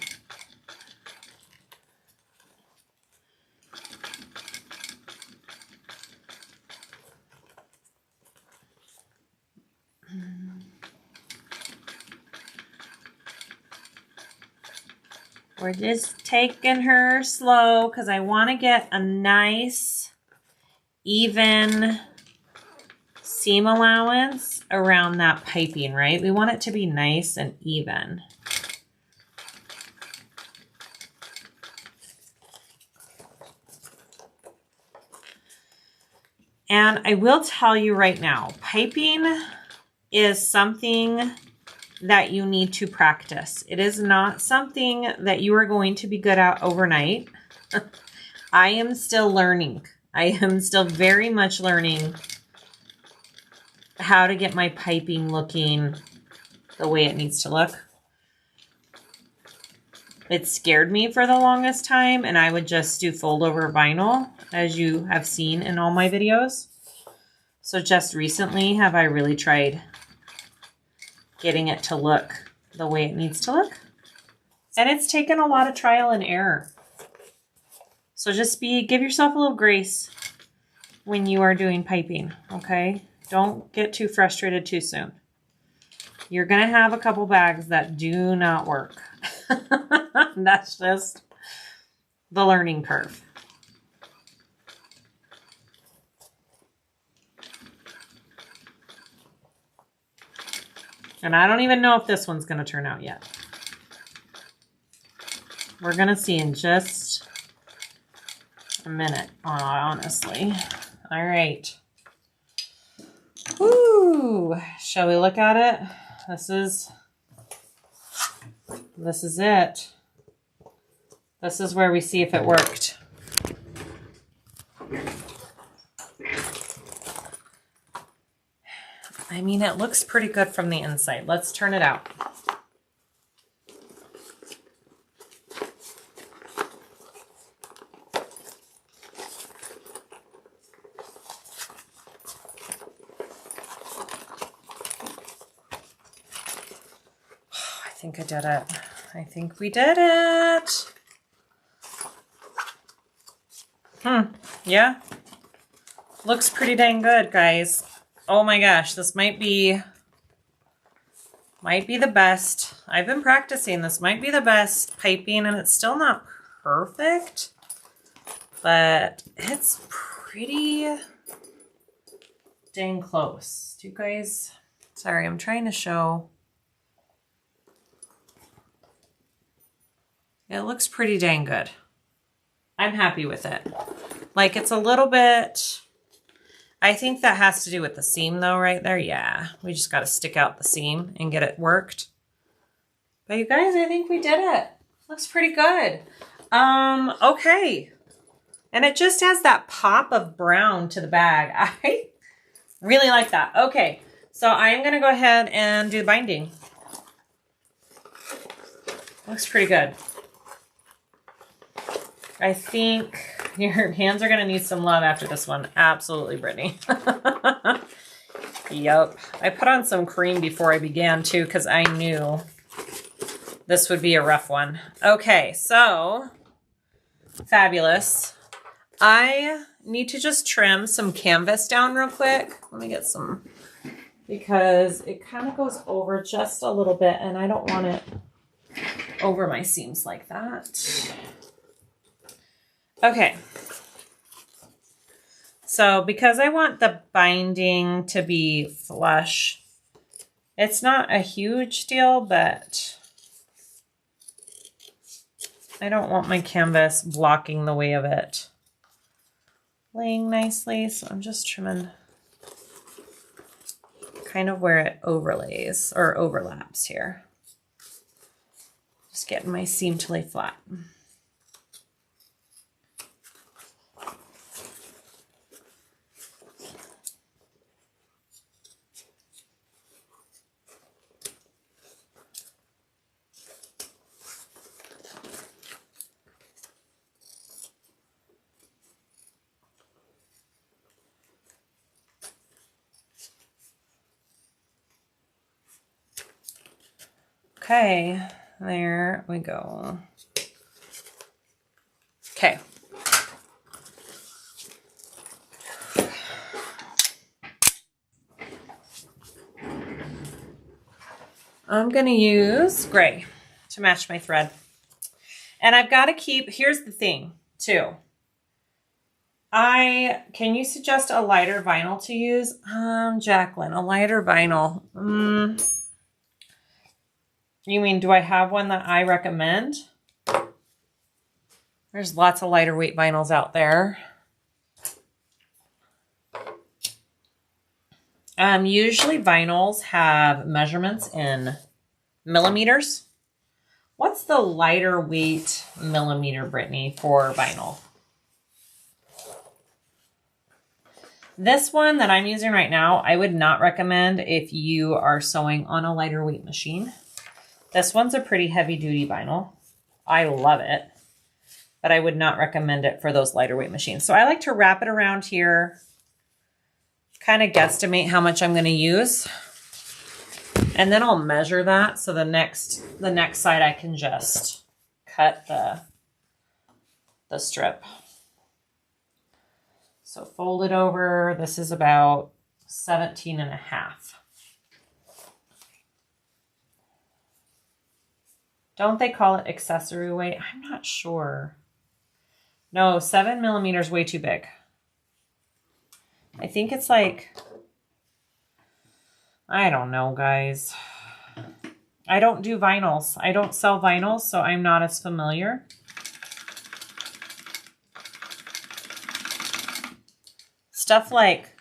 We're just taking her slow because I want to get a nice, even seam allowance around that piping, right? We want it to be nice and even. And I will tell you right now, piping is something that you need to practice. It is not something that you are going to be good at overnight. I am still learning. I am still very much learning how to get my piping looking the way it needs to look. It scared me for the longest time, and I would just do fold over vinyl, as you have seen in all my videos. So just recently have I really tried getting it to look the way it needs to look. And it's taken a lot of trial and error. So just give yourself a little grace when you are doing piping, okay? Don't get too frustrated too soon. You're gonna have a couple bags that do not work. That's just the learning curve. And I don't even know if this one's going to turn out yet. We're going to see in just a minute, honestly. All right. Woo! Shall we look at it? This is it. This is where we see if it worked. I mean, it looks pretty good from the inside. Let's turn it out. I think I did it. I think we did it. Yeah. Looks pretty dang good, guys. Oh my gosh, this might be the best. I've been practicing. This might be the best piping, and it's still not perfect, but it's pretty dang close. Do you guys, sorry, I'm trying to show. It looks pretty dang good. I'm happy with it. Like, it's a little bit, I think that has to do with the seam though, right there. Yeah, we just got to stick out the seam and get it worked. But you guys, I think we did it. Looks pretty good. Okay. And it just has that pop of brown to the bag. I really like that. Okay, so I'm going to go ahead and do the binding. Looks pretty good. I think your hands are going to need some love after this one. Absolutely, Brittany. Yep. I put on some cream before I began too, because I knew this would be a rough one. Okay, so fabulous. I need to just trim some canvas down real quick. Let me get some, because it kind of goes over just a little bit, and I don't want it over my seams like that. Okay, so because I want the binding to be flush, it's not a huge deal, but I don't want my canvas blocking the way of it laying nicely, so I'm just trimming kind of where it overlays or overlaps here. Just getting my seam to lay flat. Okay, there we go. Okay. I'm going to use gray to match my thread. And I've got to keep, here's the thing too. Can you suggest a lighter vinyl to use? Jacqueline, a lighter vinyl. You mean, do I have one that I recommend? There's lots of lighter weight vinyls out there. Usually vinyls have measurements in millimeters. What's the lighter weight millimeter, Brittany, for vinyl? This one that I'm using right now, I would not recommend if you are sewing on a lighter weight machine. This one's a pretty heavy duty vinyl. I love it, but I would not recommend it for those lighter weight machines. So I like to wrap it around here, kind of guesstimate how much I'm going to use. And then I'll measure that. So the next side I can just cut the strip. So fold it over. This is about 17.5. Don't they call it accessory weight? I'm not sure. No, 7 millimeters way too big. I think it's like, I don't know, guys. I don't do vinyls. I don't sell vinyls, so I'm not as familiar. Stuff like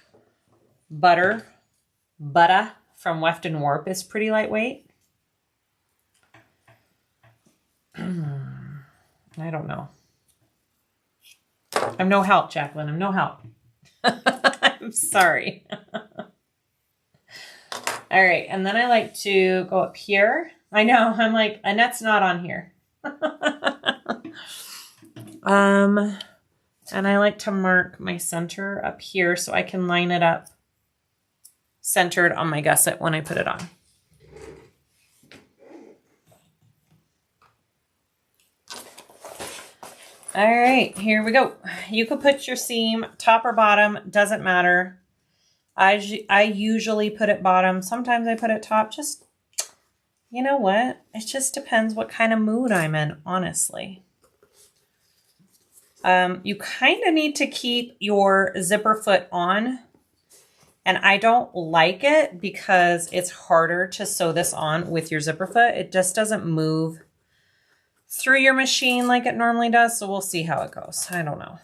butter from Weft and Warp is pretty lightweight. I don't know. I'm no help, Jacqueline. I'm no help. I'm sorry. All right, and then I like to go up here. I know, I'm like, Annette's not on here. And I like to mark my center up here so I can line it up centered on my gusset when I put it on. All right, here we go. You could put your seam top or bottom, doesn't matter. I usually put it bottom. Sometimes I put it top. Just, you know what? It just depends what kind of mood I'm in, honestly. You kind of need to keep your zipper foot on. And I don't like it because it's harder to sew this on with your zipper foot. It just doesn't move through your machine like it normally does. So we'll see how it goes. I don't know.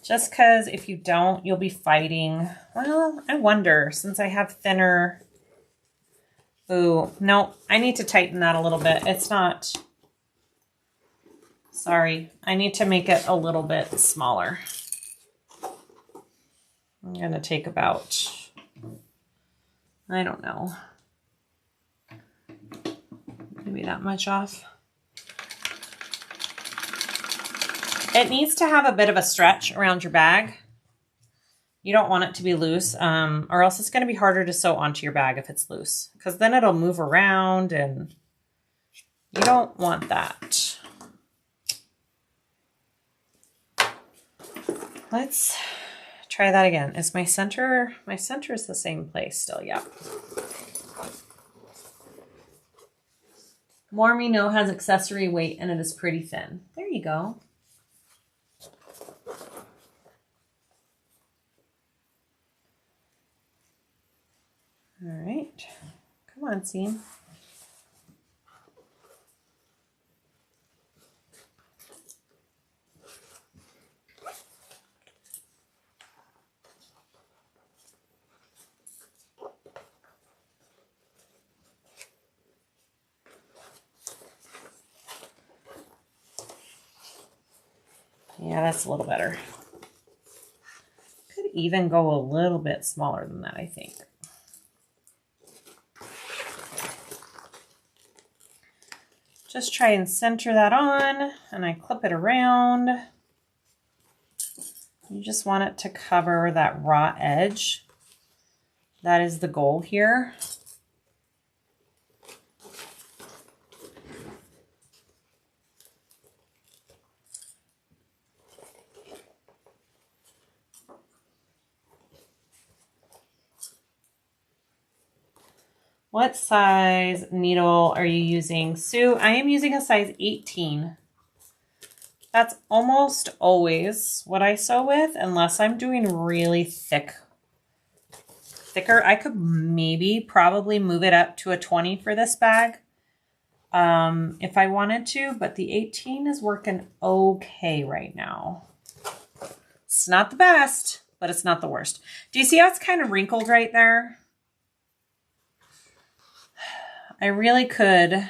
Just because if you don't, you'll be fighting. Well, I wonder, since I have thinner. Ooh, no, I need to tighten that a little bit. It's not. Sorry, I need to make it a little bit smaller. I'm going to take about, I don't know, maybe that much off. It needs to have a bit of a stretch around your bag. You don't want it to be loose, or else it's going to be harder to sew onto your bag if it's loose, because then it'll move around and you don't want that. Let's try that again. Is my center is the same place still, yeah. More Me Know has accessory weight and it is pretty thin. There you go. All right, come on, seam. Yeah, that's a little better. Could even go a little bit smaller than that, I think. Just try and center that on, and I clip it around. You just want it to cover that raw edge. That is the goal here. What size needle are you using, Sue? I am using a size 18. That's almost always what I sew with, unless I'm doing really thicker. I could probably move it up to a 20 for this bag if I wanted to, but the 18 is working okay right now. It's not the best, but it's not the worst. Do you see how it's kind of wrinkled right there? I really could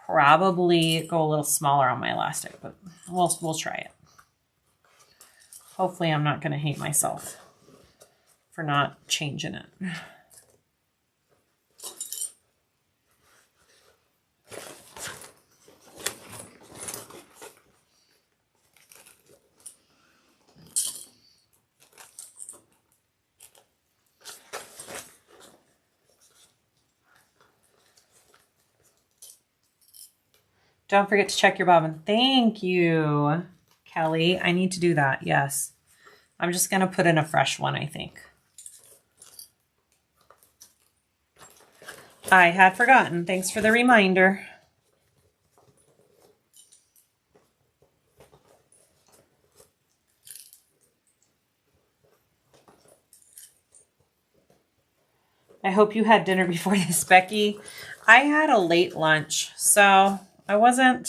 probably go a little smaller on my elastic, but we'll try it. Hopefully I'm not going to hate myself for not changing it. Don't forget to check your bobbin. Thank you, Kelly. I need to do that. Yes. I'm just going to put in a fresh one, I think. I had forgotten. Thanks for the reminder. I hope you had dinner before this, Becky. I had a late lunch, so I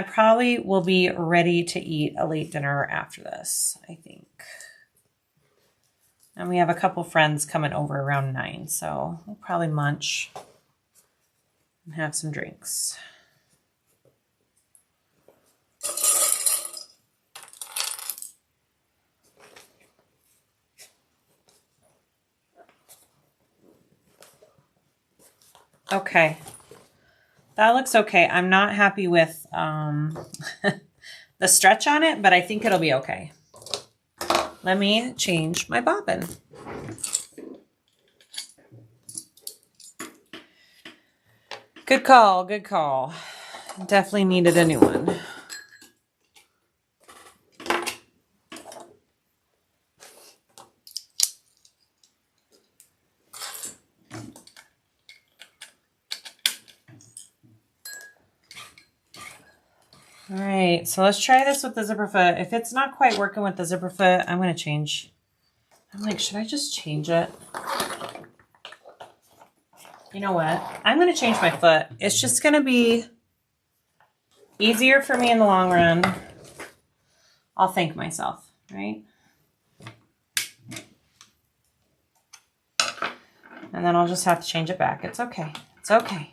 probably will be ready to eat a late dinner after this, I think. And we have a couple friends coming over around 9, so we'll probably munch and have some drinks. Okay, that looks okay. I'm not happy with the stretch on it, but I think it'll be okay. Let me change my bobbin. Good call, good call. Definitely needed a new one. All right, so let's try this with the zipper foot. If it's not quite working with the zipper foot, I'm going to change. I'm like, should I just change it? You know what? I'm going to change my foot. It's just going to be easier for me in the long run. I'll thank myself, right? And then I'll just have to change it back. It's okay. It's okay.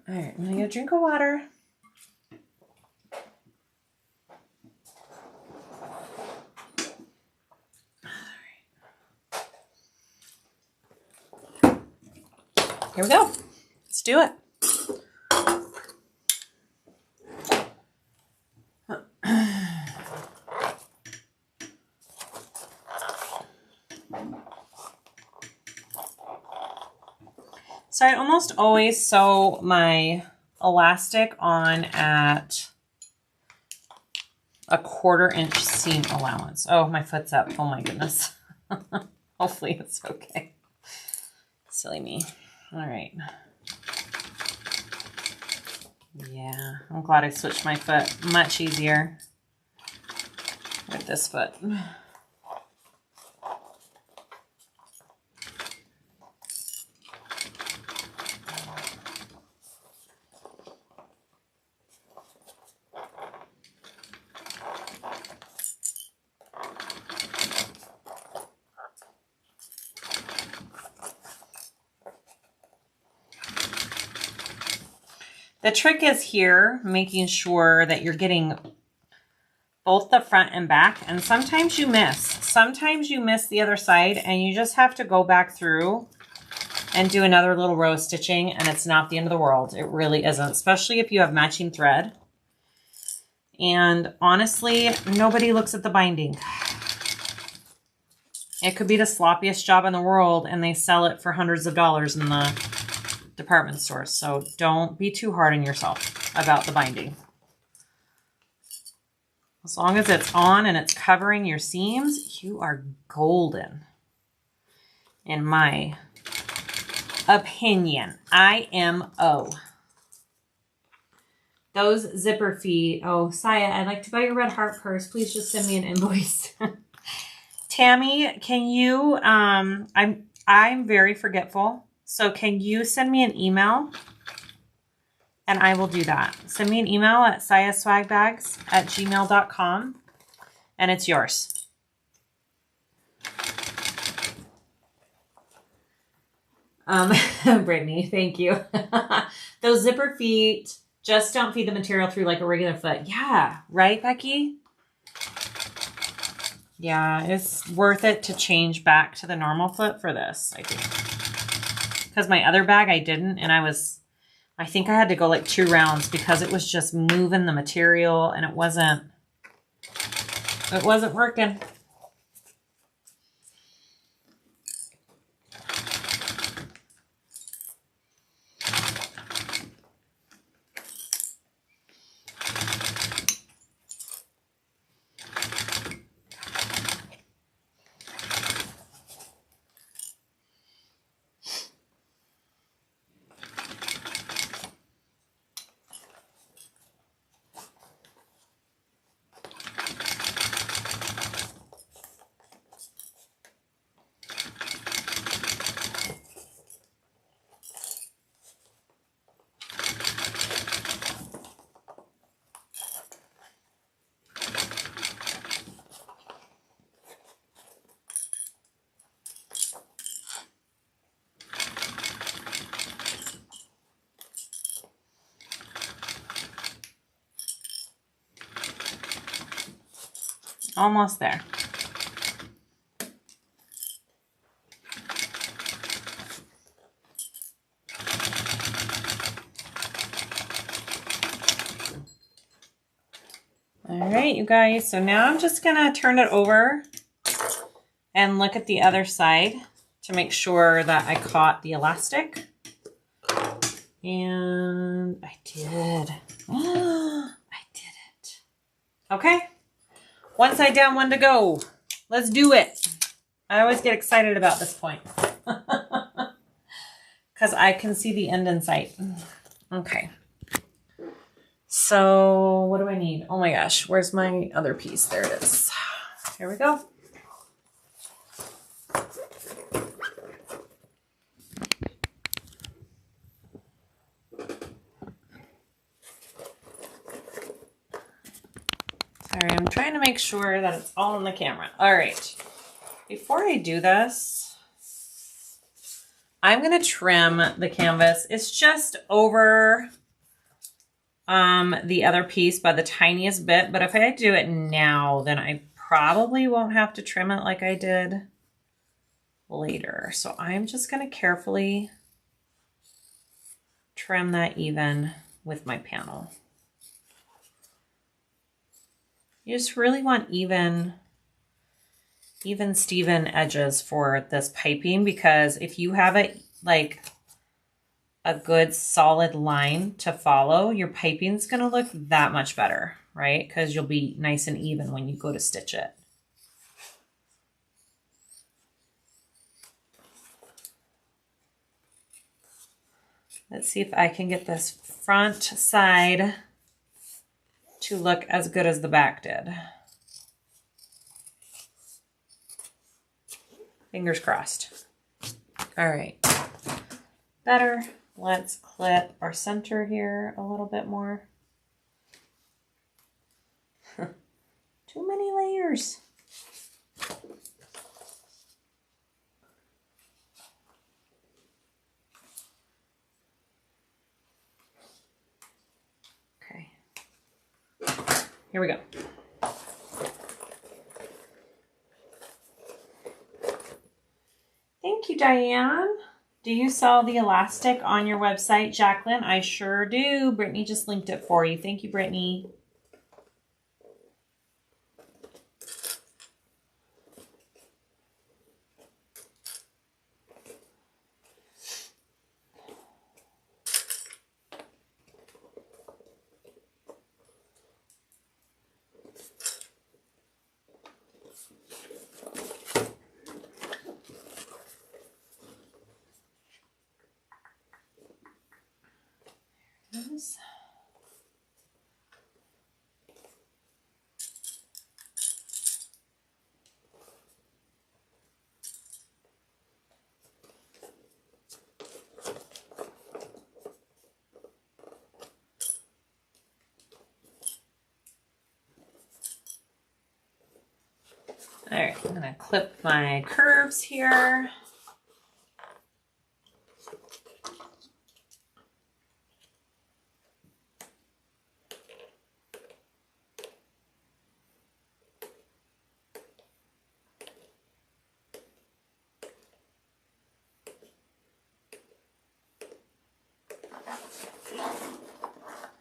All right, I'm gonna get a drink of water. Here we go. Let's do it. So I almost always sew my elastic on at a 1/4 inch seam allowance. Oh, my foot's up. Oh my goodness. Hopefully it's okay. Silly me. All right. Yeah, I'm glad I switched my foot. Much easier with this foot. The trick is here, making sure that you're getting both the front and back. And sometimes you miss. Sometimes you miss the other side and you just have to go back through and do another little row of stitching, and it's not the end of the world. It really isn't, especially if you have matching thread. And honestly, nobody looks at the binding. It could be the sloppiest job in the world and they sell it for hundreds of dollars in the department stores. So don't be too hard on yourself about the binding. As long as it's on and it's covering your seams, you are golden. In my opinion, IMO. Those zipper feet. Oh, Siah, I'd like to buy your red heart purse. Please just send me an invoice. Tammy, can you, I'm very forgetful. So can you send me an email? And I will do that. Send me an email at SiahSwagBags@gmail.com and it's yours. Brittany, thank you. Those zipper feet just don't feed the material through like a regular foot. Yeah, right, Becky? Yeah, it's worth it to change back to the normal foot for this, I think. Because my other bag I didn't, and I think I had to go like 2 rounds because it was just moving the material and it wasn't working. almost there. All right, you guys, so now I'm just gonna turn it over and look at the other side to make sure that I caught the elastic. And I did. I did it. Okay, one side down, one to go. Let's do it. I always get excited about this point because I can see the end in sight. Okay. So what do I need? Oh my gosh, where's my other piece? There it is. Here we go. Sorry, I'm trying to make sure that it's all on the camera. All right. Before I do this, I'm going to trim the canvas. It's just over the other piece by the tiniest bit, but if I do it now, then I probably won't have to trim it like I did later. So I'm just going to carefully trim that even with my panel. You just really want even Steven edges for this piping, because if you have it like a good solid line to follow, your piping's gonna look that much better, right? Because you'll be nice and even when you go to stitch it. Let's see if I can get this front side to look as good as the back did. Fingers crossed. All right, better. Let's clip our center here a little bit more. Too many layers. Okay. Here we go. Thank you, Diane. Do you sell the elastic on your website, Jacqueline? I sure do. Brittany just linked it for you. Thank you, Brittany. All right, I'm gonna clip my curves here.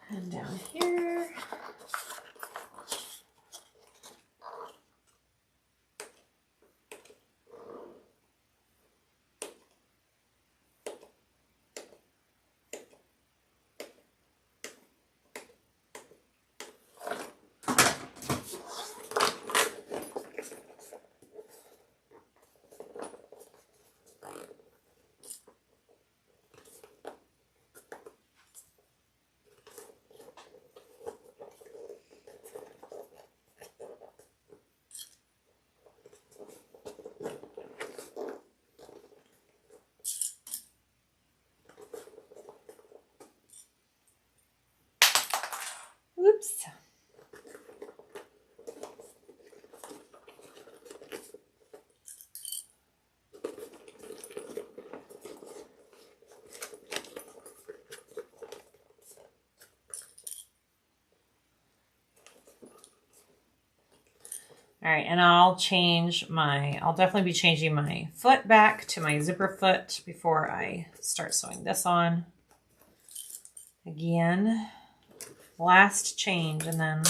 And down here. Oops. All right, and I'll definitely be changing my foot back to my zipper foot before I start sewing this on. Again, last change, and then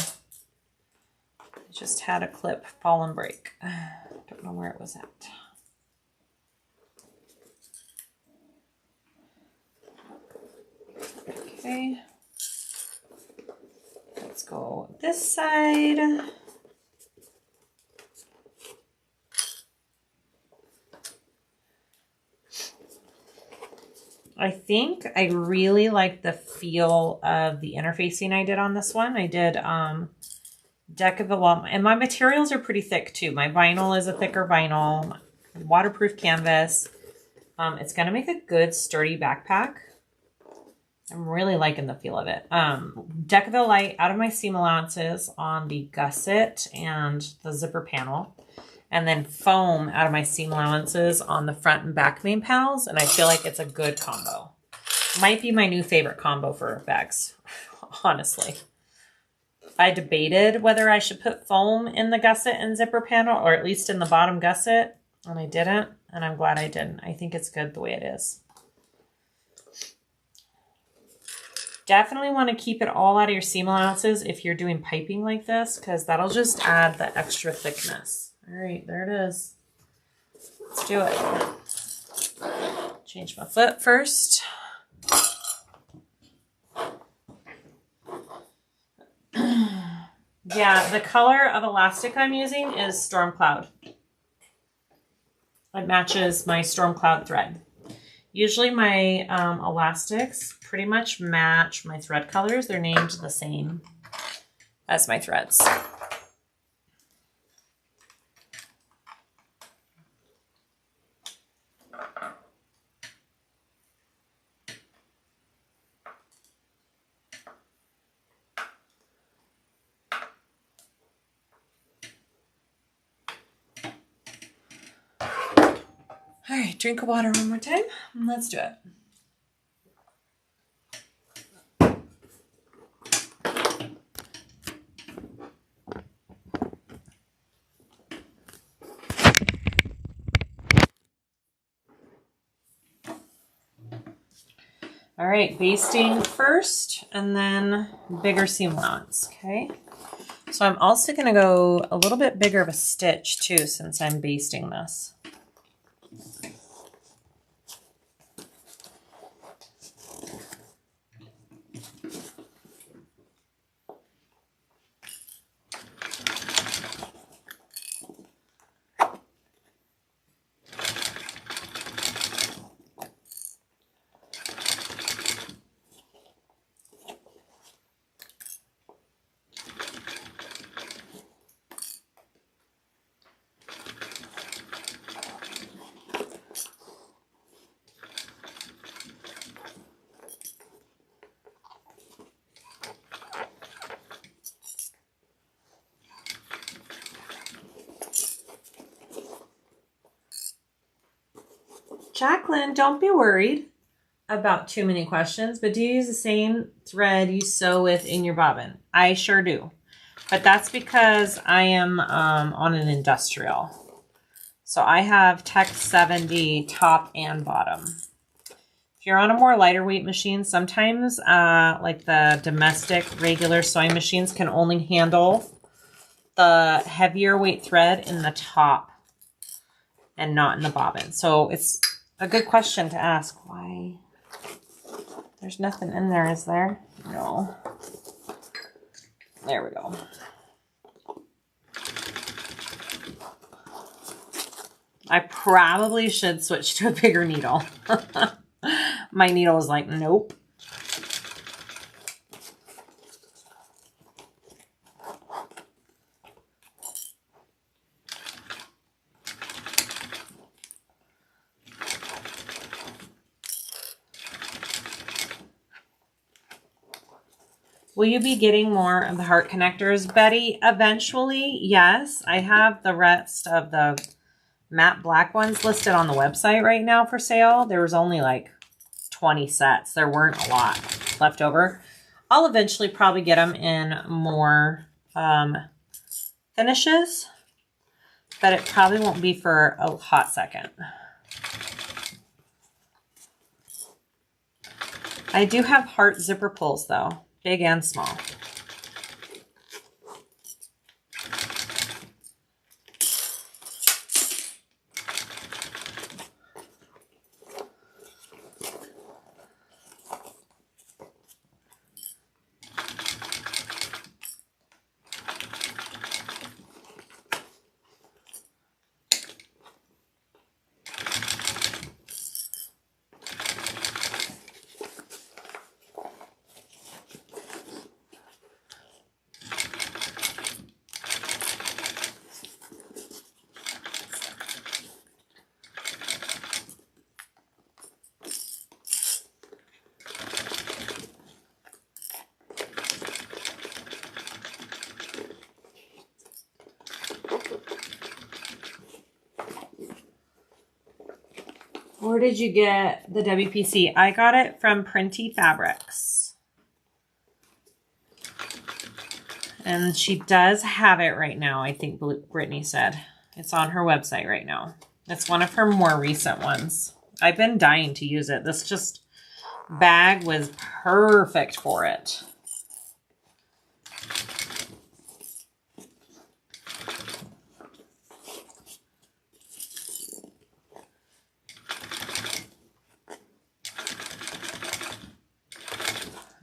I just had a clip fall and break. Don't know where it was at. Okay, let's go this side. I think I really like the feel of the interfacing I did on this one. I did Deck of the Wall, and my materials are pretty thick too. My vinyl is a thicker vinyl, waterproof canvas. It's going to make a good sturdy backpack. I'm really liking the feel of it. Deck of the Light out of my seam allowances on the gusset and the zipper panel. And then foam out of my seam allowances on the front and back main panels. And I feel like it's a good combo. Might be my new favorite combo for bags, honestly. I debated whether I should put foam in the gusset and zipper panel, or at least in the bottom gusset. And I didn't, and I'm glad I didn't. I think it's good the way it is. Definitely want to keep it all out of your seam allowances if you're doing piping like this, because that'll just add the extra thickness. All right, there it is. Let's do it. Change my foot first. Yeah, the color of elastic I'm using is Storm Cloud. It matches my Storm Cloud thread. Usually my elastics pretty much match my thread colors. They're named the same as my threads. All right, drink of water one more time. Let's do it. All right, basting first and then bigger seam allowance, okay? So I'm also gonna go a little bit bigger of a stitch too since I'm basting this. Jacqueline, don't be worried about too many questions, but do you use the same thread you sew with in your bobbin? I sure do. But that's because I am on an industrial. So I have Tech 70 top and bottom. If you're on a more lighter weight machine, sometimes like the domestic regular sewing machines can only handle the heavier weight thread in the top and not in the bobbin. So it's a good question to ask. Why? There's nothing in there, is there? No. There we go. I probably should switch to a bigger needle. My needle is like, nope. Will you be getting more of the heart connectors, Betty? Eventually, yes. I have the rest of the matte black ones listed on the website right now for sale. There was only like 20 sets. There weren't a lot left over. I'll eventually probably get them in more finishes. but it probably won't be for a hot second. I do have heart zipper pulls though, big and small. Where did you get the WPC? I got it from Printy Fabrics. And she does have it right now, I think Brittany said. It's on her website right now. It's one of her more recent ones. I've been dying to use it. This just bag was perfect for it.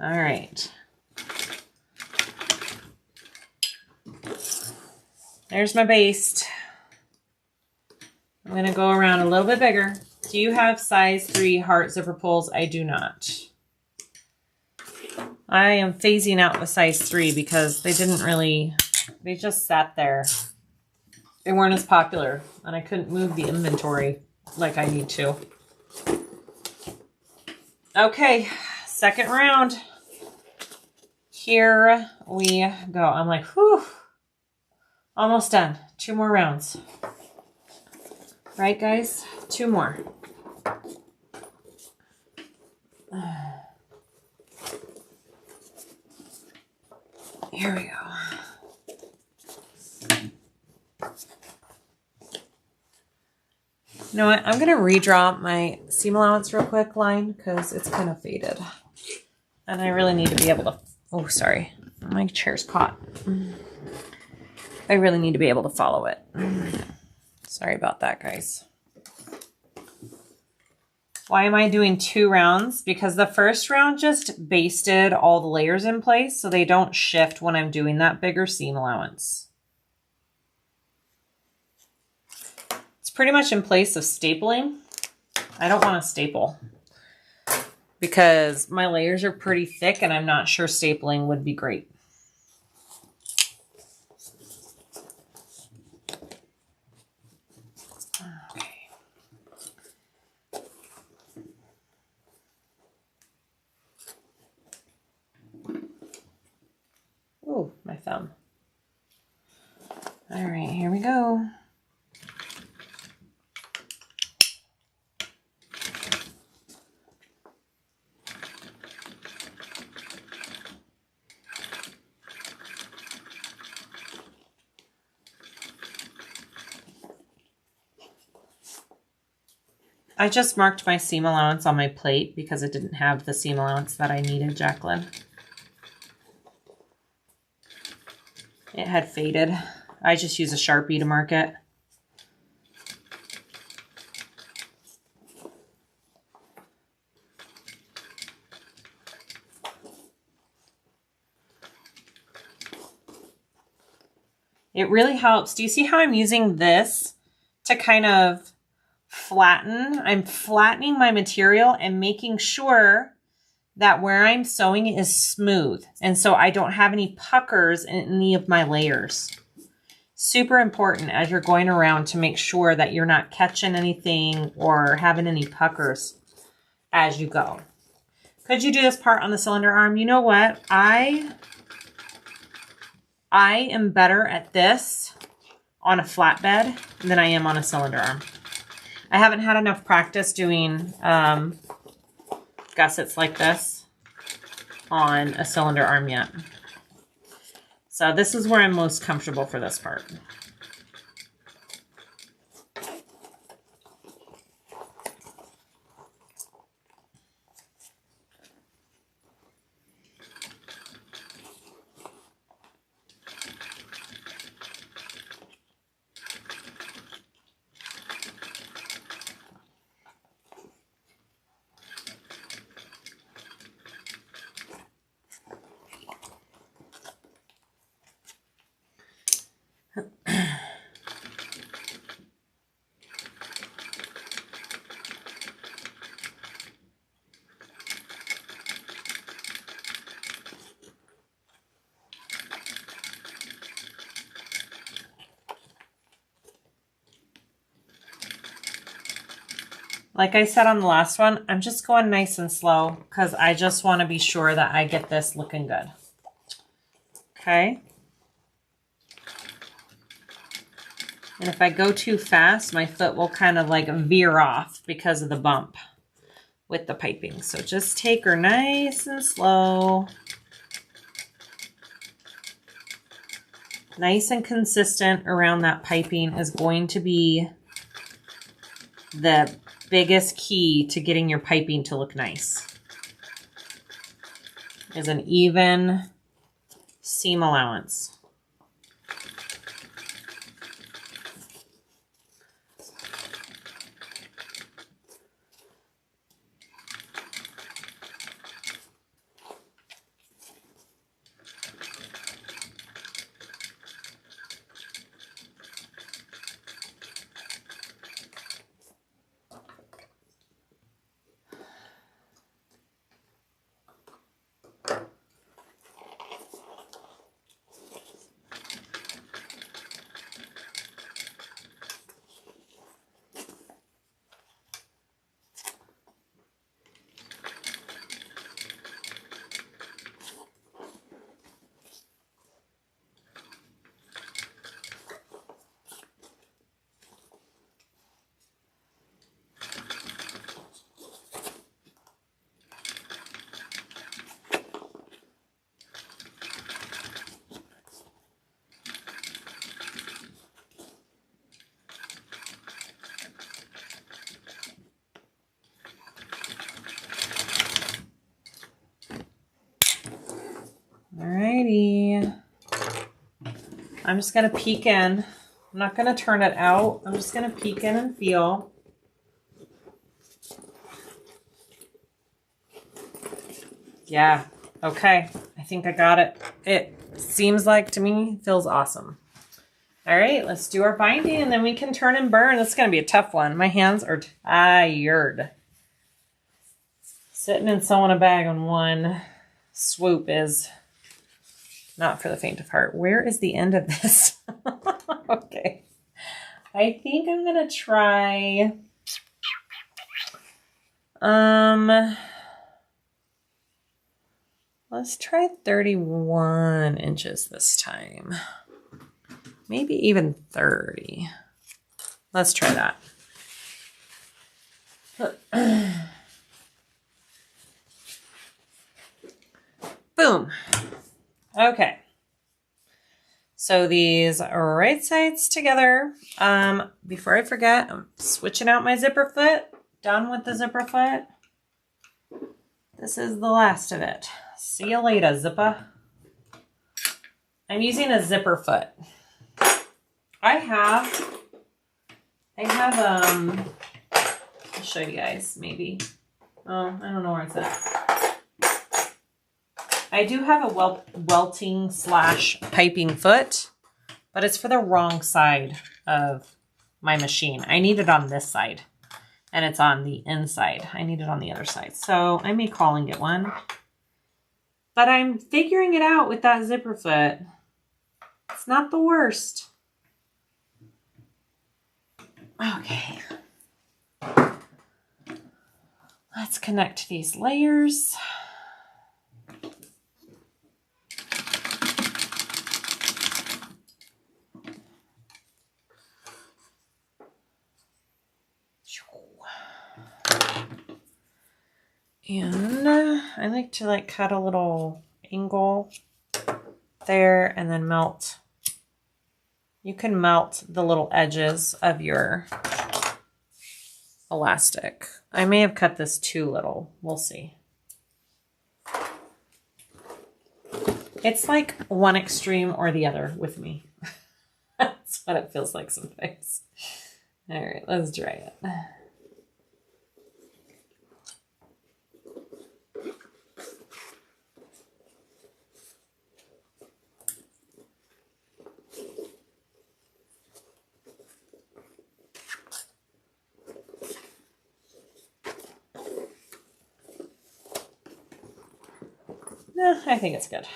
All right. There's my baste. I'm going to go around a little bit bigger. Do you have size 3 heart zipper pulls? I do not. I am phasing out the size 3 because they didn't really, they just sat there. They weren't as popular and I couldn't move the inventory like I need to. Okay, second round. Here we go. I'm like, whew, almost done. 2 more rounds. Right, guys? 2 more. Here we go. You know what? I'm going to redraw my seam allowance real quick line because it's kind of faded. And I really need to be able to... Oh, sorry. My chair's caught. I really need to be able to follow it. Sorry about that, guys. Why am I doing 2 rounds? Because the first round just basted all the layers in place so they don't shift when I'm doing that bigger seam allowance. It's pretty much in place of stapling. I don't want to staple because my layers are pretty thick and I'm not sure stapling would be great. Okay. Oh, my thumb. All right, here we go. I just marked my seam allowance on my plate because it didn't have the seam allowance that I needed, Jacqueline. It had faded. I just use a Sharpie to mark it. It really helps. Do you see how I'm using this to kind of flatten? I'm flattening my material and making sure that where I'm sewing is smooth. And so I don't have any puckers in any of my layers. Super important as you're going around to make sure that you're not catching anything or having any puckers as you go. Could you do this part on the cylinder arm? You know what? I am better at this on a flatbed than I am on a cylinder arm. I haven't had enough practice doing gussets like this on a cylinder arm yet. So this is where I'm most comfortable for this part. Like I said on the last one, I'm just going nice and slow because I just want to be sure that I get this looking good. Okay. And if I go too fast, my foot will kind of like veer off because of the bump with the piping. So just take her nice and slow. Nice and consistent around that piping is going to be the biggest key to getting your piping to look nice. Is an even seam allowance. Alrighty. I'm just going to peek in. I'm not going to turn it out. I'm just going to peek in and feel. Yeah. Okay. I think I got it. It seems like to me feels awesome. All right, let's do our binding and then we can turn and burn. This is going to be a tough one. My hands are tired. Sitting and sewing a bag on one swoop is not for the faint of heart. Where is the end of this? Okay. I think I'm going to try... let's try 31 inches this time. Maybe even 30. Let's try that. Boom. Okay. So these right sides together. Before I forget, I'm switching out my zipper foot. Done with the zipper foot. This is the last of it. See you later, zipper. I'm using a zipper foot. I have, I'll show you guys maybe. Oh, I don't know where it's at. I do have a welting / piping foot, but it's for the wrong side of my machine. I need it on this side, and it's on the inside. I need it on the other side. So I may call and get one, but I'm figuring it out with that zipper foot. It's not the worst. Okay. Let's connect these layers. And I like to cut a little angle there and then melt. You can melt the little edges of your elastic. I may have cut this too little. We'll see. It's like one extreme or the other with me. That's what it feels like sometimes. All right, let's try it. No, I think it's good.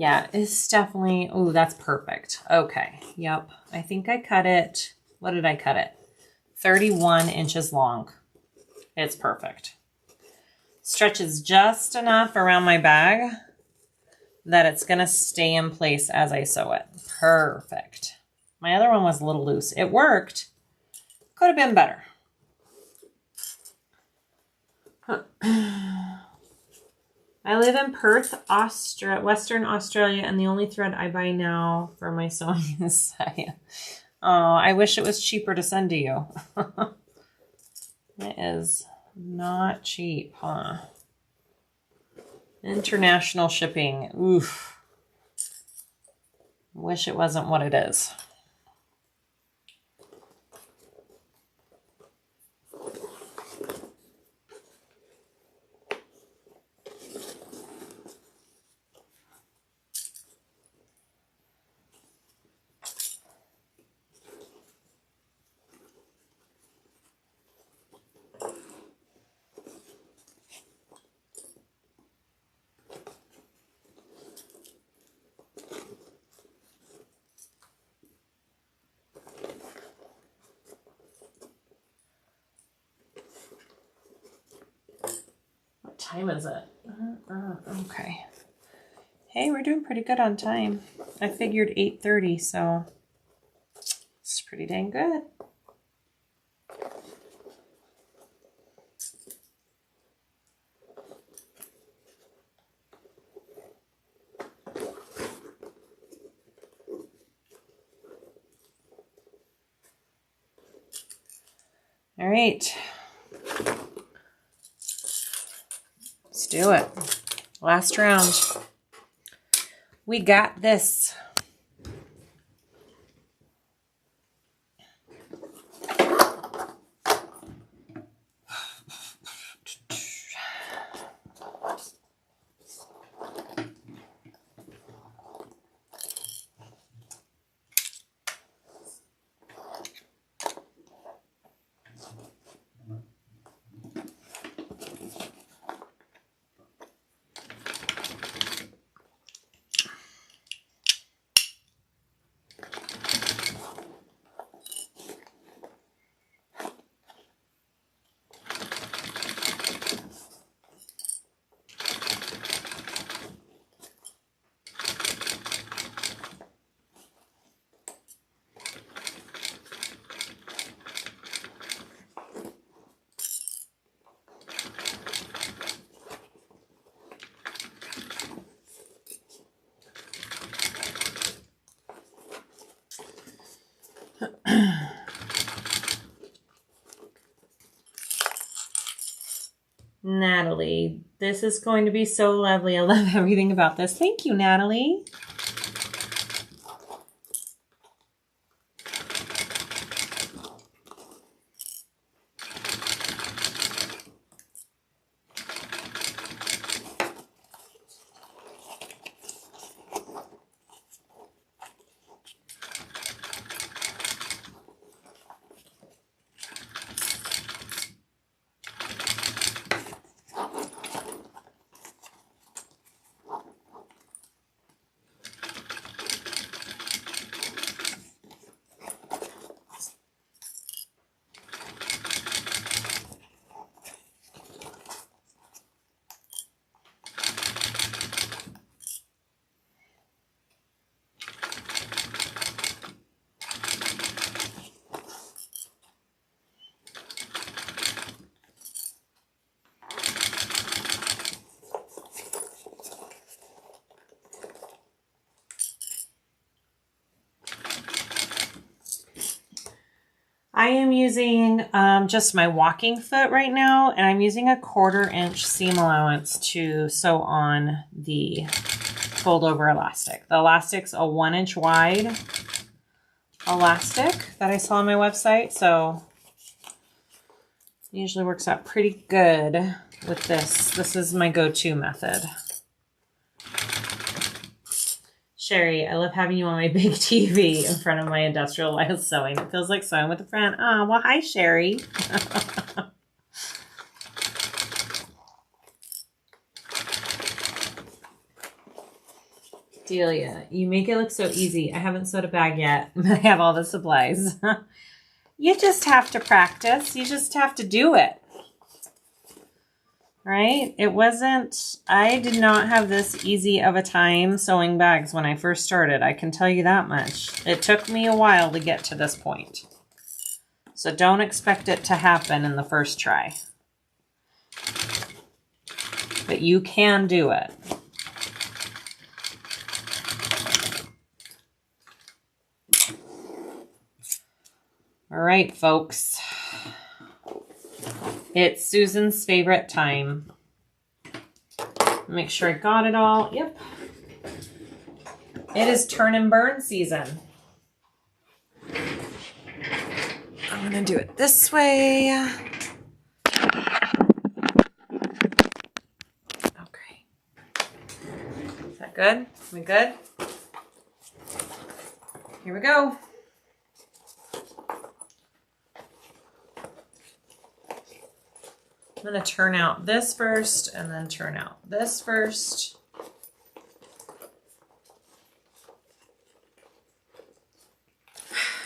Yeah, it's definitely, oh, that's perfect. Okay, yep. I think I cut it, what did I cut it? 31 inches long. It's perfect. Stretches just enough around my bag that it's gonna stay in place as I sew it. Perfect. My other one was a little loose. It worked. Could have been better. I live in Perth, Western Australia, and the only thread I buy now for my sewing is Siah. Oh, I wish it was cheaper to send to you. It is not cheap, huh? International shipping. Oof. Wish it wasn't what it is. Time is it? Okay. Hey, we're doing pretty good on time. I figured 8:30, so it's pretty dang good. All right. Let's do it. Last round. We got this. Natalie, this is going to be so lovely. I love everything about this. Thank you, Natalie. I am using just my walking foot right now, and I'm using a 1/4 inch seam allowance to sew on the fold over elastic. The elastic's a 1 inch wide elastic that I saw on my website, so it usually works out pretty good with this. This is my go-to method. Sherry, I love having you on my big TV in front of my industrial while sewing. It feels like sewing with a friend. Oh, well, hi, Sherry. Delia, you make it look so easy. I haven't sewed a bag yet. I have all the supplies. You just have to practice. You just have to do it. Right? It wasn't, I did not have this easy of a time sewing bags when I first started. I can tell you that much. It took me a while to get to this point. So don't expect it to happen in the first try. But you can do it. All right, folks. It's Susan's favorite time. Make sure I got it all. Yep. It is turn and burn season. I'm going to do it this way. Okay. Is that good? Are we good? Here we go. I'm going to turn out this first and then turn out this first.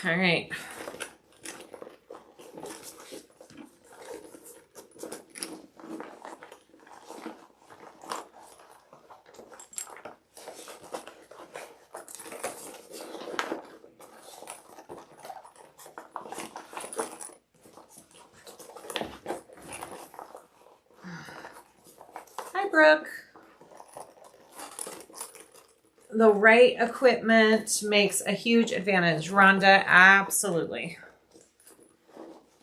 All right. Brooke. The right equipment makes a huge advantage. Rhonda, absolutely.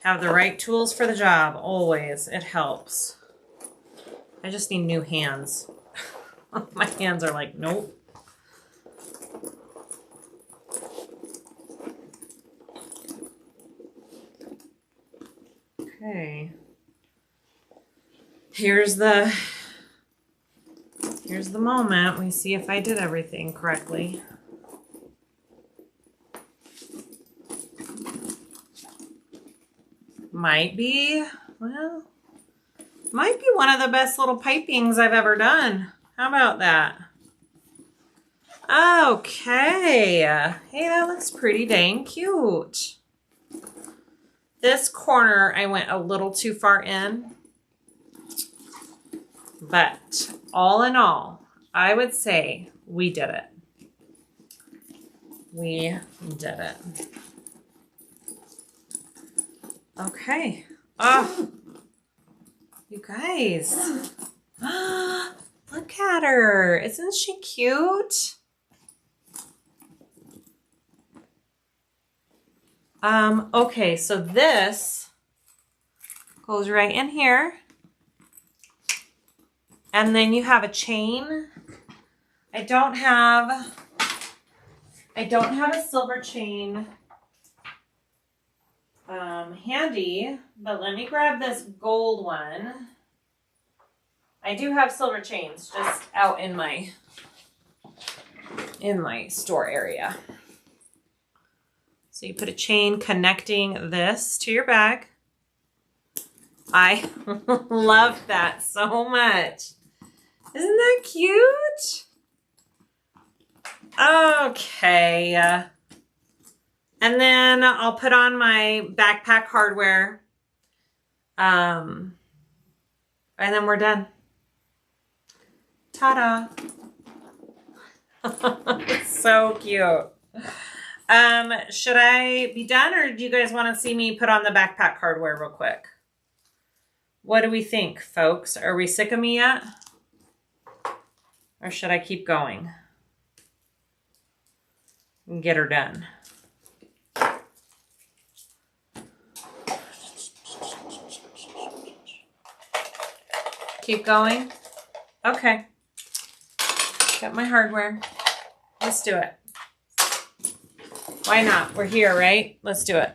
Have the right tools for the job, always. It helps. I just need new hands. My hands are like, nope. Okay. Here's the moment. We see if I did everything correctly. Might be, well, might be one of the best little pipings I've ever done. How about that? Okay. Hey, that looks pretty dang cute. This corner, I went a little too far in. But all in all, I would say we did it. We did it. Okay. Oh, you guys. Look at her. Isn't she cute? Okay, so this goes right in here. And then you have a chain. I don't have a silver chain handy, but let me grab this gold one. I do have silver chains just out in my store area. So you put a chain connecting this to your bag. I love that so much. Isn't that cute? Okay. And then I'll put on my backpack hardware. And then we're done. Ta-da. So cute. Should I be done, or do you guys want to see me put on the backpack hardware real quick? What do we think, folks? Are we sick of me yet? Or should I keep going and get her done? Keep going? Okay. Got my hardware. Let's do it. Why not? We're here, right? Let's do it.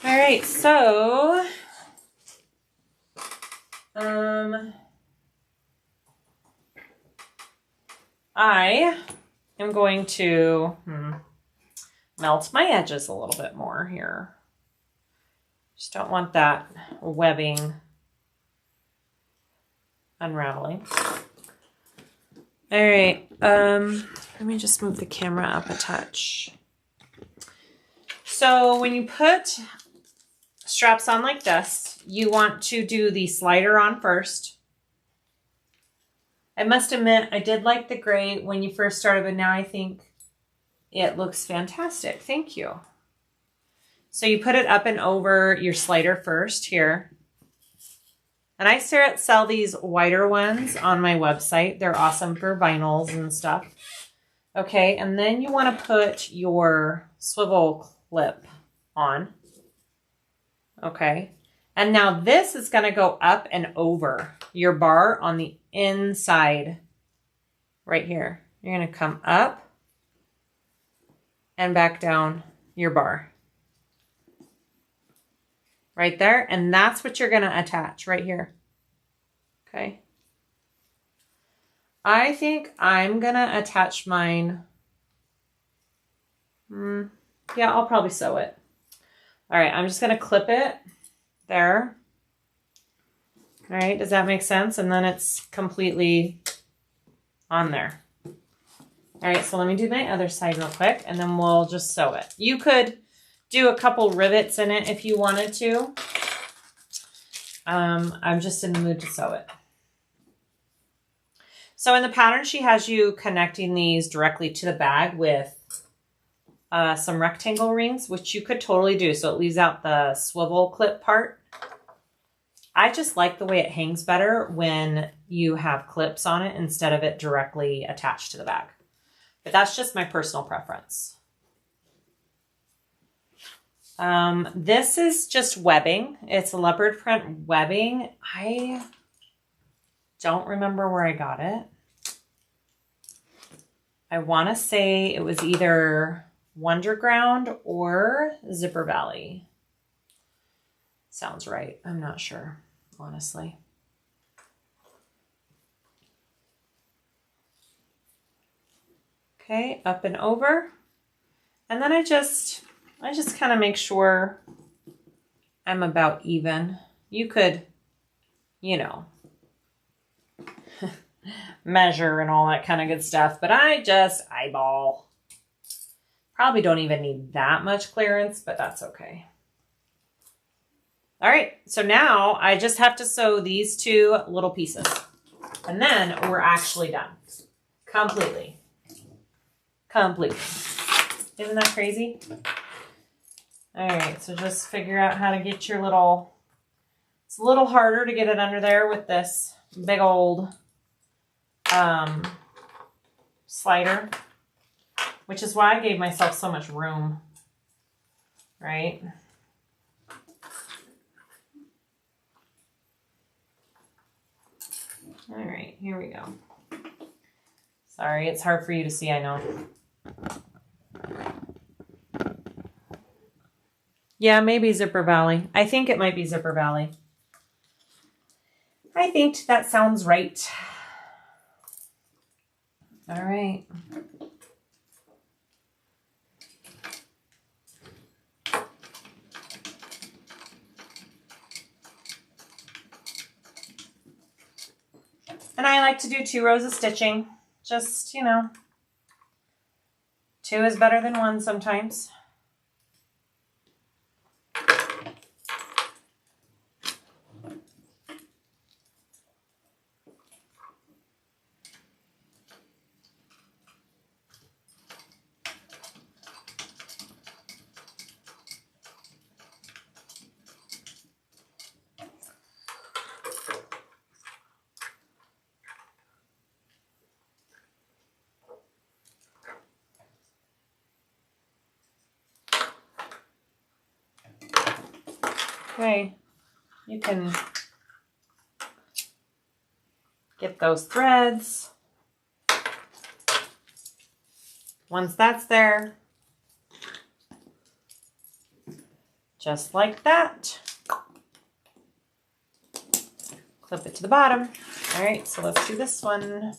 All right, so I am going to melt my edges a little bit more here. Just don't want that webbing unraveling. All right, let me just move the camera up a touch. So when you put straps on like this, you want to do the slider on first. I must admit, I did like the gray when you first started, but now I think it looks fantastic. Thank you. So you put it up and over your slider first here. And I sell these wider ones on my website. They're awesome for vinyls and stuff. Okay, and then you want to put your swivel clip on. Okay, and now this is going to go up and over your bar on the inside right here. You're going to come up and back down your bar. Right there, and that's what you're going to attach right here. Okay. I think I'm going to attach mine. Yeah, I'll probably sew it. All right, I'm just going to clip it there. All right, does that make sense? And then it's completely on there. All right, so let me do my other side real quick, and then we'll just sew it. You could do a couple rivets in it if you wanted to. I'm just in the mood to sew it. So in the pattern, she has you connecting these directly to the bag with some rectangle rings, which you could totally do. So it leaves out the swivel clip part. I just like the way it hangs better when you have clips on it instead of it directly attached to the bag. But that's just my personal preference. This is just webbing. It's a leopard print webbing. I don't remember where I got it. I want to say it was either Wonderground or Zipper Valley. Sounds right. I'm not sure, honestly. Okay, up and over. And then I just kind of make sure I'm about even. You could, you know, measure and all that kind of good stuff, but I just eyeball. Probably don't even need that much clearance, but that's okay. All right, so now I just have to sew these two little pieces, and then we're actually done. Completely. Isn't that crazy? All right, so just figure out how to get your little, it's a little harder to get it under there with this big old slider, which is why I gave myself so much room, right? All right, here we go. Sorry, it's hard for you to see, I know. Yeah, maybe Zipper Valley. I think it might be Zipper Valley. I think that sounds right. All right. And I like to do 2 rows of stitching. Just, you know, 2 is better than 1 sometimes. Okay, you can get those threads. Once that's there, just like that, clip it to the bottom. All right, so let's do this one.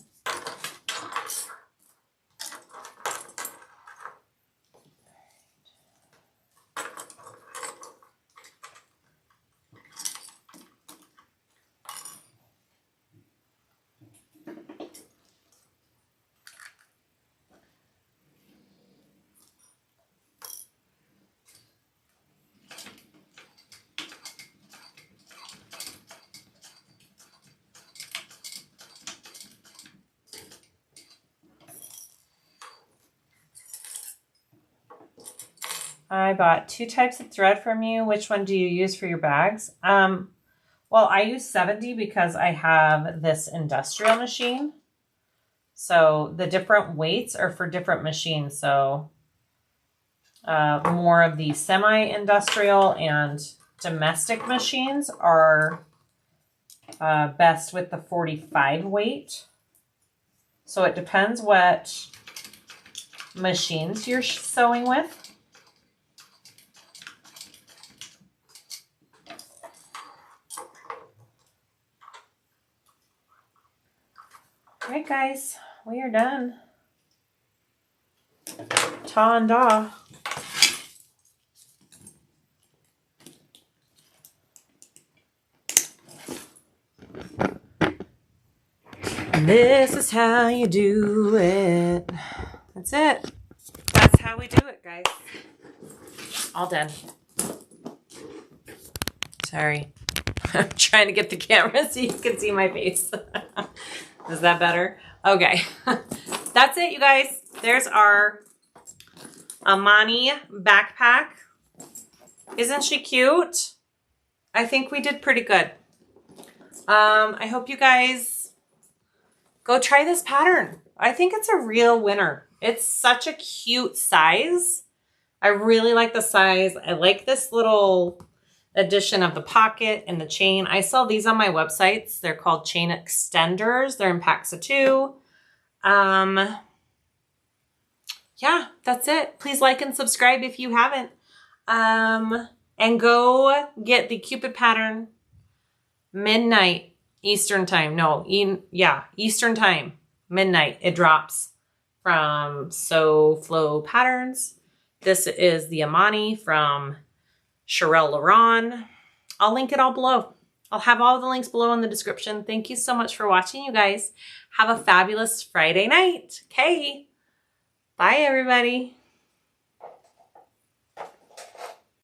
I bought 2 types of thread from you. Which one do you use for your bags? Well, I use 70 because I have this industrial machine. So the different weights are for different machines. So more of the semi-industrial and domestic machines are best with the 45 weight. So it depends what machines you're sewing with. All right, guys, we are done. Ta and da. This is how you do it. That's it. That's how we do it, guys. All done. Sorry. I'm trying to get the camera so you can see my face. Is that better? Okay. That's it, you guys. There's our Aimani backpack. Isn't she cute? I think we did pretty good. I hope you guys go try this pattern. I think it's a real winner. It's such a cute size. I really like the size. I like this little addition of the pocket and the chain. I sell these on my websites. They're called chain extenders. They're in packs of 2. Yeah, that's it. Please like and subscribe if you haven't. And go get the Cupid pattern midnight Eastern time. No, Eastern time, midnight. It drops from SewFlo Patterns. This is the Aimani from Cherelle Le'ron. I'll link it all below. I'll have all the links below in the description. Thank you so much for watching, you guys. Have a fabulous Friday night. Okay. Bye, everybody.